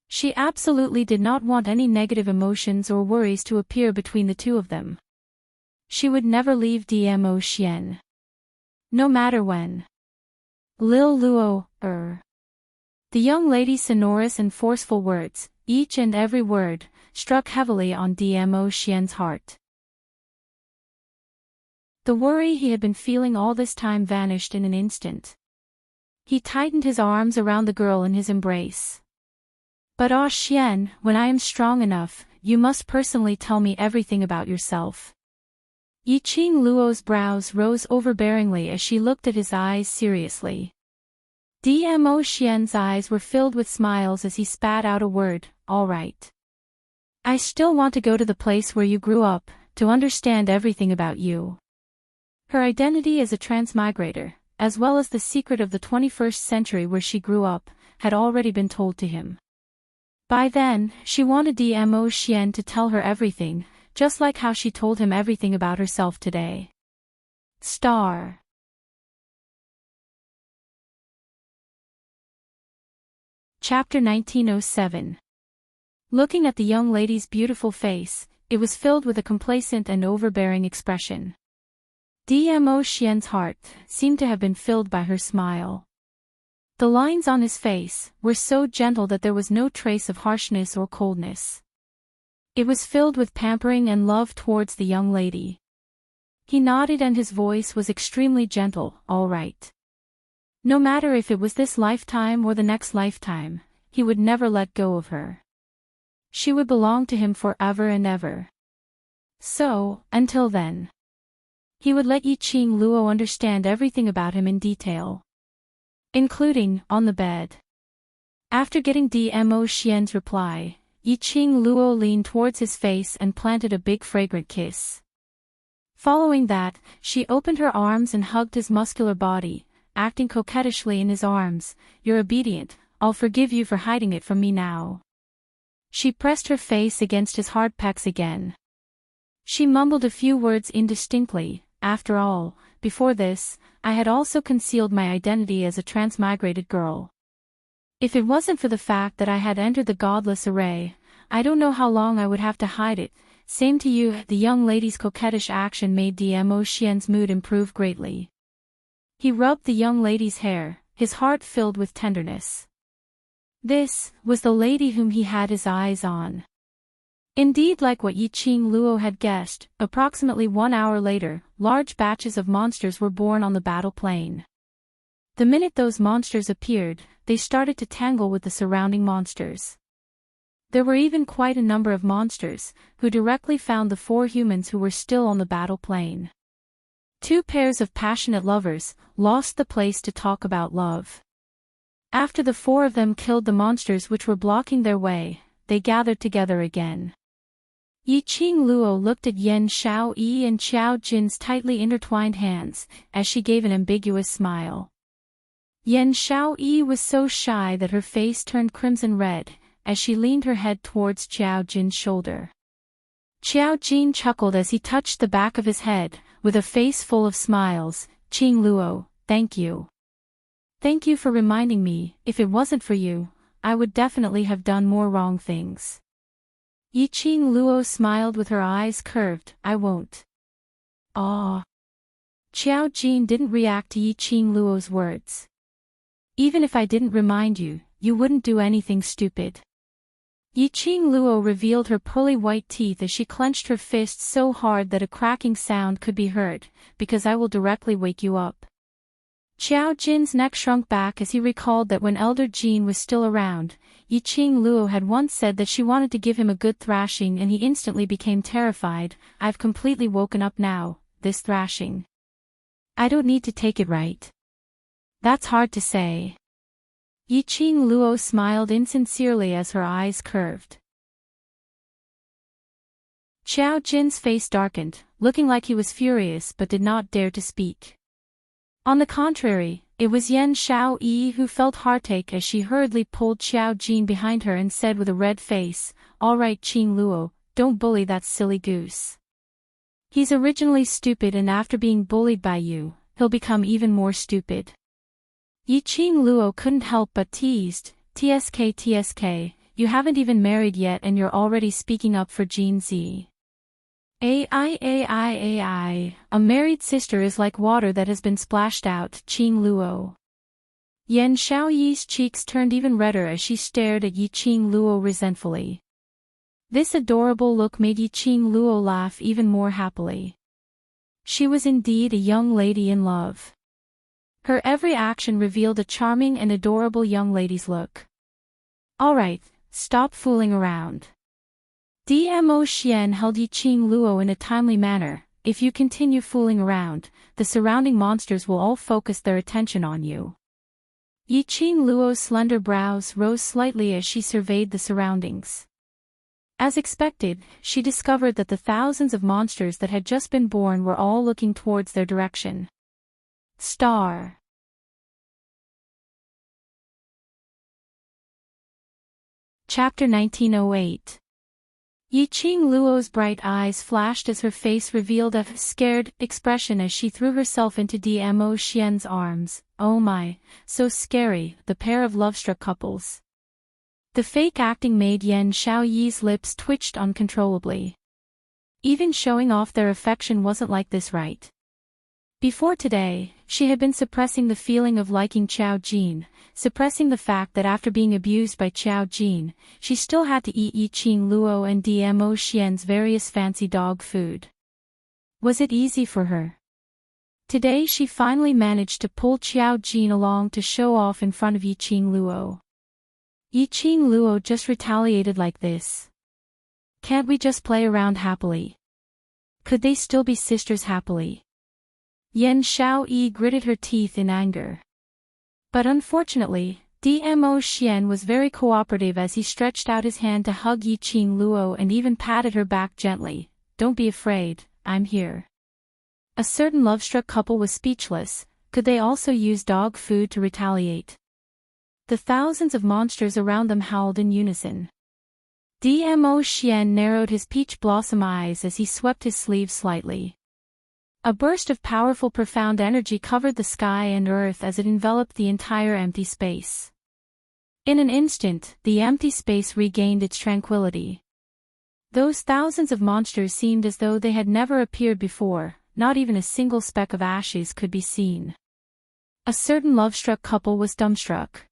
she absolutely did not want any negative emotions or worries to appear between the two of them. She would never leave Dmo Xian. No matter when. Lil Luo, The young lady's sonorous and forceful words, each and every word, struck heavily on Dmo Xian's heart. The worry he had been feeling all this time vanished in an instant. He tightened his arms around the girl in his embrace. But Xian, when I am strong enough, you must personally tell me everything about yourself. Yi Qing Luo's brows rose overbearingly as she looked at his eyes seriously. Dmo Xian's eyes were filled with smiles as he spat out a word, all right. I still want to go to the place where you grew up, to understand everything about you. Her identity as a transmigrator, as well as the secret of the 21st century where she grew up, had already been told to him. By then, she wanted Dmo Xian to tell her everything, just like how she told him everything about herself today. Star. Chapter 1907. Looking at the young lady's beautiful face, it was filled with a complacent and overbearing expression. Dmo Xian's heart seemed to have been filled by her smile. The lines on his face were so gentle that there was no trace of harshness or coldness. It was filled with pampering and love towards the young lady. He nodded and his voice was extremely gentle, all right. No matter if it was this lifetime or the next lifetime, he would never let go of her. She would belong to him forever and ever. So, until then, he would let Yi Qing Luo understand everything about him in detail. Including, on the bed. After getting Dmo Xian's reply, Yiqing Luo leaned towards his face and planted a big fragrant kiss. Following that, she opened her arms and hugged his muscular body, acting coquettishly in his arms. "You're obedient, I'll forgive you for hiding it from me now." She pressed her face against his hard pecs again. She mumbled a few words indistinctly. "After all, before this, I had also concealed my identity as a transmigrated girl. If it wasn't for the fact that I had entered the godless array, I don't know how long I would have to hide it." "Same to you." The young lady's coquettish action made Dmo Xian's mood improve greatly. He rubbed the young lady's hair, his heart filled with tenderness. This was the lady whom he had his eyes on. Indeed, like what Yiqing Luo had guessed, approximately 1 hour later, large batches of monsters were born on the battle plane. The minute those monsters appeared, they started to tangle with the surrounding monsters. There were even quite a number of monsters, who directly found the 4 humans who were still on the battle plane. 2 pairs of passionate lovers, lost the place to talk about love. After the 4 of them killed the monsters which were blocking their way, they gathered together again. Yiqing Luo looked at Yan Xiaoyi and Qiao Jin's tightly intertwined hands, as she gave an ambiguous smile. Yan Xiaoyi was so shy that her face turned crimson red, as she leaned her head towards Qiao Jin's shoulder. Qiao Jin chuckled as he touched the back of his head, with a face full of smiles. "Qing Luo, thank you. Thank you for reminding me. If it wasn't for you, I would definitely have done more wrong things." Yiqing Luo smiled with her eyes curved. "I won't." "Ah." Qiao Jin didn't react to Yiqing Luo's words. "Even if I didn't remind you, you wouldn't do anything stupid." Yiqing Luo revealed her pearly white teeth as she clenched her fists so hard that a cracking sound could be heard. "Because I will directly wake you up." Qiao Jin's neck shrunk back as he recalled that when Elder Jin was still around, Yiqing Luo had once said that she wanted to give him a good thrashing, and he instantly became terrified. "I've completely woken up now. This thrashing. I don't need to take it, right?" "That's hard to say." Yiqing Luo smiled insincerely as her eyes curved. Qiao Jin's face darkened, looking like he was furious but did not dare to speak. On the contrary, it was Yan Xiaoyi who felt heartache as she hurriedly pulled Qiao Jin behind her and said with a red face, "All right, Qing Luo, don't bully that silly goose. He's originally stupid, and after being bullied by you, he'll become even more stupid." Yiqing Luo couldn't help but teased. TSK, you haven't even married yet and you're already speaking up for Jin Z. AI. A married sister is like water that has been splashed out. Qing Luo. Yan Xiaoyi's cheeks turned even redder as she stared at Yiqing Luo resentfully. This adorable look made Yiqing Luo laugh even more happily. She was indeed a young lady in love. Her every action revealed a charming and adorable young lady's look. "All right, stop fooling around." Dmo Xian held Yiqing Luo in a timely manner. "If you continue fooling around, the surrounding monsters will all focus their attention on you." Yiqing Luo's slender brows rose slightly as she surveyed the surroundings. As expected, she discovered that the thousands of monsters that had just been born were all looking towards their direction. Star. Chapter 1908. Yiqing Luo's bright eyes flashed as her face revealed a scared expression as she threw herself into Dmo Xian's arms. "Oh my, so scary," the pair of love-struck couples. The fake acting made Yan Xiaoyi's lips twitched uncontrollably. Even showing off their affection wasn't like this, right? Before today, she had been suppressing the feeling of liking Qiao Jin, suppressing the fact that after being abused by Qiao Jin, she still had to eat Yiqing Luo and Dmo Xian's various fancy dog food. Was it easy for her? Today she finally managed to pull Qiao Jin along to show off in front of Yiqing Luo. Yiqing Luo just retaliated like this. Can't we just play around happily? Could they still be sisters happily? Yan Xiaoyi gritted her teeth in anger. But unfortunately, Dmo Xian was very cooperative as he stretched out his hand to hug Yiqing Luo and even patted her back gently. Don't be afraid, I'm here. A certain love-struck couple was speechless. Could they also use dog food to retaliate? The thousands of monsters around them howled in unison. Dmo Xian narrowed his peach blossom eyes as he swept his sleeve slightly. A burst of powerful profound energy covered the sky and earth as it enveloped the entire empty space. In an instant, the empty space regained its tranquility. Those thousands of monsters seemed as though they had never appeared before, not even a single speck of ashes could be seen. A certain love-struck couple was dumbstruck.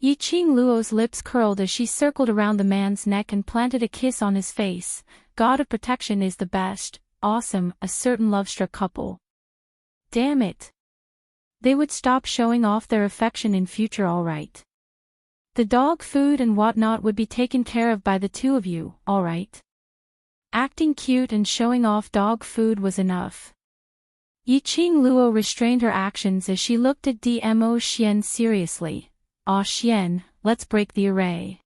Yiqing Luo's lips curled as she circled around the man's neck and planted a kiss on his face. God of protection is the best, awesome, a certain love-struck couple. Damn it. They would stop showing off their affection in future, alright. The dog food and whatnot would be taken care of by the two of you, alright? Acting cute and showing off dog food was enough. Yiqing Luo restrained her actions as she looked at Dmo Xian seriously. Ah Xian, let's break the array.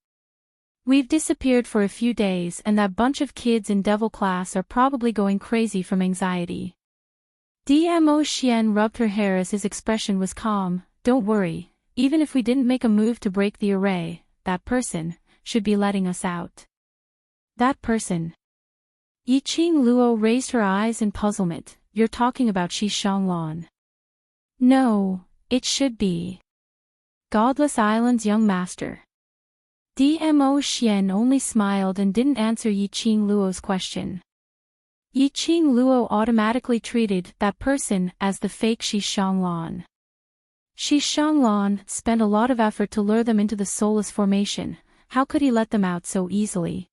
We've disappeared for a few days and that bunch of kids in devil class are probably going crazy from anxiety. Dmo Xian rubbed her hair as his expression was calm. Don't worry. Even if we didn't make a move to break the array, that person should be letting us out. That person. Yiqing Luo raised her eyes in puzzlement. You're talking about Shi Shanglan. No, it should be Godless Island's young master. Dmo Xian only smiled and didn't answer Yiqing Luo's question. Yiqing Luo automatically treated that person as the fake Shi Shanglan. Shi Shanglan spent a lot of effort to lure them into the soulless formation. How could he let them out so easily?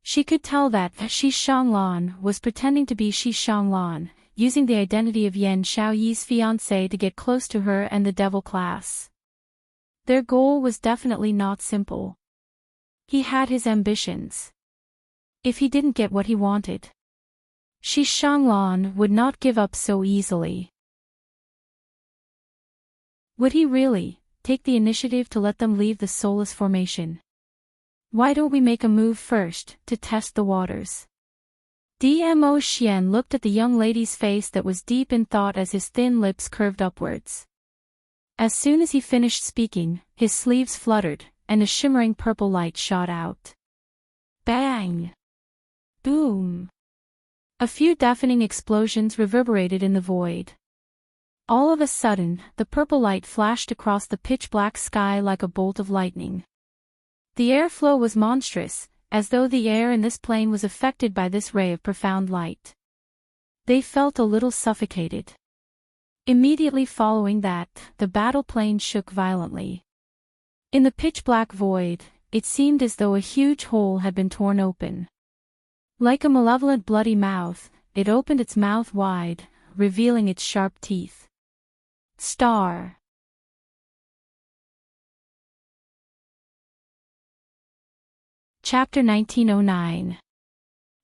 She could tell that Shi Shanglan was pretending to be Shi Shanglan, using the identity of Yan Xiaoyi's fiancé to get close to her and the devil class. Their goal was definitely not simple. He had his ambitions. If he didn't get what he wanted, Shi Shanglan would not give up so easily. Would he really take the initiative to let them leave the soulless formation? Why don't we make a move first, to test the waters? Dmo Xian looked at the young lady's face that was deep in thought as his thin lips curved upwards. As soon as he finished speaking, his sleeves fluttered, and a shimmering purple light shot out. Bang! Boom! A few deafening explosions reverberated in the void. All of a sudden, the purple light flashed across the pitch-black sky like a bolt of lightning. The airflow was monstrous, as though the air in this plane was affected by this ray of profound light. They felt a little suffocated. Immediately following that, the battle plane shook violently. In the pitch-black void, it seemed as though a huge hole had been torn open. Like a malevolent bloody mouth, it opened its mouth wide, revealing its sharp teeth. Star. Chapter 1909.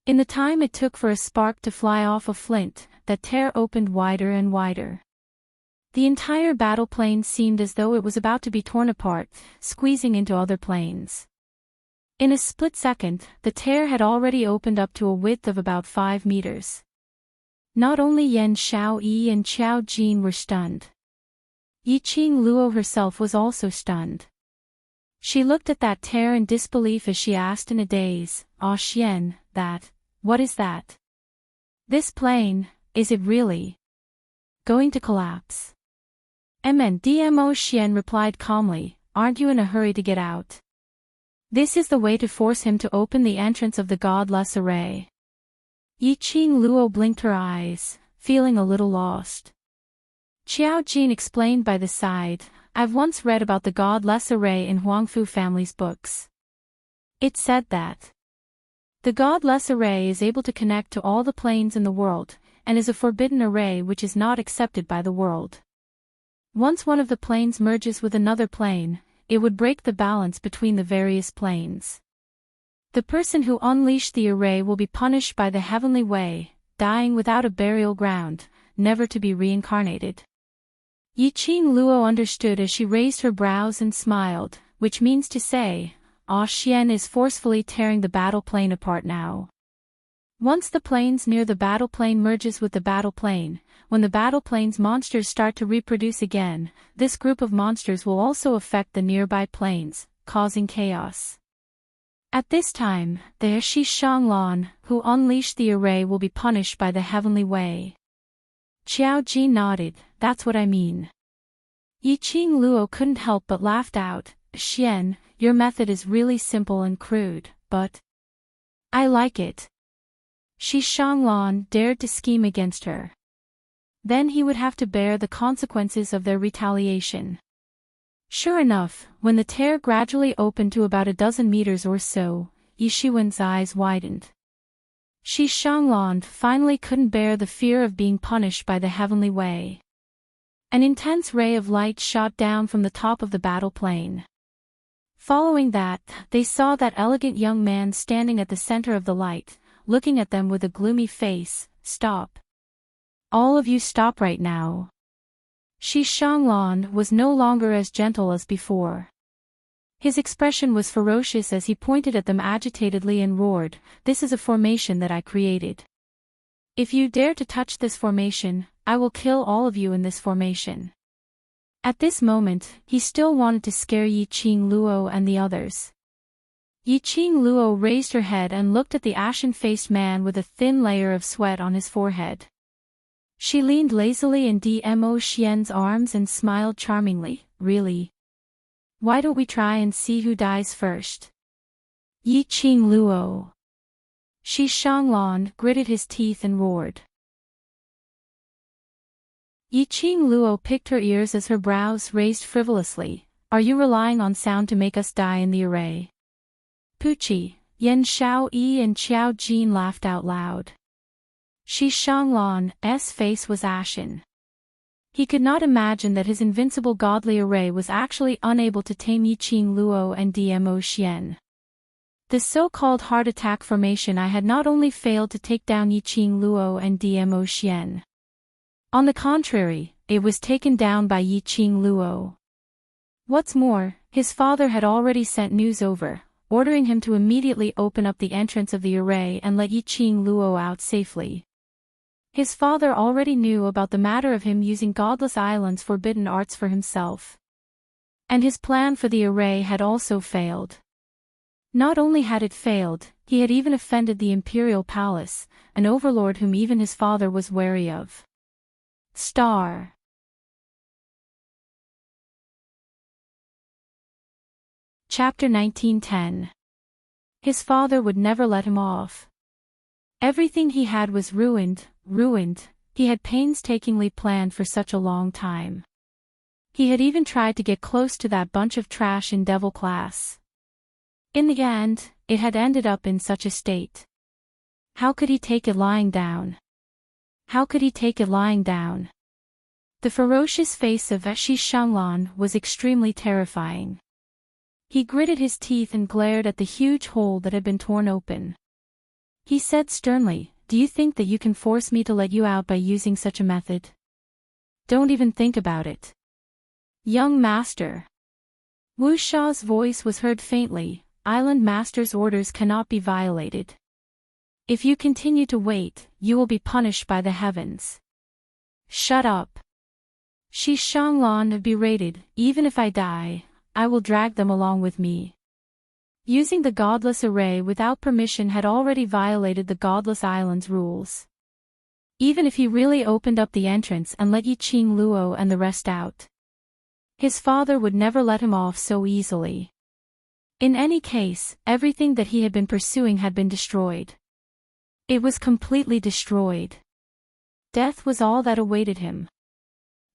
In the time it took for a spark to fly off a flint, that tear opened wider and wider. The entire battle plane seemed as though it was about to be torn apart, squeezing into other planes. In a split second, the tear had already opened up to a width of about 5 meters. Not only Yan Xiaoyi and Qiao Jin were stunned. Yiqing Luo herself was also stunned. She looked at that tear in disbelief as she asked in a daze, Ah Xian, what is that? This plane, is it really going to collapse? Dmo Xian replied calmly, aren't you in a hurry to get out? This is the way to force him to open the entrance of the godless array. Yiqing Luo blinked her eyes, feeling a little lost. Qiao Jin explained by the side, I've once read about the godless array in Huangfu family's books. It said that the godless array is able to connect to all the planes in the world, and is a forbidden array which is not accepted by the world. Once one of the planes merges with another plane, it would break the balance between the various planes. The person who unleashed the array will be punished by the heavenly way, dying without a burial ground, never to be reincarnated. Yiqing Luo understood as she raised her brows and smiled, which means to say, Ah Xian is forcefully tearing the battle plane apart now. Once the planes near the battle plane merges with the battle plane, when the battle plane's monsters start to reproduce again, this group of monsters will also affect the nearby planes, causing chaos. At this time, the Shi Shanglan, who unleashed the array, will be punished by the heavenly way. Qiao Ji nodded, that's what I mean. Yiqing Luo couldn't help but laughed out, Xian, your method is really simple and crude, but I like it. Shi Shanglan dared to scheme against her. Then he would have to bear the consequences of their retaliation. Sure enough, when the tear gradually opened to about a dozen meters or so, Yi Shiwen's eyes widened. Shi Shanglan finally couldn't bear the fear of being punished by the heavenly way. An intense ray of light shot down from the top of the battle plane. Following that, they saw that elegant young man standing at the center of the light, looking at them with a gloomy face. Stop. All of you stop right now. Shi Shanglan was no longer as gentle as before. His expression was ferocious as he pointed at them agitatedly and roared, this is a formation that I created. If you dare to touch this formation, I will kill all of you in this formation. At this moment, he still wanted to scare Yiqing Luo and the others. Yiqing Luo raised her head and looked at the ashen-faced man with a thin layer of sweat on his forehead. She leaned lazily in Dmo Xian's arms and smiled charmingly, really? Why don't we try and see who dies first? Yiqing Luo. Shi Shanglan gritted his teeth and roared. Yiqing Luo picked her ears as her brows raised frivolously. Are you relying on sound to make us die in the array? Pucci, Yan Xiaoyi and Qiao Jin laughed out loud. Shi Shanglan's face was ashen. He could not imagine that his invincible godly array was actually unable to tame Yiqing Luo and Dmo Xian. The so-called heart attack formation I had not only failed to take down Yiqing Luo and Dmo Xian. On the contrary, it was taken down by Yiqing Luo. What's more, his father had already sent news over, ordering him to immediately open up the entrance of the array and let Yiqing Luo out safely. His father already knew about the matter of him using Godless Island's forbidden arts for himself. And his plan for the array had also failed. Not only had it failed, he had even offended the Imperial Palace, an overlord whom even his father was wary of. Star. Chapter 1910. His father would never let him off. Everything he had was ruined, he had painstakingly planned for such a long time. He had even tried to get close to that bunch of trash in Devil class. In the end, it had ended up in such a state. How could he take it lying down? How could he take it lying down? The ferocious face of Shi Shanglan was extremely terrifying. He gritted his teeth and glared at the huge hole that had been torn open. He said sternly, do you think that you can force me to let you out by using such a method? Don't even think about it. Young master. Wu Sha's voice was heard faintly, Island Master's orders cannot be violated. If you continue to wait, you will be punished by the heavens. Shut up. Shi Shanglan berated, even if I die, I will drag them along with me. Using the godless array without permission had already violated the godless island's rules. Even if he really opened up the entrance and let Yiqing Luo and the rest out, his father would never let him off so easily. In any case, everything that he had been pursuing had been destroyed. It was completely destroyed. Death was all that awaited him.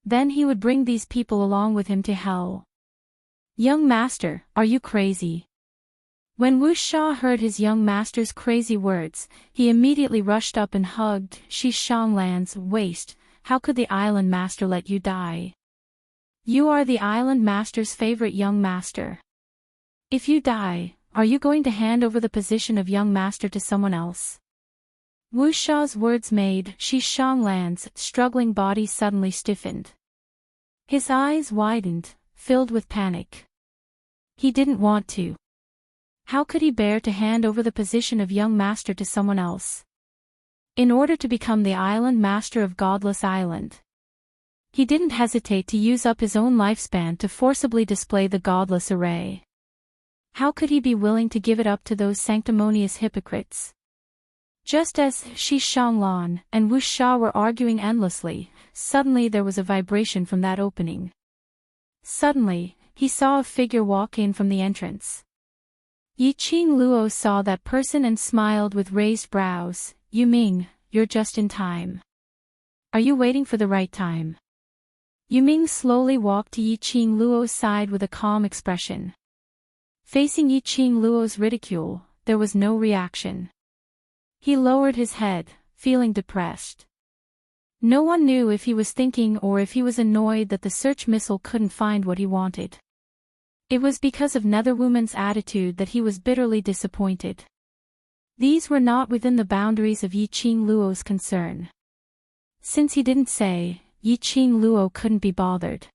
Then he would bring these people along with him to hell. Young master, are you crazy? When Wu Sha heard his young master's crazy words, he immediately rushed up and hugged Shi Shanglan's waist. How could the island master let you die? You are the island master's favorite young master. If you die, are you going to hand over the position of young master to someone else? Wu Sha's words made Shi Shanglan's struggling body suddenly stiffened. His eyes widened, filled with panic. He didn't want to. How could he bear to hand over the position of young master to someone else? In order to become the island master of Godless Island. He didn't hesitate to use up his own lifespan to forcibly display the godless array. How could he be willing to give it up to those sanctimonious hypocrites? Just as Shi Shanglan and Wu Sha were arguing endlessly, suddenly there was a vibration from that opening. Suddenly, he saw a figure walk in from the entrance. Yi Qing Luo saw that person and smiled with raised brows. "Yu Ming, you're just in time. Are you waiting for the right time?" Yu Ming slowly walked to Yi Qing Luo's side with a calm expression. Facing Yi Qing Luo's ridicule, there was no reaction. He lowered his head, feeling depressed. No one knew if he was thinking or if he was annoyed that the search missile couldn't find what he wanted. It was because of Netherwoman's attitude that he was bitterly disappointed. These were not within the boundaries of Yi Qing Luo's concern. Since he didn't say, Yi Qing Luo couldn't be bothered.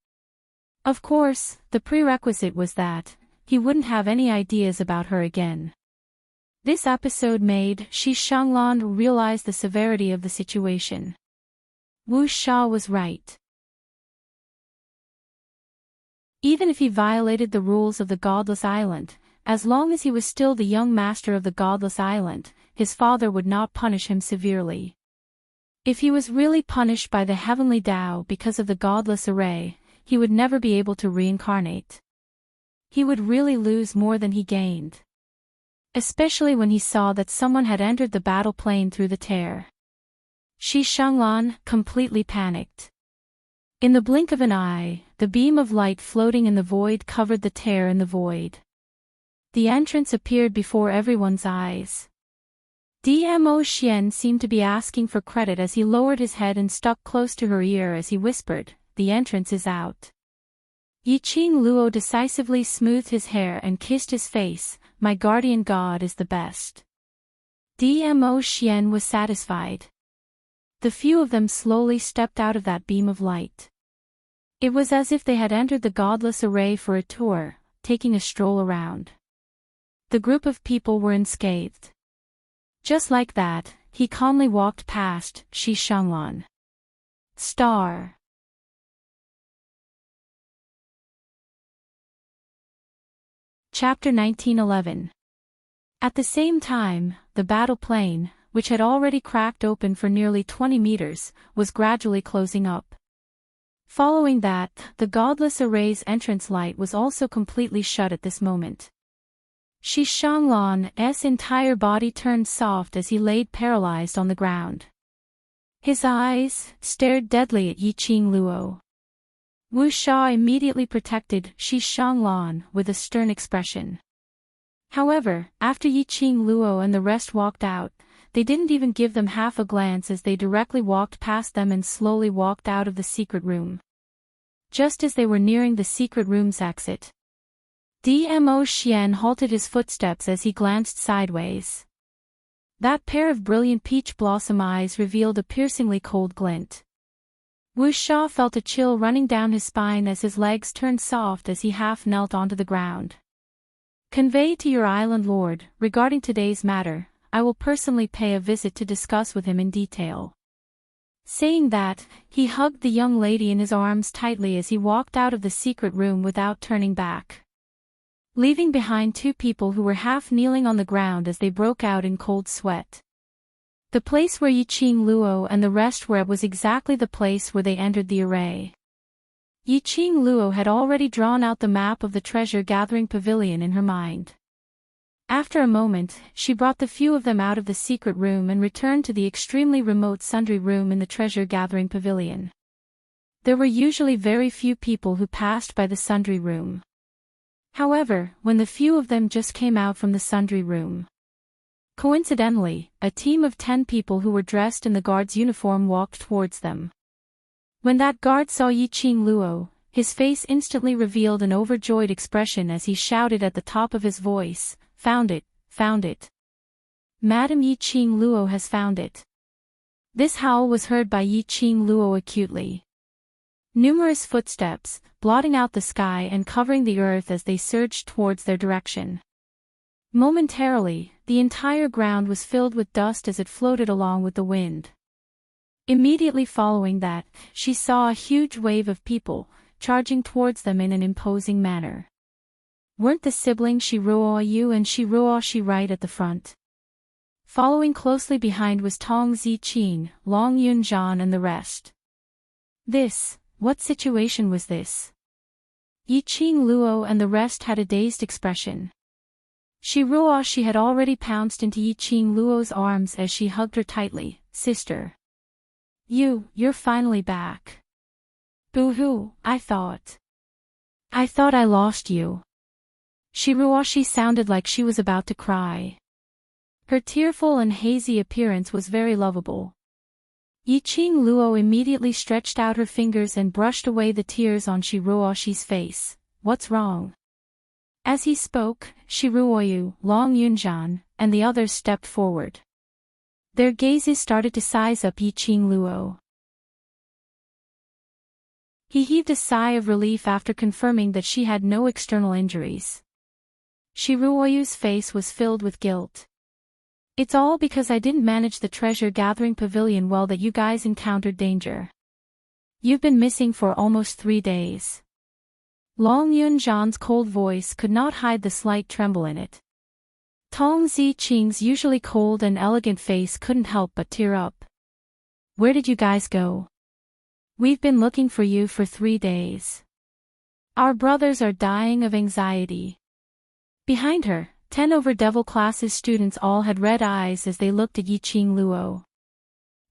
Of course, the prerequisite was that he wouldn't have any ideas about her again. This episode made Shi Shanglan realize the severity of the situation. Wu Sha was right. Even if he violated the rules of the Godless Island, as long as he was still the young master of the Godless Island, his father would not punish him severely. If he was really punished by the heavenly Tao because of the godless array, he would never be able to reincarnate. He would really lose more than he gained. Especially when he saw that someone had entered the battle plane through the tear. Shi Shanglan completely panicked. In the blink of an eye, the beam of light floating in the void covered the tear in the void. The entrance appeared before everyone's eyes. Dmo Xian seemed to be asking for credit as he lowered his head and stuck close to her ear as he whispered, "The entrance is out." Yi Qing Luo decisively smoothed his hair and kissed his face. "My guardian god is the best." Dmo Xian was satisfied. The few of them slowly stepped out of that beam of light. It was as if they had entered the godless array for a tour, taking a stroll around. The group of people were unscathed. Just like that, he calmly walked past Shi Shanglan. Star. Chapter 1911. At the same time, the battle plane, which had already cracked open for nearly 20 meters, was gradually closing up. Following that, the godless array's entrance light was also completely shut at this moment. Shi Shanglan's entire body turned soft as he laid paralyzed on the ground. His eyes stared deadly at Yi Qing Luo. Wu Sha immediately protected Shi Shanglan with a stern expression. However, after Yi Qing Luo and the rest walked out, they didn't even give them half a glance as they directly walked past them and slowly walked out of the secret room. Just as they were nearing the secret room's exit, Dmo Xian halted his footsteps as he glanced sideways. That pair of brilliant peach blossom eyes revealed a piercingly cold glint. Wu Sha felt a chill running down his spine as his legs turned soft as he half knelt onto the ground. "Convey to your island lord, regarding today's matter, I will personally pay a visit to discuss with him in detail." Saying that, he hugged the young lady in his arms tightly as he walked out of the secret room without turning back, leaving behind two people who were half kneeling on the ground as they broke out in cold sweat. The place where Yi Qing Luo and the rest were at was exactly the place where they entered the array. Yi Qing Luo had already drawn out the map of the treasure-gathering pavilion in her mind. After a moment, she brought the few of them out of the secret room and returned to the extremely remote sundry room in the treasure-gathering pavilion. There were usually very few people who passed by the sundry room. However, when the few of them just came out from the sundry room, coincidentally, a team of 10 people who were dressed in the guard's uniform walked towards them. When that guard saw Yi Qing Luo, his face instantly revealed an overjoyed expression as he shouted at the top of his voice, "Found it, found it. Madam Yi Qing Luo has found it." This howl was heard by Yi Qing Luo acutely. Numerous footsteps, blotting out the sky and covering the earth as they surged towards their direction. Momentarily, the entire ground was filled with dust as it floated along with the wind. Immediately following that, she saw a huge wave of people, charging towards them in an imposing manner. Weren't the siblings Shiruo and Shiruo right at the front? Following closely behind was Tong Ziqing, Long Yunjian and the rest. What situation was this? Yiqing Luo and the rest had a dazed expression. Shiruo had already pounced into Yiqing Luo's arms as she hugged her tightly. Sister. You're finally back. Boo-hoo, I thought I lost you. Shiruo sounded like she was about to cry. Her tearful and hazy appearance was very lovable. Yiqing Luo immediately stretched out her fingers and brushed away the tears on Shiruo's face. What's wrong? As he spoke, Shiruo, Long Yunjian, and the others stepped forward. Their gazes started to size up Yiqing Luo. He heaved a sigh of relief after confirming that she had no external injuries. Shiruo's face was filled with guilt. It's all because I didn't manage the treasure-gathering pavilion well that you guys encountered danger. You've been missing for almost 3 days. Long Yunjian's cold voice could not hide the slight tremble in it. Tong Ziqing's usually cold and elegant face couldn't help but tear up. Where did you guys go? We've been looking for you for 3 days. Our brothers are dying of anxiety. Behind her, 10 over Devil Class's students all had red eyes as they looked at Yiqing Luo.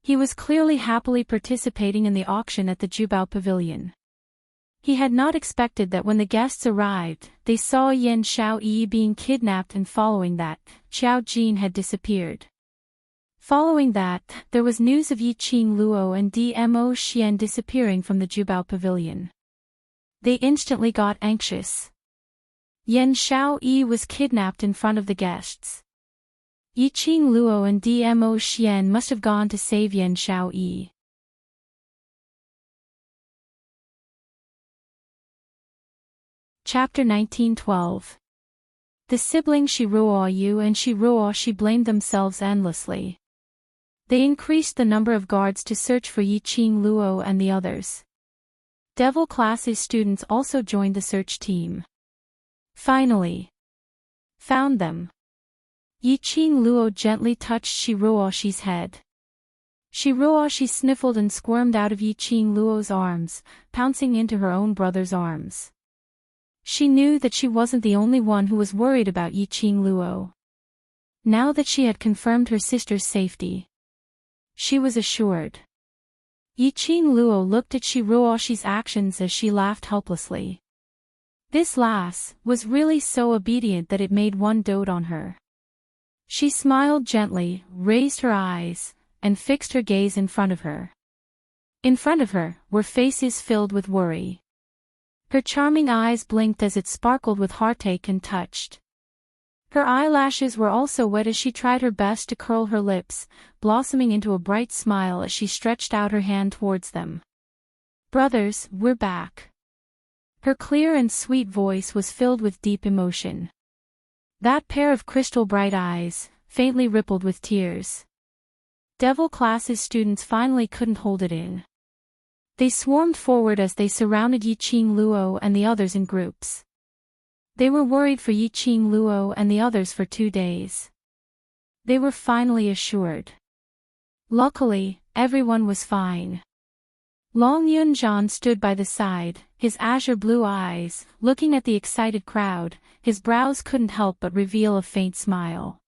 He was clearly happily participating in the auction at the Jubao Pavilion. He had not expected that when the guests arrived, they saw Yan Xiaoyi being kidnapped, and following that, Xiao Jin had disappeared. Following that, there was news of Yiqing Luo and Dmo Xian disappearing from the Jubao Pavilion. They instantly got anxious. Yan Xiaoyi was kidnapped in front of the guests. Yiqing Luo and Dmo Xian must have gone to save Yan Xiaoyi. Chapter 1912. The siblings Shiruo and Shiruo blamed themselves endlessly. They increased the number of guards to search for Yiqing Luo and the others. Devil Class's students also joined the search team. Finally. Found them. Yiqing Luo gently touched Shiruo's head. Shiruo sniffled and squirmed out of Yiqing Luo's arms, pouncing into her own brother's arms. She knew that she wasn't the only one who was worried about Yiqing Luo. Now that she had confirmed her sister's safety, she was assured. Yiqing Luo looked at Shiruo's actions as she laughed helplessly. This lass was really so obedient that it made one dote on her. She smiled gently, raised her eyes, and fixed her gaze in front of her. In front of her were faces filled with worry. Her charming eyes blinked as it sparkled with heartache and touched. Her eyelashes were also wet as she tried her best to curl her lips, blossoming into a bright smile as she stretched out her hand towards them. Brothers, we're back. Her clear and sweet voice was filled with deep emotion. That pair of crystal-bright eyes, faintly rippled with tears. Devil Class's students finally couldn't hold it in. They swarmed forward as they surrounded Yiqing Luo and the others in groups. They were worried for Yiqing Luo and the others for 2 days. They were finally assured. Luckily, everyone was fine. Long Yunjian stood by the side, his azure blue eyes, looking at the excited crowd. His brows couldn't help but reveal a faint smile.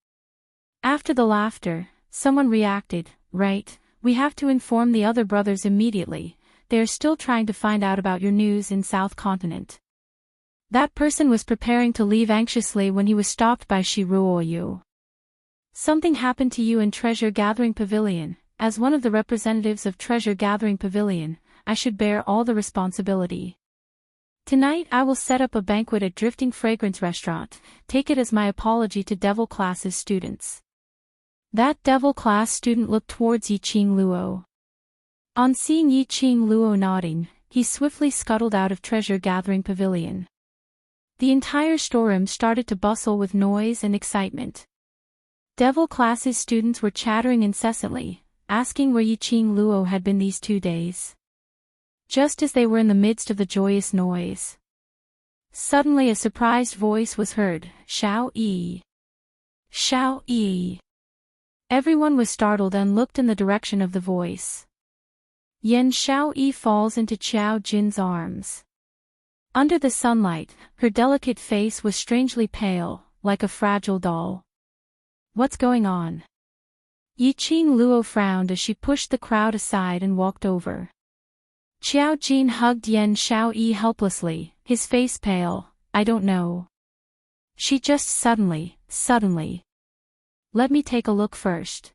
After the laughter, someone reacted, "Right, we have to inform the other brothers immediately. They are still trying to find out about your news in South Continent." That person was preparing to leave anxiously when he was stopped by Shiruo. "Something happened to you in Treasure Gathering Pavilion. As one of the representatives of Treasure Gathering Pavilion, I should bear all the responsibility. Tonight I will set up a banquet at Drifting Fragrance Restaurant. Take it as my apology to Devil Class's students." That Devil Class student looked towards Yiqing Luo. On seeing Yiqing Luo nodding, he swiftly scuttled out of treasure-gathering pavilion. The entire storeroom started to bustle with noise and excitement. Devil Class's students were chattering incessantly, asking where Yiqing Luo had been these 2 days. Just as they were in the midst of the joyous noise, suddenly a surprised voice was heard, "Xiao Yi! Xiao Yi!" Everyone was startled and looked in the direction of the voice. Yan Xiaoyi falls into Qiao Jin's arms. Under the sunlight, her delicate face was strangely pale, like a fragile doll. "What's going on?" Yiqing Luo frowned as she pushed the crowd aside and walked over. Qiao Jin hugged Yan Xiaoyi helplessly, his face pale. "I don't know. She just suddenly. Let me take a look first."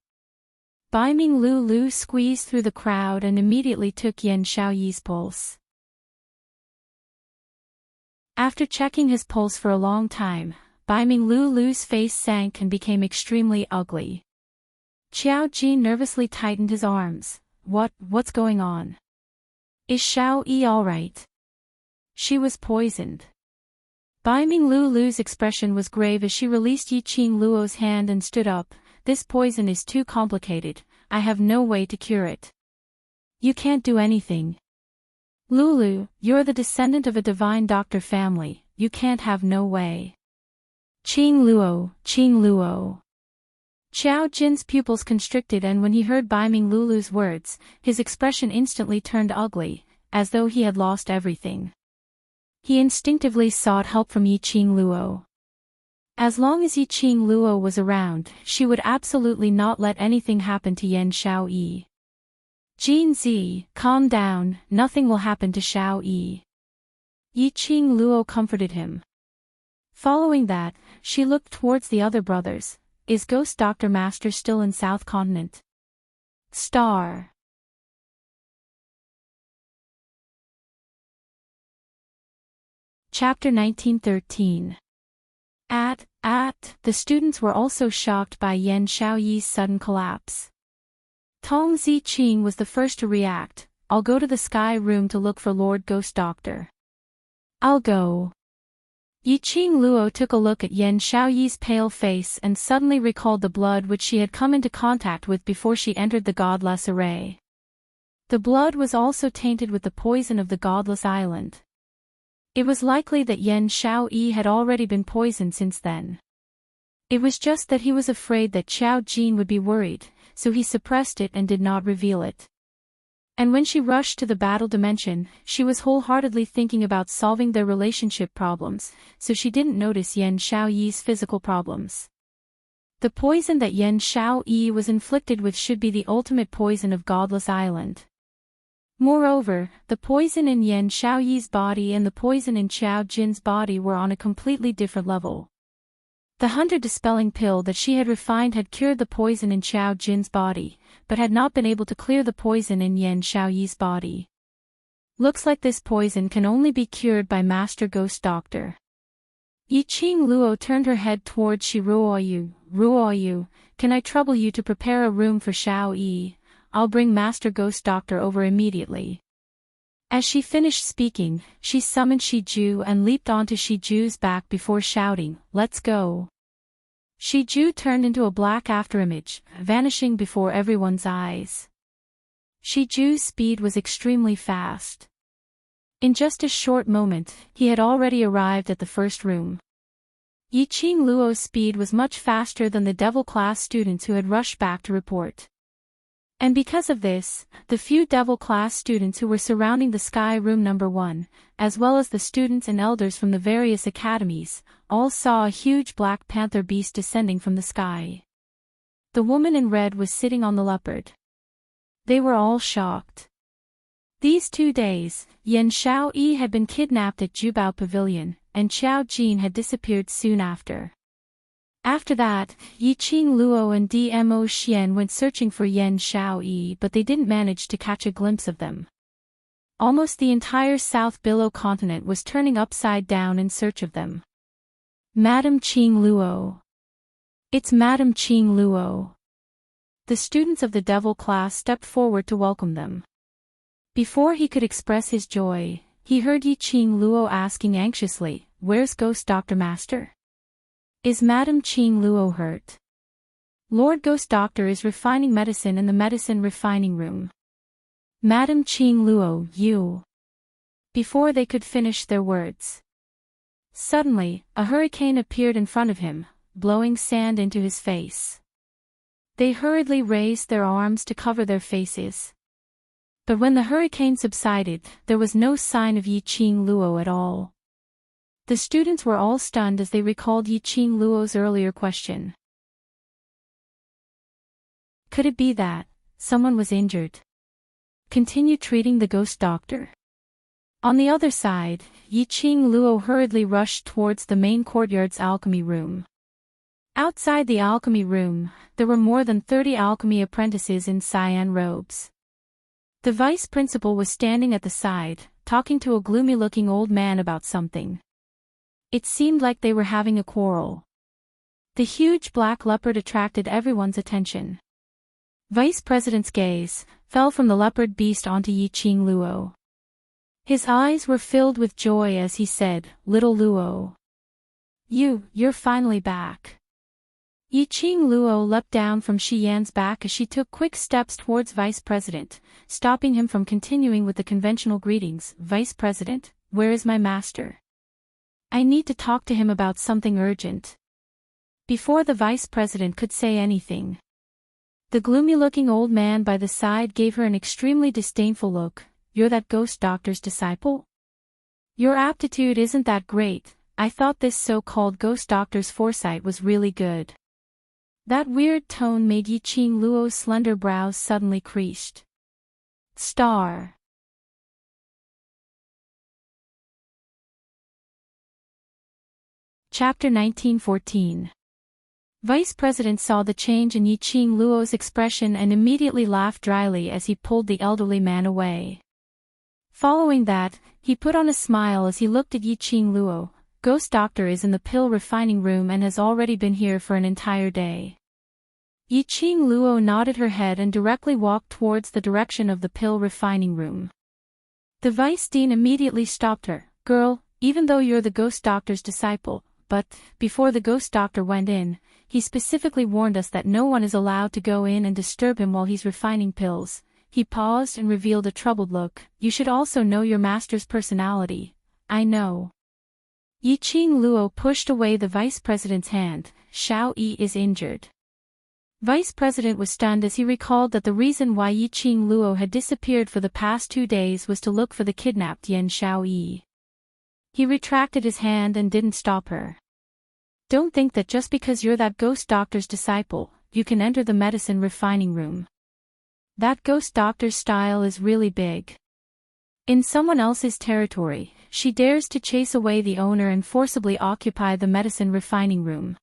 Baiming Lu squeezed through the crowd and immediately took Yan Xiaoyi's pulse. After checking his pulse for a long time, Baiming Lu's face sank and became extremely ugly. Qiao Jin nervously tightened his arms. What's going on? Is Xiao Yi alright?" "She was poisoned." Baiming Lu's expression was grave as she released Yiqing Luo's hand and stood up. "This poison is too complicated, I have no way to cure it." "You can't do anything. Lulu, you're the descendant of a divine doctor family, you can't have no way." Qing Luo. Qiao Jin's pupils constricted, and when he heard Baiming Lulu's words, his expression instantly turned ugly, as though he had lost everything. He instinctively sought help from Yiqing Luo. As long as Yiqing Luo was around, she would absolutely not let anything happen to Yan Xiaoyi. "Jin Zi, calm down, nothing will happen to Xiaoyi." Yiqing Luo comforted him. Following that, she looked towards the other brothers. "Is Ghost Doctor Master still in South Continent?" Star. Chapter 1913. The students were also shocked by Yan Xiaoyi's sudden collapse. Tong Ziqing was the first to react. "I'll go to the sky room to look for Lord Ghost Doctor." "I'll go." Yiqing Luo took a look at Yan Xiaoyi's pale face and suddenly recalled the blood which she had come into contact with before she entered the godless array. The blood was also tainted with the poison of the godless island. It was likely that Yan Xiaoyi had already been poisoned since then. It was just that he was afraid that Qiao Jin would be worried, so he suppressed it and did not reveal it. And when she rushed to the battle dimension, she was wholeheartedly thinking about solving their relationship problems, so she didn't notice Yan Xiaoyi's physical problems. The poison that Yan Xiaoyi was inflicted with should be the ultimate poison of Godless Island. Moreover, the poison in Yan Xiaoyi's body and the poison in Qiao Jin's body were on a completely different level. The hunter-dispelling pill that she had refined had cured the poison in Qiao Jin's body, but had not been able to clear the poison in Yan Xiaoyi's body. Looks like this poison can only be cured by Master Ghost Doctor. Yiqing Luo turned her head towards Ruoyu, "Can I trouble you to prepare a room for Xiao Yi? I'll bring Master Ghost Doctor over immediately." As she finished speaking, she summoned Shiju and leaped onto Shiju's back before shouting, "Let's go." Shiju turned into a black afterimage, vanishing before everyone's eyes. Shiju's speed was extremely fast. In just a short moment, he had already arrived at the first room. Yiqing Luo's speed was much faster than the Devil Class students who had rushed back to report. And because of this, the few Devil Class students who were surrounding the Sky Room number 1, as well as the students and elders from the various academies, all saw a huge black panther beast descending from the sky. The woman in red was sitting on the leopard. They were all shocked. These 2 days, Yan Xiaoyi had been kidnapped at Jubao Pavilion, and Qiao Jin had disappeared soon after. After that, Yiqing Luo and Dmo Xian went searching for Yan Xiaoyi, but they didn't manage to catch a glimpse of them. Almost the entire South Billow continent was turning upside down in search of them. "Madam Qing Luo. It's Madam Qing Luo." The students of the Devil Class stepped forward to welcome them. Before he could express his joy, he heard Yi-Ching Luo asking anxiously, "Where's Ghost Doctor Master? Is Madame Ching Luo hurt?" Lord Ghost Doctor is refining medicine in the medicine refining room. Madame Ching Luo, you. Before they could finish their words, suddenly, a hurricane appeared in front of him, blowing sand into his face. They hurriedly raised their arms to cover their faces. But when the hurricane subsided, there was no sign of Yi-Ching Luo at all. The students were all stunned as they recalled Yi-Ching Luo's earlier question. Could it be that someone was injured? Continue treating the ghost doctor. On the other side, Yi-Ching Luo hurriedly rushed towards the main courtyard's alchemy room. Outside the alchemy room, there were more than 30 alchemy apprentices in cyan robes. The vice principal was standing at the side, talking to a gloomy-looking old man about something. It seemed like they were having a quarrel. The huge black leopard attracted everyone's attention. Vice President's gaze fell from the leopard beast onto Yi-Ching Luo. His eyes were filled with joy as he said, "Little Luo. You're finally back." Yi-Ching Luo leapt down from Shi Yan's back as she took quick steps towards Vice President, stopping him from continuing with the conventional greetings. "Vice President, where is my master? I need to talk to him about something urgent." Before the Vice President could say anything, the gloomy-looking old man by the side gave her an extremely disdainful look. "You're that ghost doctor's disciple? Your aptitude isn't that great. I thought this so-called ghost doctor's foresight was really good." That weird tone made Yi-Ching Luo's slender brows suddenly creased. Star. Chapter 1914. Vice President saw the change in Yi-Ching Luo's expression and immediately laughed dryly as he pulled the elderly man away. Following that, he put on a smile as he looked at Yi-Ching Luo. "Ghost Doctor is in the pill refining room and has already been here for an entire day." Yi-Ching Luo nodded her head and directly walked towards the direction of the pill refining room. The Vice Dean immediately stopped her. "Girl, even though you're the Ghost Doctor's disciple, but, before the Ghost Doctor went in, he specifically warned us that no one is allowed to go in and disturb him while he's refining pills." He paused and revealed a troubled look. "You should also know your master's personality." "I know." Yi-Ching Luo pushed away the Vice President's hand. "Xiao Yi is injured." Vice President was stunned as he recalled that the reason why Yi-Ching Luo had disappeared for the past 2 days was to look for the kidnapped Yan Xiao Yi. He retracted his hand and didn't stop her. "Don't think that just because you're that ghost doctor's disciple, you can enter the medicine refining room. That ghost doctor's style is really big. In someone else's territory, she dares to chase away the owner and forcibly occupy the medicine refining room.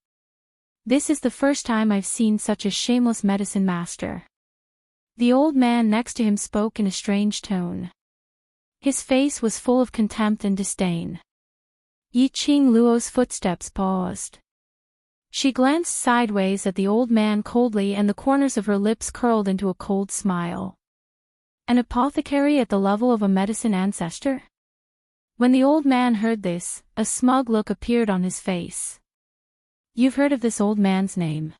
This is the first time I've seen such a shameless medicine master." The old man next to him spoke in a strange tone. His face was full of contempt and disdain. Yi-Ching Luo's footsteps paused. She glanced sideways at the old man coldly and the corners of her lips curled into a cold smile. An apothecary at the level of a medicine ancestor? When the old man heard this, a smug look appeared on his face. "You've heard of this old man's name?"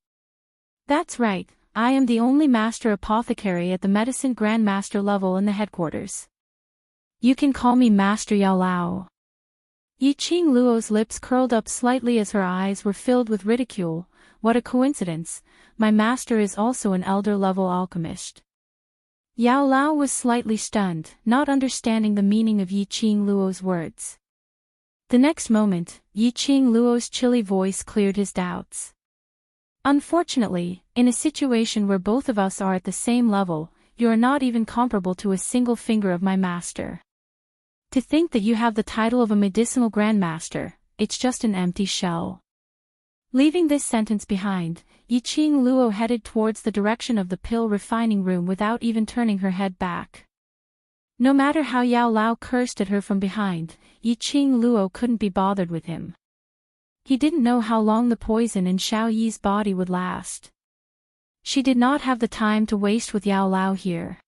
"That's right, I am the only master apothecary at the medicine grandmaster level in the headquarters. You can call me Master Yao Lao." Yi-Ching Luo's lips curled up slightly as her eyes were filled with ridicule. "What a coincidence, my master is also an elder-level alchemist." Yao Lao was slightly stunned, not understanding the meaning of Yi-Ching Luo's words. The next moment, Yi-Ching Luo's chilly voice cleared his doubts. "Unfortunately, in a situation where both of us are at the same level, you are not even comparable to a single finger of my master. To think that you have the title of a medicinal grandmaster, it's just an empty shell." Leaving this sentence behind, Yi-Ching Luo headed towards the direction of the pill refining room without even turning her head back. No matter how Yao Lao cursed at her from behind, Yi-Ching Luo couldn't be bothered with him. He didn't know how long the poison in Xiao Yi's body would last. She did not have the time to waste with Yao Lao here.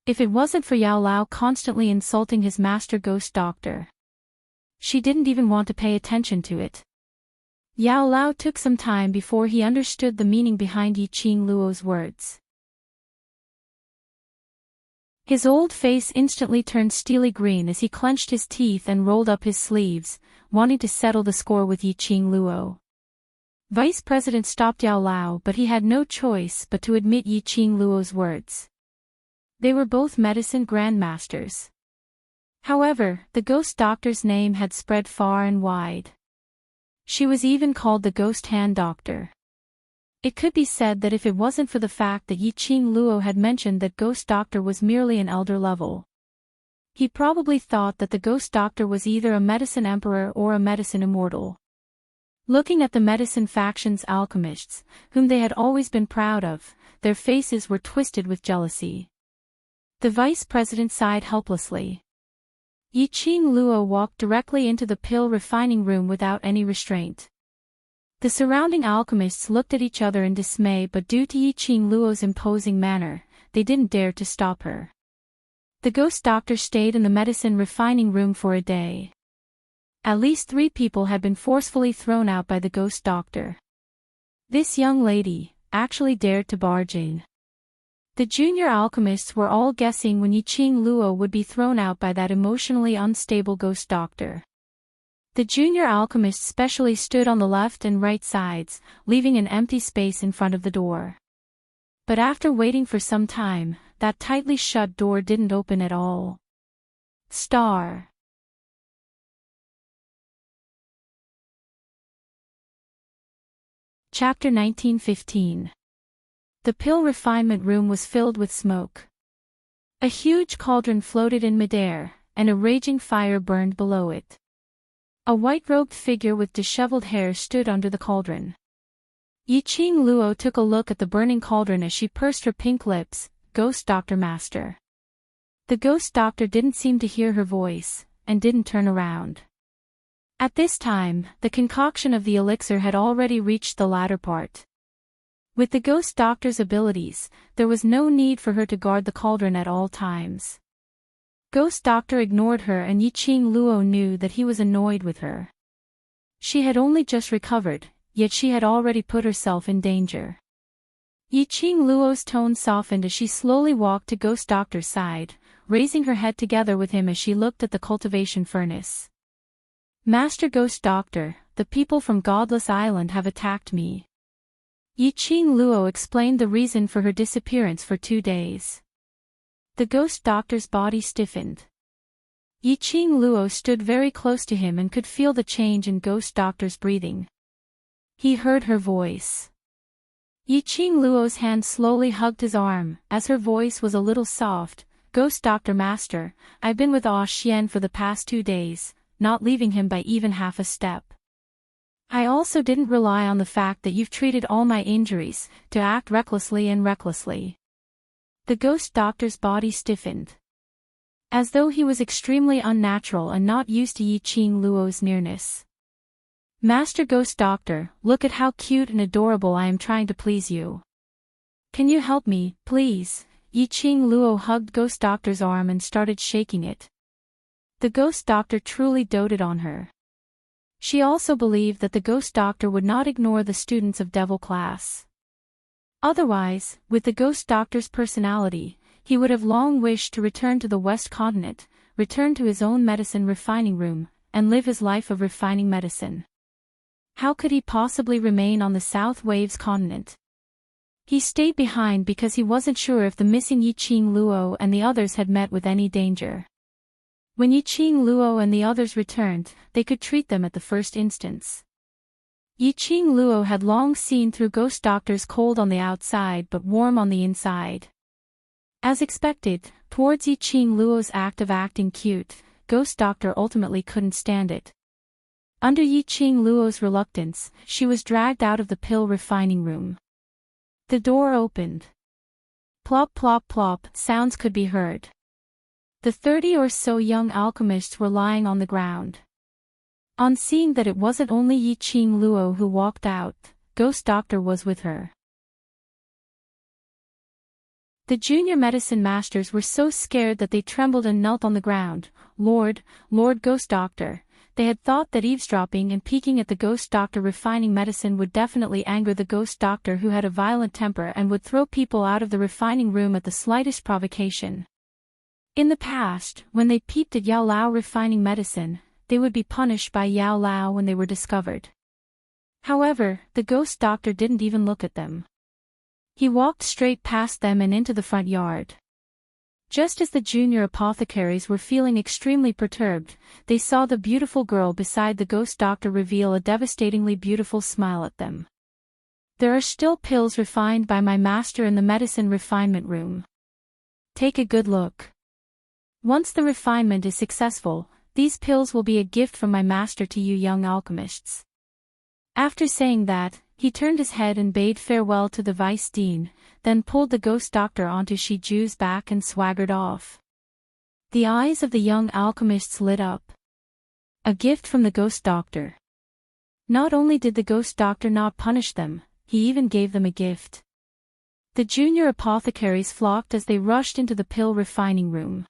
If it wasn't for Yao Lao constantly insulting his master ghost doctor, she didn't even want to pay attention to it. Yao Lao took some time before he understood the meaning behind Yi Qing Luo's words. His old face instantly turned steely green as he clenched his teeth and rolled up his sleeves, wanting to settle the score with Yi Qing Luo. Vice President stopped Yao Lao, but he had no choice but to admit Yi Qing Luo's words. They were both medicine grandmasters. However, the ghost doctor's name had spread far and wide. She was even called the Ghost Hand Doctor. It could be said that if it wasn't for the fact that Yi Qing Luo had mentioned that Ghost Doctor was merely an elder level, he probably thought that the Ghost Doctor was either a medicine emperor or a medicine immortal. Looking at the medicine faction's alchemists, whom they had always been proud of, their faces were twisted with jealousy. The vice president sighed helplessly. Yi Qing Luo walked directly into the pill refining room without any restraint. The surrounding alchemists looked at each other in dismay, but due to Yi Qing Luo's imposing manner, they didn't dare to stop her. The ghost doctor stayed in the medicine refining room for a day. At least 3 people had been forcefully thrown out by the ghost doctor. This young lady actually dared to barge in. The junior alchemists were all guessing when Yi Qing Luo would be thrown out by that emotionally unstable ghost doctor. The junior alchemists specially stood on the left and right sides, leaving an empty space in front of the door. But after waiting for some time, that tightly shut door didn't open at all. Star. Chapter 1915. The pill refinement room was filled with smoke. A huge cauldron floated in midair, and a raging fire burned below it. A white-robed figure with disheveled hair stood under the cauldron. Yi Qing Luo took a look at the burning cauldron as she pursed her pink lips. Ghost Doctor Master. The ghost doctor didn't seem to hear her voice, and didn't turn around. At this time, the concoction of the elixir had already reached the latter part. With the ghost doctor's abilities, there was no need for her to guard the cauldron at all times. Ghost Doctor ignored her, and Yi Qing Luo knew that he was annoyed with her. She had only just recovered, yet she had already put herself in danger. Yi Qing Luo's tone softened as she slowly walked to Ghost Doctor's side, raising her head together with him as she looked at the cultivation furnace. Master Ghost Doctor, the people from Godless Island have attacked me. Yi Qing Luo explained the reason for her disappearance for 2 days. The ghost doctor's body stiffened. Yi Qing Luo stood very close to him and could feel the change in ghost doctor's breathing. He heard her voice. Yi Qing Luo's hand slowly hugged his arm, as her voice was a little soft. Ghost Doctor Master, I've been with Ah Xian for the past 2 days, not leaving him by even half a step. I also didn't rely on the fact that you've treated all my injuries, to act recklessly and recklessly. The ghost doctor's body stiffened. As though he was extremely unnatural and not used to Yi Qing Luo's nearness. Master Ghost Doctor, look at how cute and adorable I am trying to please you. Can you help me, please? Yi Qing Luo hugged Ghost Doctor's arm and started shaking it. The ghost doctor truly doted on her. She also believed that the ghost doctor would not ignore the students of Devil class. Otherwise, with the ghost doctor's personality, he would have long wished to return to the West Continent, return to his own medicine refining room, and live his life of refining medicine. How could he possibly remain on the South Waves continent? He stayed behind because he wasn't sure if the missing Yi Qing Luo and the others had met with any danger. When Yi Qing Luo and the others returned, they could treat them at the first instance. Yi Qing Luo had long seen through Ghost Doctor's cold on the outside but warm on the inside. As expected, towards Yi Qing Luo's act of acting cute, Ghost Doctor ultimately couldn't stand it. Under Yi Qing Luo's reluctance, she was dragged out of the pill refining room. The door opened. Plop plop plop, sounds could be heard. The 30 or so young alchemists were lying on the ground. On seeing that it wasn't only Yi Qing Luo who walked out, Ghost Doctor was with her. The junior medicine masters were so scared that they trembled and knelt on the ground. Lord Ghost Doctor. They had thought that eavesdropping and peeking at the ghost doctor refining medicine would definitely anger the ghost doctor, who had a violent temper and would throw people out of the refining room at the slightest provocation. In the past, when they peeped at Yao Lao refining medicine, they would be punished by Yao Lao when they were discovered. However, the ghost doctor didn't even look at them. He walked straight past them and into the front yard. Just as the junior apothecaries were feeling extremely perturbed, they saw the beautiful girl beside the ghost doctor reveal a devastatingly beautiful smile at them. There are still pills refined by my master in the medicine refinement room. Take a good look. Once the refinement is successful, these pills will be a gift from my master to you young alchemists. After saying that, he turned his head and bade farewell to the vice dean, then pulled the ghost doctor onto Shiju's back and swaggered off. The eyes of the young alchemists lit up. A gift from the ghost doctor. Not only did the ghost doctor not punish them, he even gave them a gift. The junior apothecaries flocked as they rushed into the pill refining room.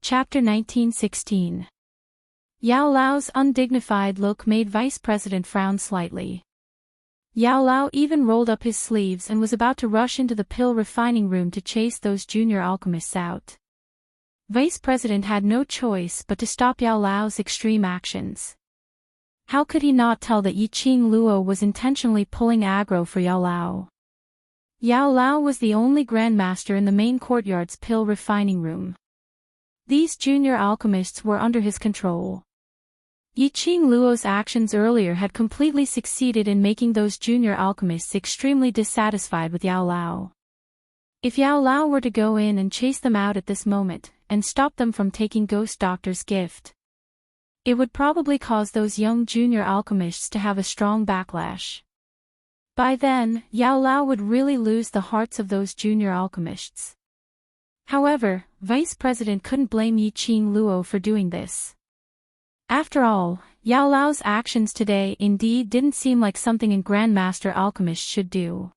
Chapter 1916. Yao Lao's undignified look made Vice President frown slightly. Yao Lao even rolled up his sleeves and was about to rush into the pill refining room to chase those junior alchemists out. Vice President had no choice but to stop Yao Lao's extreme actions. How could he not tell that Yiqing Luo was intentionally pulling aggro for Yao Lao? Yao Lao was the only grandmaster in the main courtyard's pill refining room. These junior alchemists were under his control. Yiqing Luo's actions earlier had completely succeeded in making those junior alchemists extremely dissatisfied with Yao Lao. If Yao Lao were to go in and chase them out at this moment, and stop them from taking Ghost Doctor's gift, it would probably cause those young junior alchemists to have a strong backlash. By then, Yao Lao would really lose the hearts of those junior alchemists. However, Vice President couldn't blame Yiqing Luo for doing this. After all, Yao Lao's actions today indeed didn't seem like something a Grandmaster Alchemist should do.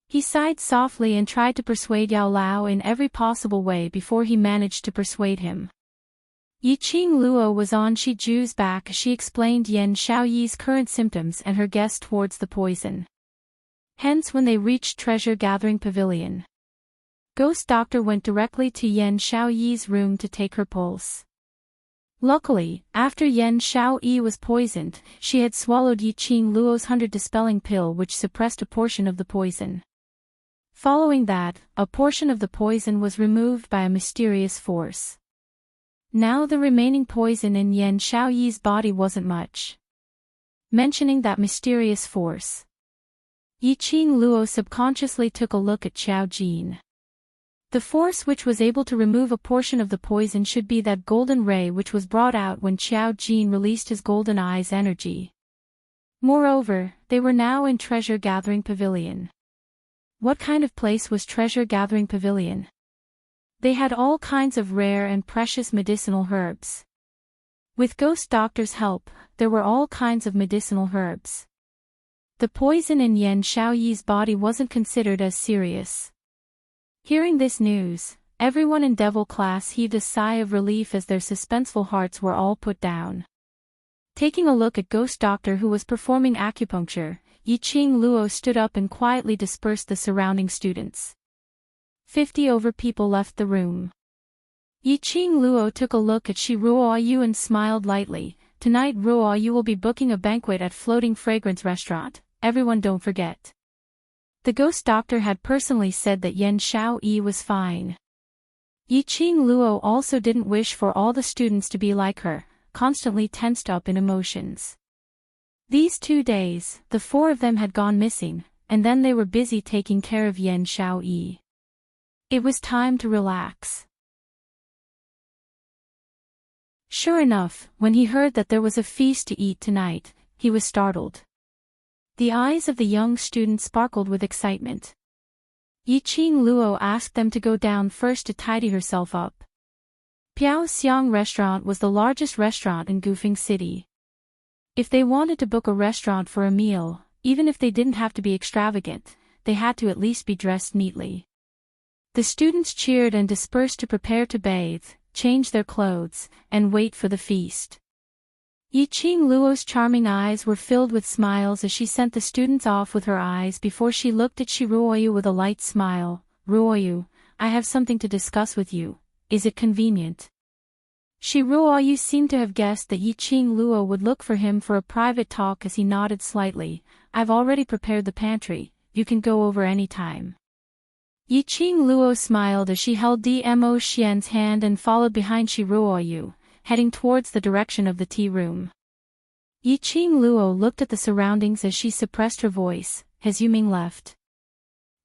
He sighed softly and tried to persuade Yao Lao in every possible way before he managed to persuade him. Yiqing Luo was on Shiju's back as she explained Yan Xiaoyi's current symptoms and her guess towards the poison. Hence, when they reached Treasure Gathering Pavilion, Ghost Doctor went directly to Yan Xiaoyi's room to take her pulse. Luckily, after Yan Xiaoyi was poisoned, she had swallowed Yiqing Luo's 100 dispelling pill, which suppressed a portion of the poison. Following that, a portion of the poison was removed by a mysterious force. Now the remaining poison in Yan Xiaoyi's body wasn't much. Mentioning that mysterious force, Yiqing Luo subconsciously took a look at Xiao Jin. The force which was able to remove a portion of the poison should be that golden ray which was brought out when Xiao Jin released his golden eye's energy. Moreover, they were now in Treasure Gathering Pavilion. What kind of place was Treasure Gathering Pavilion? They had all kinds of rare and precious medicinal herbs. With Ghost Doctor's help, there were all kinds of medicinal herbs. The poison in Yan Xiaoyi's body wasn't considered as serious. Hearing this news, everyone in Devil class heaved a sigh of relief as their suspenseful hearts were all put down. Taking a look at Ghost Doctor, who was performing acupuncture, Yiqing Luo stood up and quietly dispersed the surrounding students. 50 over people left the room. Yiqing Luo took a look at Shi Ruoyu and smiled lightly. Tonight Ruoyu will be booking a banquet at Floating Fragrance Restaurant. Everyone don't forget. The Ghost Doctor had personally said that Yan Xiaoyi was fine. Yiqing Luo also didn't wish for all the students to be like her, constantly tensed up in emotions. These 2 days, the 4 of them had gone missing, and then they were busy taking care of Yan Xiaoyi. It was time to relax. Sure enough, when he heard that there was a feast to eat tonight, he was startled. The eyes of the young student sparkled with excitement. Yiqing Luo asked them to go down first to tidy herself up. Piao Xiang Restaurant was the largest restaurant in Gufeng City. If they wanted to book a restaurant for a meal, even if they didn't have to be extravagant, they had to at least be dressed neatly. The students cheered and dispersed to prepare to bathe, change their clothes, and wait for the feast. Yiqing Luo's charming eyes were filled with smiles as she sent the students off with her eyes before she looked at Shi Ruoyu with a light smile. Ruoyu, I have something to discuss with you. Is it convenient? Shi Ruoyu seemed to have guessed that Yiqing Luo would look for him for a private talk as he nodded slightly. I've already prepared the pantry, you can go over any time. Yiqing Luo smiled as she held Dmo Xian's hand and followed behind Shi Ruoyu, heading towards the direction of the tea room. Yiqing Luo looked at the surroundings as she suppressed her voice. Has Yuming left?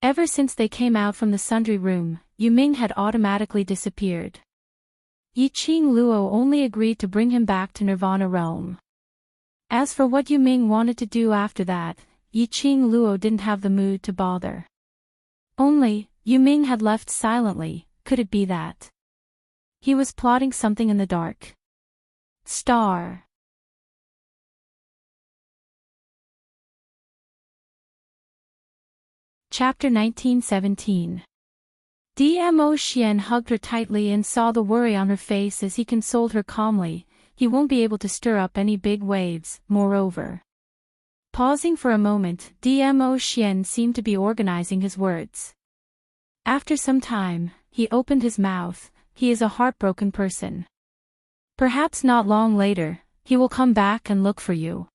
Ever since they came out from the sundry room, Yuming had automatically disappeared. Yiqing Luo only agreed to bring him back to Nirvana Realm. As for what Yuming wanted to do after that, Yiqing Luo didn't have the mood to bother. Only, Yuming had left silently. Could it be that he was plotting something in the dark? Star. Chapter 1917. Dmo Xian hugged her tightly and saw the worry on her face as he consoled her calmly. He won't be able to stir up any big waves, moreover. Pausing for a moment, Dmo Xian seemed to be organizing his words. After some time, he opened his mouth. He is a heartbroken person. Perhaps not long later, he will come back and look for you.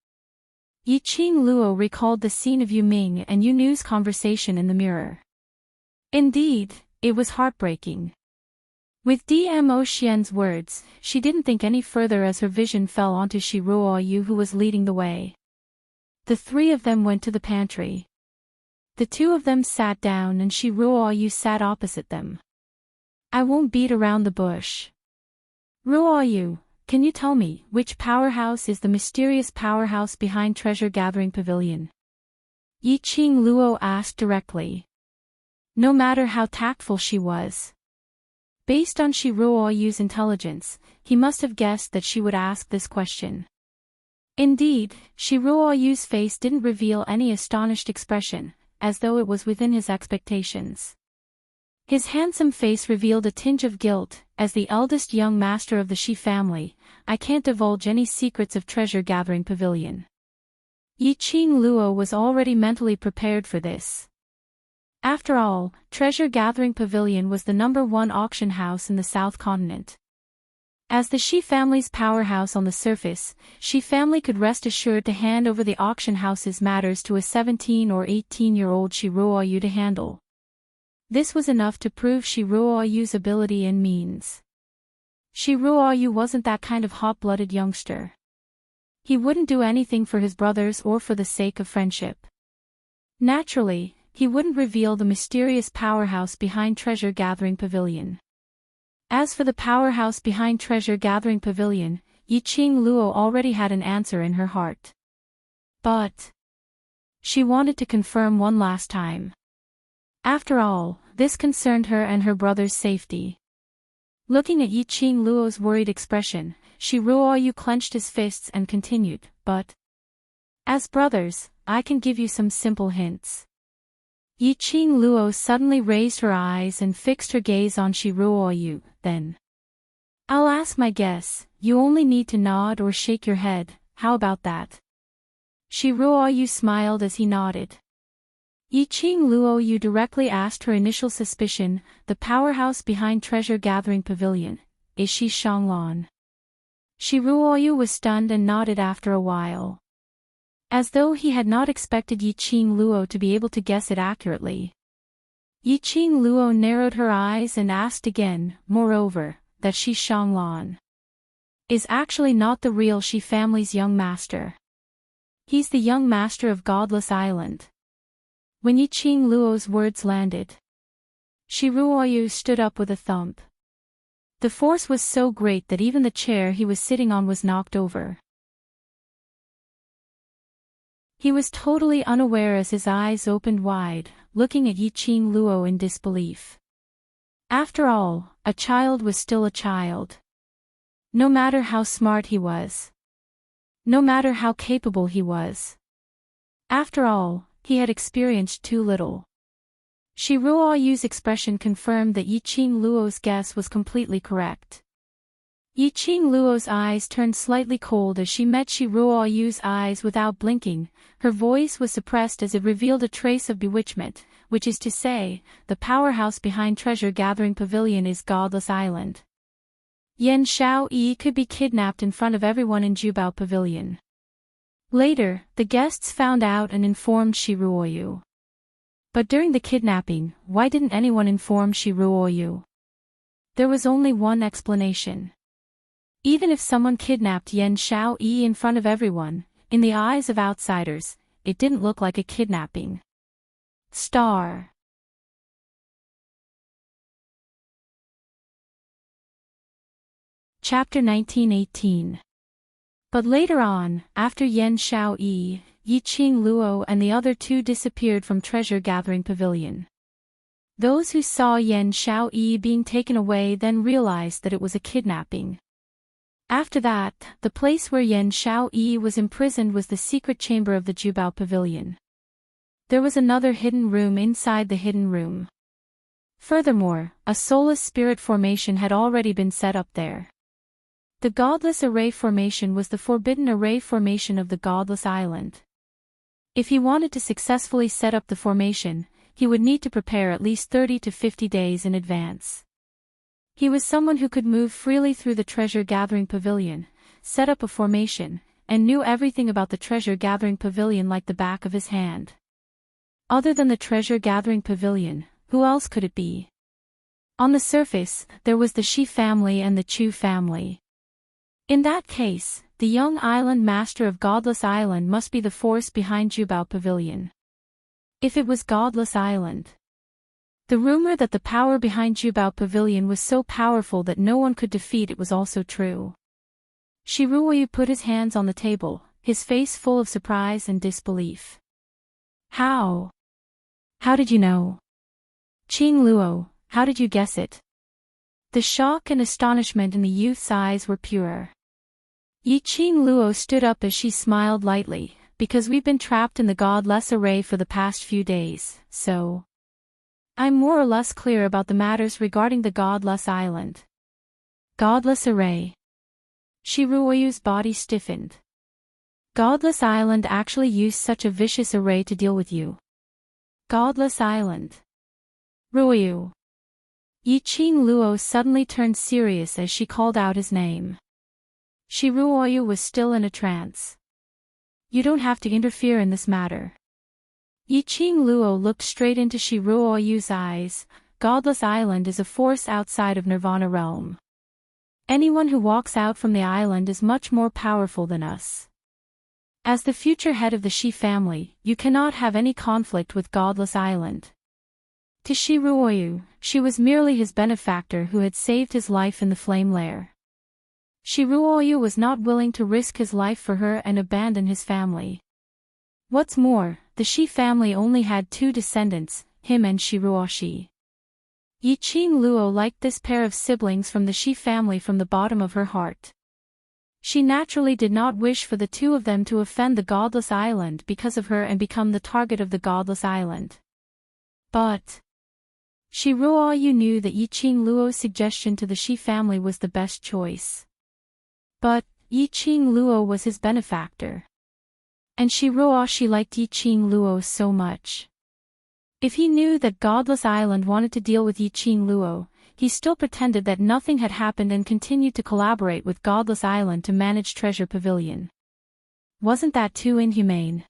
Yiqing Luo recalled the scene of Yuming and Yunu's conversation in the mirror. Indeed, it was heartbreaking. With Dmo Xian's words, she didn't think any further as her vision fell onto Shi Ruoyu who was leading the way. The three of them went to the pantry. The two of them sat down and Shi Ruoyu sat opposite them. I won't beat around the bush. Ruoyu, can you tell me which powerhouse is the mysterious powerhouse behind Treasure Gathering Pavilion? Yiqing Luo asked directly. No matter how tactful she was. Based on Shi Ruoyu's intelligence, he must have guessed that she would ask this question. Indeed, Shi Ruoyu's face didn't reveal any astonished expression, as though it was within his expectations. His handsome face revealed a tinge of guilt. As the eldest young master of the Shi family, I can't divulge any secrets of Treasure Gathering Pavilion. Yiqing Luo was already mentally prepared for this. After all, Treasure Gathering Pavilion was the #1 auction house in the South Continent. As the Shi family's powerhouse on the surface, Shi family could rest assured to hand over the auction house's matters to a 17 or 18-year-old Shi Ruoyu to handle. This was enough to prove Shi Ruoyu's ability and means. Shi Ruoyu wasn't that kind of hot-blooded youngster. He wouldn't do anything for his brothers or for the sake of friendship. Naturally, he wouldn't reveal the mysterious powerhouse behind Treasure Gathering Pavilion. As for the powerhouse behind Treasure Gathering Pavilion, Yiqing Luo already had an answer in her heart. But she wanted to confirm one last time. After all, this concerned her and her brother's safety. Looking at Yiqing Luo's worried expression, Shi Ruoyu clenched his fists and continued, but as brothers, I can give you some simple hints. Yiqing Luo suddenly raised her eyes and fixed her gaze on Shi Ruoyu, then. I'll ask my guess, you only need to nod or shake your head, how about that? Shi Ruoyu smiled as he nodded. Yiqing Luo directly asked her initial suspicion, the powerhouse behind Treasure Gathering Pavilion, is Shi Shanglan? Shi Ruoyu was stunned and nodded after a while. As though he had not expected Yiqing Luo to be able to guess it accurately. Yiqing Luo narrowed her eyes and asked again, moreover, that Shi Shanglan is actually not the real Shi family's young master. He's the young master of Godless Island. When Yiqing Luo's words landed, Shi Ruoyu stood up with a thump. The force was so great that even the chair he was sitting on was knocked over. He was totally unaware as his eyes opened wide, looking at Yiqing Luo in disbelief. After all, a child was still a child. No matter how smart he was. no matter how capable he was. After all, he had experienced too little. Shi Ruoyu's expression confirmed that Yiqing Luo's guess was completely correct. Yiqing Luo's eyes turned slightly cold as she met Shi Ruoyu's eyes without blinking. Her voice was suppressed as it revealed a trace of bewitchment, which is to say, the powerhouse behind Treasure Gathering Pavilion is Godless Island. Yan Xiaoyi could be kidnapped in front of everyone in Jubao Pavilion. Later, the guests found out and informed Shi Ruoyu. But during the kidnapping, why didn't anyone inform Shi Ruoyu? There was only one explanation. Even if someone kidnapped Yan Xiaoyi in front of everyone, in the eyes of outsiders, it didn't look like a kidnapping. Star. Chapter 1918. But later on, after Yan Xiaoyi, Yiqing Luo and the other two disappeared from Treasure Gathering Pavilion. Those who saw Yan Xiaoyi being taken away then realized that it was a kidnapping. After that, the place where Yan Xiaoyi was imprisoned was the secret chamber of the Jubao Pavilion. There was another hidden room inside the hidden room. Furthermore, a soulless spirit formation had already been set up there. The Godless Array formation was the forbidden array formation of the Godless Island. If he wanted to successfully set up the formation, he would need to prepare at least 30 to 50 days in advance. He was someone who could move freely through the Treasure Gathering Pavilion, set up a formation, and knew everything about the Treasure Gathering Pavilion like the back of his hand. Other than the Treasure Gathering Pavilion, who else could it be? On the surface, there was the Shi family and the Chu family. In that case, the young island master of Godless Island must be the force behind Jubao Pavilion. If it was Godless Island. The rumor that the power behind Jubao Pavilion was so powerful that no one could defeat it was also true. Shi Ruoyu put his hands on the table, his face full of surprise and disbelief. How? How did you know? Qing Luo, how did you guess it? The shock and astonishment in the youth's eyes were pure. Yiqing Luo stood up as she smiled lightly, because we've been trapped in the Godless Array for the past few days, so I'm more or less clear about the matters regarding the Godless Island. Godless Array. Shi Ruoyu's body stiffened. Godless Island actually used such a vicious array to deal with you. Godless Island. Ruoyu. Yiqing Luo suddenly turned serious as she called out his name. Shi Ruoyu was still in a trance. You don't have to interfere in this matter. Yiqing Luo looked straight into Shi Ruoyu's eyes. Godless Island is a force outside of Nirvana realm. Anyone who walks out from the island is much more powerful than us. As the future head of the Shi family, you cannot have any conflict with Godless Island. To Shi Ruoyu, she was merely his benefactor who had saved his life in the flame lair. Shi Ruoyu was not willing to risk his life for her and abandon his family. What's more, the Shi family only had two descendants, him and Shi Ruoshi. Yiqing Luo liked this pair of siblings from the Shi family from the bottom of her heart. She naturally did not wish for the two of them to offend the Godless Island because of her and become the target of the Godless Island. But Shi Ruoyu knew that Yiqing Luo's suggestion to the Shi family was the best choice. But Yiqing Luo was his benefactor. And Shi Ruoshi liked Yiqing Luo so much. If he knew that Godless Island wanted to deal with Yiqing Luo, he still pretended that nothing had happened and continued to collaborate with Godless Island to manage Treasure Pavilion. Wasn't that too inhumane?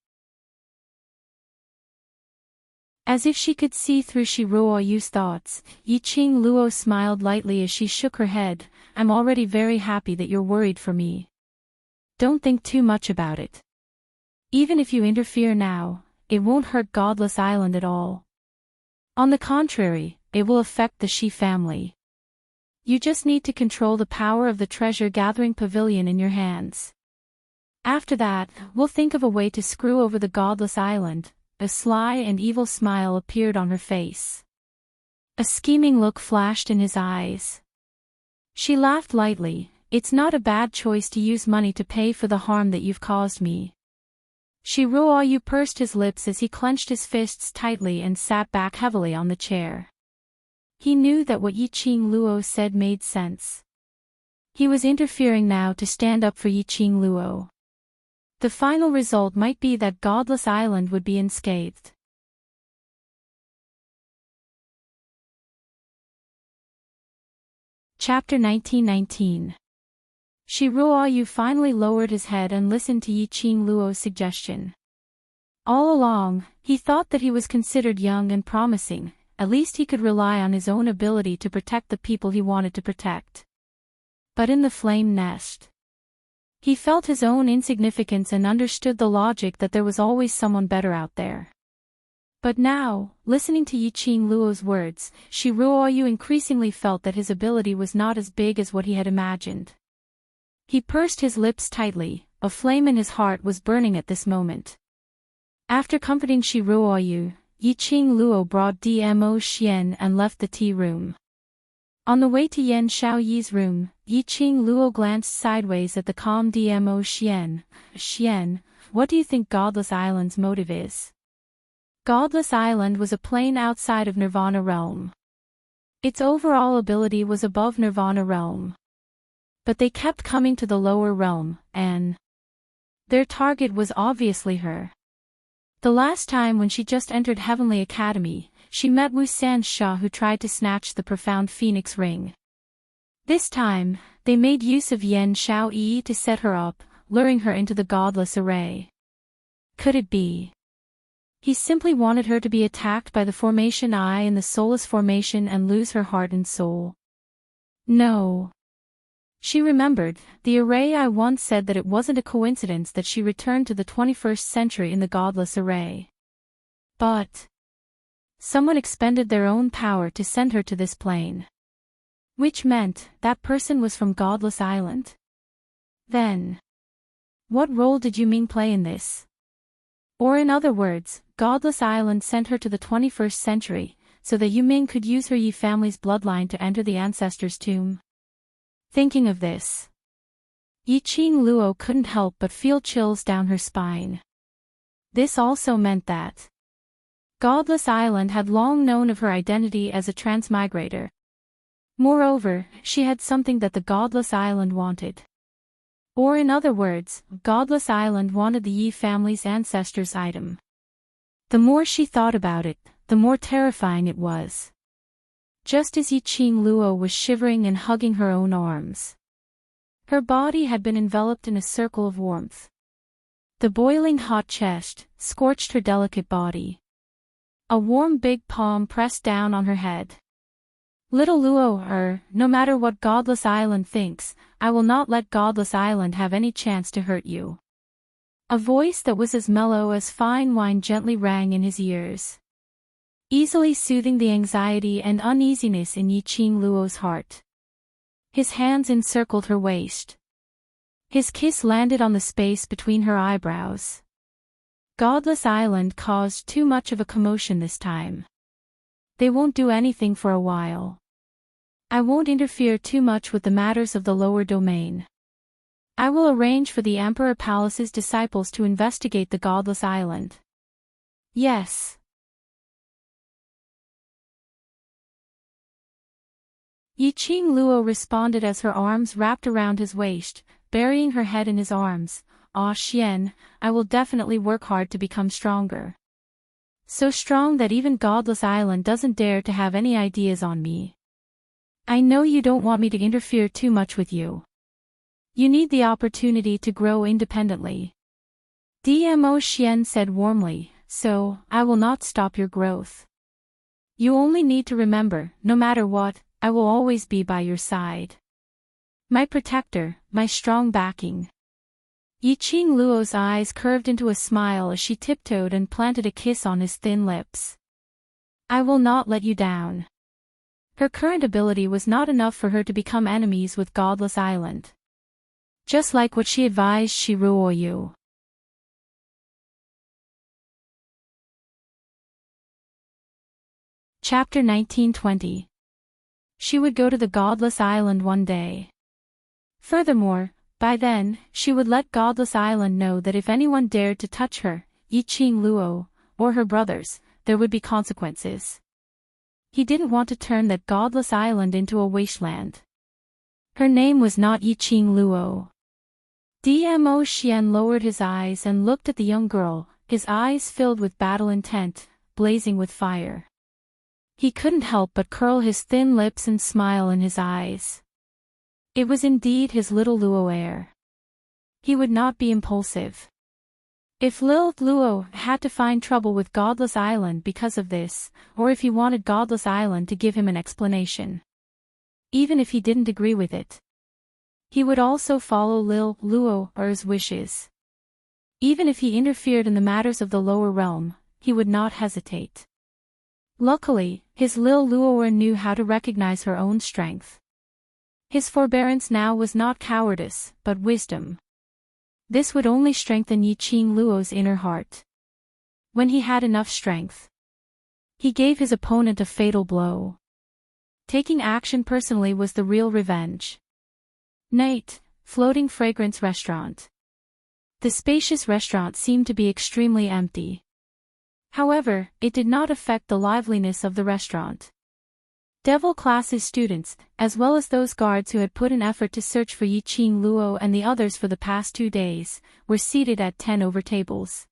As if she could see through Shi Ruoyu's thoughts, Yiqing Luo smiled lightly as she shook her head. I'm already very happy that you're worried for me. Don't think too much about it. Even if you interfere now, it won't hurt Godless Island at all. On the contrary, it will affect the Shi family. You just need to control the power of the Treasure Gathering Pavilion in your hands. After that, we'll think of a way to screw over the Godless Island. A sly and evil smile appeared on her face. A scheming look flashed in his eyes. She laughed lightly. It's not a bad choice to use money to pay for the harm that you've caused me. Shiruoyu pursed his lips as he clenched his fists tightly and sat back heavily on the chair. He knew that what Yiqing Luo said made sense. He was interfering now to stand up for Yiqing Luo. The final result might be that Godless Island would be unscathed. Chapter 1919. Shiruoyu finally lowered his head and listened to Yiqing Luo's suggestion. All along, he thought that he was considered young and promising. At least he could rely on his own ability to protect the people he wanted to protect. But in the flame nest, he felt his own insignificance and understood the logic that there was always someone better out there. But now, listening to Yiqing Luo's words, Shiruoyu increasingly felt that his ability was not as big as what he had imagined. He pursed his lips tightly, a flame in his heart was burning at this moment. After comforting Shiruoyu, Yiqing Luo brought Dmo Xian and left the tea room. On the way to Yan Xiaoyi's room, Yiqing Luo glanced sideways at the calm Dmo Xian. Xian, what do you think Godless Island's motive is? Godless Island was a plane outside of Nirvana Realm. Its overall ability was above Nirvana Realm. But they kept coming to the lower realm, and their target was obviously her. The last time when she just entered Heavenly Academy, she met Wu Sansha who tried to snatch the profound Phoenix Ring. This time, they made use of Yan Xiaoyi to set her up, luring her into the godless array. Could it be? He simply wanted her to be attacked by the Formation I and the Soulless Formation and lose her heart and soul. No. She remembered, the array I once said that it wasn't a coincidence that she returned to the 21st century in the godless array. But someone expended their own power to send her to this plane. Which meant, that person was from Godless Island. Then, what role did Yuming play in this? Or in other words, Godless Island sent her to the 21st century, so that Yuming could use her Yi family's bloodline to enter the ancestor's tomb. Thinking of this, Yiqing Luo couldn't help but feel chills down her spine. This also meant that Godless Island had long known of her identity as a transmigrator. Moreover, she had something that the Godless Island wanted. Or in other words, Godless Island wanted the Yi family's ancestor's item. The more she thought about it, the more terrifying it was. Just as Yiqing Luo was shivering and hugging her own arms, her body had been enveloped in a circle of warmth. The boiling hot chest scorched her delicate body. A warm big palm pressed down on her head. Little Luo, no matter what Godless Island thinks, I will not let Godless Island have any chance to hurt you. A voice that was as mellow as fine wine gently rang in his ears, easily soothing the anxiety and uneasiness in Yiqing Luo's heart. His hands encircled her waist. His kiss landed on the space between her eyebrows. Godless Island caused too much of a commotion this time. They won't do anything for a while. I won't interfere too much with the matters of the lower domain. I will arrange for the Emperor Palace's disciples to investigate the Godless Island. Yes. Yiqing Luo responded as her arms wrapped around his waist, burying her head in his arms. Ah Xian, I will definitely work hard to become stronger. So strong that even Godless Island doesn't dare to have any ideas on me. I know you don't want me to interfere too much with you. You need the opportunity to grow independently. Dmo Xian said warmly, so, I will not stop your growth. You only need to remember, no matter what, I will always be by your side. My protector, my strong backing. Yiqing Luo's eyes curved into a smile as she tiptoed and planted a kiss on his thin lips. I will not let you down. Her current ability was not enough for her to become enemies with Godless Island. Just like what she advised Shiruoyu. Chapter 1920. She would go to the Godless Island one day. Furthermore, by then, she would let Godless Island know that if anyone dared to touch her, Yiqing Luo, or her brothers, there would be consequences. He didn't want to turn that Godless Island into a wasteland. Her name was not Yiqing Luo. Dmo Xian lowered his eyes and looked at the young girl, his eyes filled with battle intent, blazing with fire. He couldn't help but curl his thin lips and smile in his eyes. It was indeed his little Luo heir. He would not be impulsive. If Lil Luo had to find trouble with Godless Island because of this, or if he wanted Godless Island to give him an explanation, even if he didn't agree with it, he would also follow Lil Luo's wishes. Even if he interfered in the matters of the lower realm, he would not hesitate. Luckily, his Lil Luo knew how to recognize her own strength. His forbearance now was not cowardice, but wisdom. This would only strengthen Yiqing Luo's inner heart. When he had enough strength, he gave his opponent a fatal blow. Taking action personally was the real revenge. Night, floating fragrance restaurant. The spacious restaurant seemed to be extremely empty. However, it did not affect the liveliness of the restaurant. Devil Class's students, as well as those guards who had put an effort to search for Yiqing Luo and the others for the past 2 days, were seated at 10 over tables.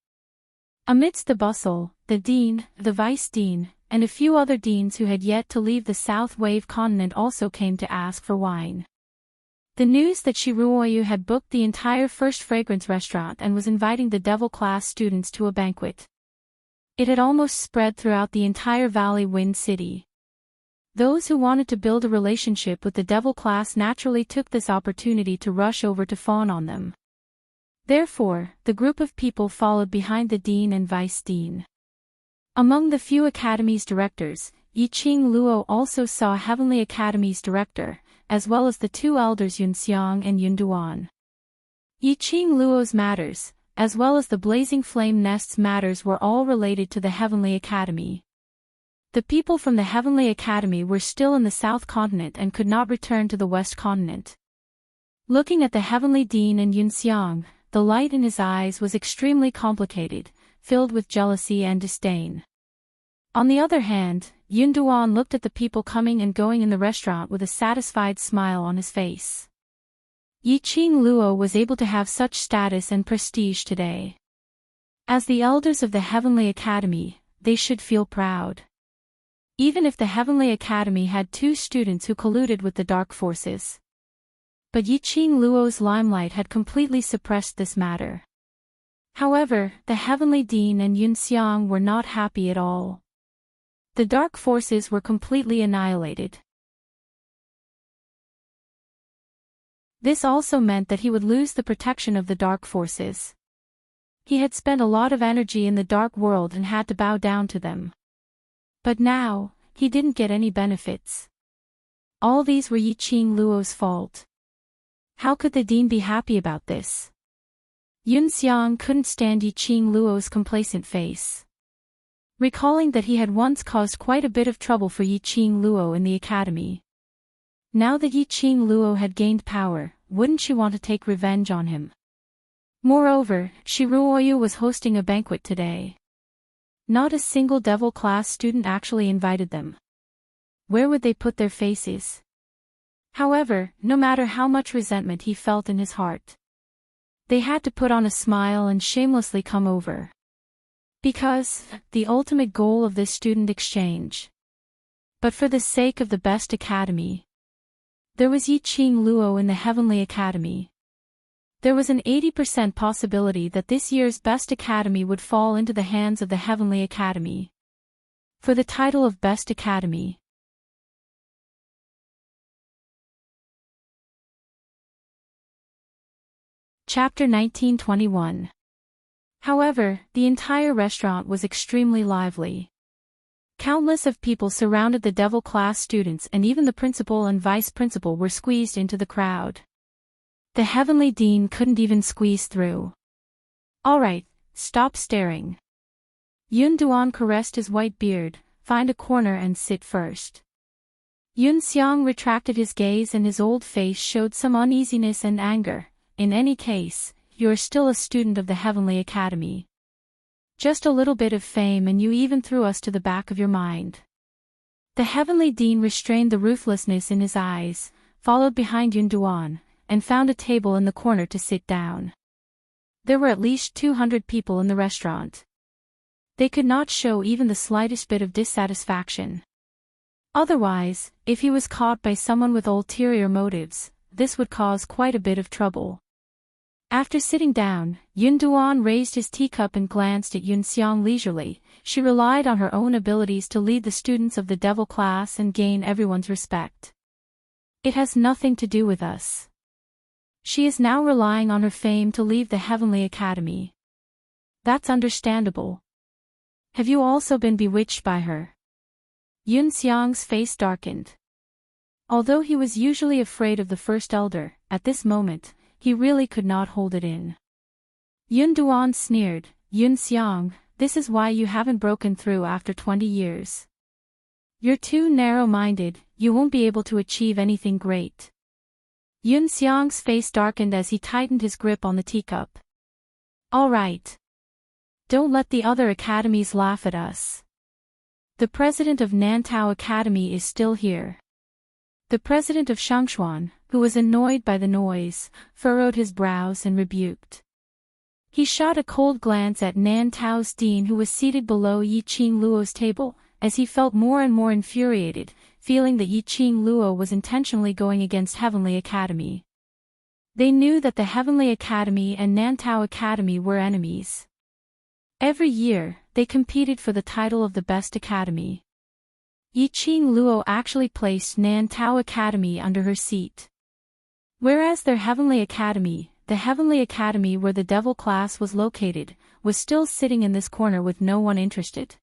Amidst the bustle, the dean, the vice dean, and a few other deans who had yet to leave the South Wave continent also came to ask for wine. The news that Shiruoyu had booked the entire First Fragrance restaurant and was inviting the Devil Class students to a banquet. It had almost spread throughout the entire Valley Wind City. Those who wanted to build a relationship with the Devil Class naturally took this opportunity to rush over to fawn on them. Therefore, the group of people followed behind the dean and vice dean. Among the few Academy's directors, Yiqing Luo also saw Heavenly Academy's director, as well as the 2 elders Yunxiang and Yunduan. Yiqing Luo's matters, as well as the Blazing Flame Nest's matters, were all related to the Heavenly Academy. The people from the Heavenly Academy were still in the South Continent and could not return to the West Continent. Looking at the Heavenly Dean and Yunxiang, the light in his eyes was extremely complicated, filled with jealousy and disdain. On the other hand, Yunduan looked at the people coming and going in the restaurant with a satisfied smile on his face. Yiqing Luo was able to have such status and prestige today. As the elders of the Heavenly Academy, they should feel proud. Even if the Heavenly Academy had 2 students who colluded with the dark forces. But Yiqing Luo's limelight had completely suppressed this matter. However, the Heavenly Dean and Yunxiang were not happy at all. The dark forces were completely annihilated. This also meant that he would lose the protection of the dark forces. He had spent a lot of energy in the dark world and had to bow down to them. But now, he didn't get any benefits. All these were Yiqing Luo's fault. How could the dean be happy about this? Yunxiang couldn't stand Yiqing Luo's complacent face. Recalling that he had once caused quite a bit of trouble for Yiqing Luo in the academy. Now that Yiqing Luo had gained power, wouldn't she want to take revenge on him? Moreover, Shiruoyu was hosting a banquet today. Not a single Devil Class student actually invited them. Where would they put their faces? However, no matter how much resentment he felt in his heart, they had to put on a smile and shamelessly come over. Because, the ultimate goal of this student exchange. But for the sake of the best academy. There was Yiqing Luo in the Heavenly Academy. There was an 80% possibility that this year's Best Academy would fall into the hands of the Heavenly Academy. For the title of Best Academy. Chapter 1921. However, the entire restaurant was extremely lively. Countless of people surrounded the Devil Class students, and even the principal and vice principal were squeezed into the crowd. The Heavenly Dean couldn't even squeeze through. Alright, stop staring. Yunduan caressed his white beard, find a corner and sit first. Yun Xiang retracted his gaze and his old face showed some uneasiness and anger. In any case, you are still a student of the Heavenly Academy. Just a little bit of fame and you even threw us to the back of your mind. The Heavenly Dean restrained the ruthlessness in his eyes, followed behind Yun Duan, and found a table in the corner to sit down. There were at least 200 people in the restaurant. They could not show even the slightest bit of dissatisfaction. Otherwise, if he was caught by someone with ulterior motives, this would cause quite a bit of trouble. After sitting down, Yun Duan raised his teacup and glanced at Yun Xiang leisurely. She relied on her own abilities to lead the students of the devil class and gain everyone's respect. It has nothing to do with us. She is now relying on her fame to leave the Heavenly Academy. That's understandable. Have you also been bewitched by her? Yun Xiang's face darkened. Although he was usually afraid of the First Elder, at this moment, he really could not hold it in. Yun Duan sneered, Yun Xiang, this is why you haven't broken through after 20 years. You're too narrow-minded, you won't be able to achieve anything great. Yun Xiang's face darkened as he tightened his grip on the teacup. All right. Don't let the other academies laugh at us. The president of Nantao Academy is still here. The president of Shangshuan, who was annoyed by the noise, furrowed his brows and rebuked. He shot a cold glance at Nantao's dean who was seated below Yiqing Luo's table, as he felt more and more infuriated, feeling that Yiqing Luo was intentionally going against Heavenly Academy. They knew that the Heavenly Academy and Nantao Academy were enemies. Every year, they competed for the title of the best academy. Yiqing Luo actually placed Nantao Academy under her seat. Whereas their Heavenly Academy, the Heavenly Academy where the devil class was located, was still sitting in this corner with no one interested.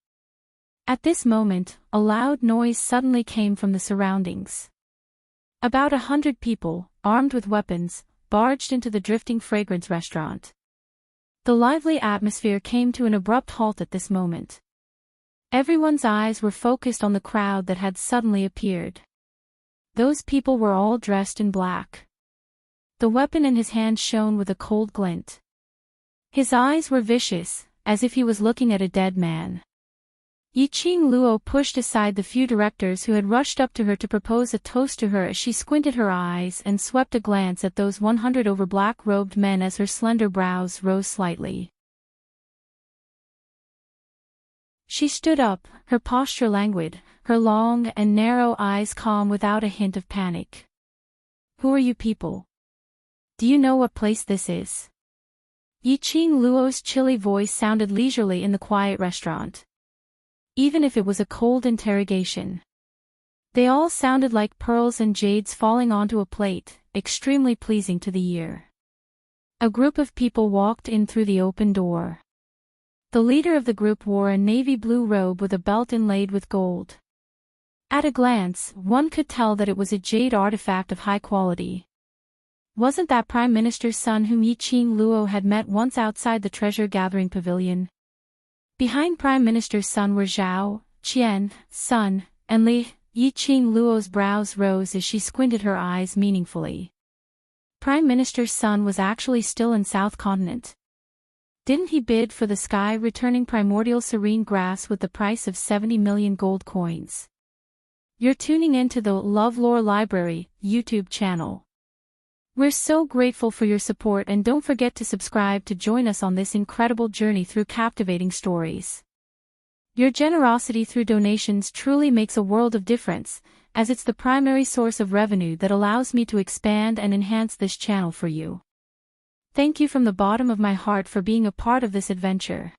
At this moment, a loud noise suddenly came from the surroundings. About 100 people, armed with weapons, barged into the drifting fragrance restaurant. The lively atmosphere came to an abrupt halt at this moment. Everyone's eyes were focused on the crowd that had suddenly appeared. Those people were all dressed in black. The weapon in his hand shone with a cold glint. His eyes were vicious, as if he was looking at a dead man. Yiqing Luo pushed aside the few directors who had rushed up to her to propose a toast to her as she squinted her eyes and swept a glance at those 100 over black-robed men as her slender brows rose slightly. She stood up, her posture languid, her long and narrow eyes calm without a hint of panic. Who are you people? Do you know what place this is? Yiqing Luo's chilly voice sounded leisurely in the quiet restaurant. Even if it was a cold interrogation. They all sounded like pearls and jades falling onto a plate, extremely pleasing to the ear. A group of people walked in through the open door. The leader of the group wore a navy blue robe with a belt inlaid with gold. At a glance, one could tell that it was a jade artifact of high quality. Wasn't that Prime Minister's son whom Yiqing Luo had met once outside the treasure-gathering pavilion? Behind Prime Minister's son were Zhao, Qian, Sun, and Li. Yiqing Luo's brows rose as she squinted her eyes meaningfully. Prime Minister's son was actually still in South Continent. Didn't he bid for the sky-returning primordial serene grass with the price of 70 million gold coins? You're tuning in to the LoveLore Library YouTube channel. We're so grateful for your support and don't forget to subscribe to join us on this incredible journey through captivating stories. Your generosity through donations truly makes a world of difference, as it's the primary source of revenue that allows me to expand and enhance this channel for you. Thank you from the bottom of my heart for being a part of this adventure.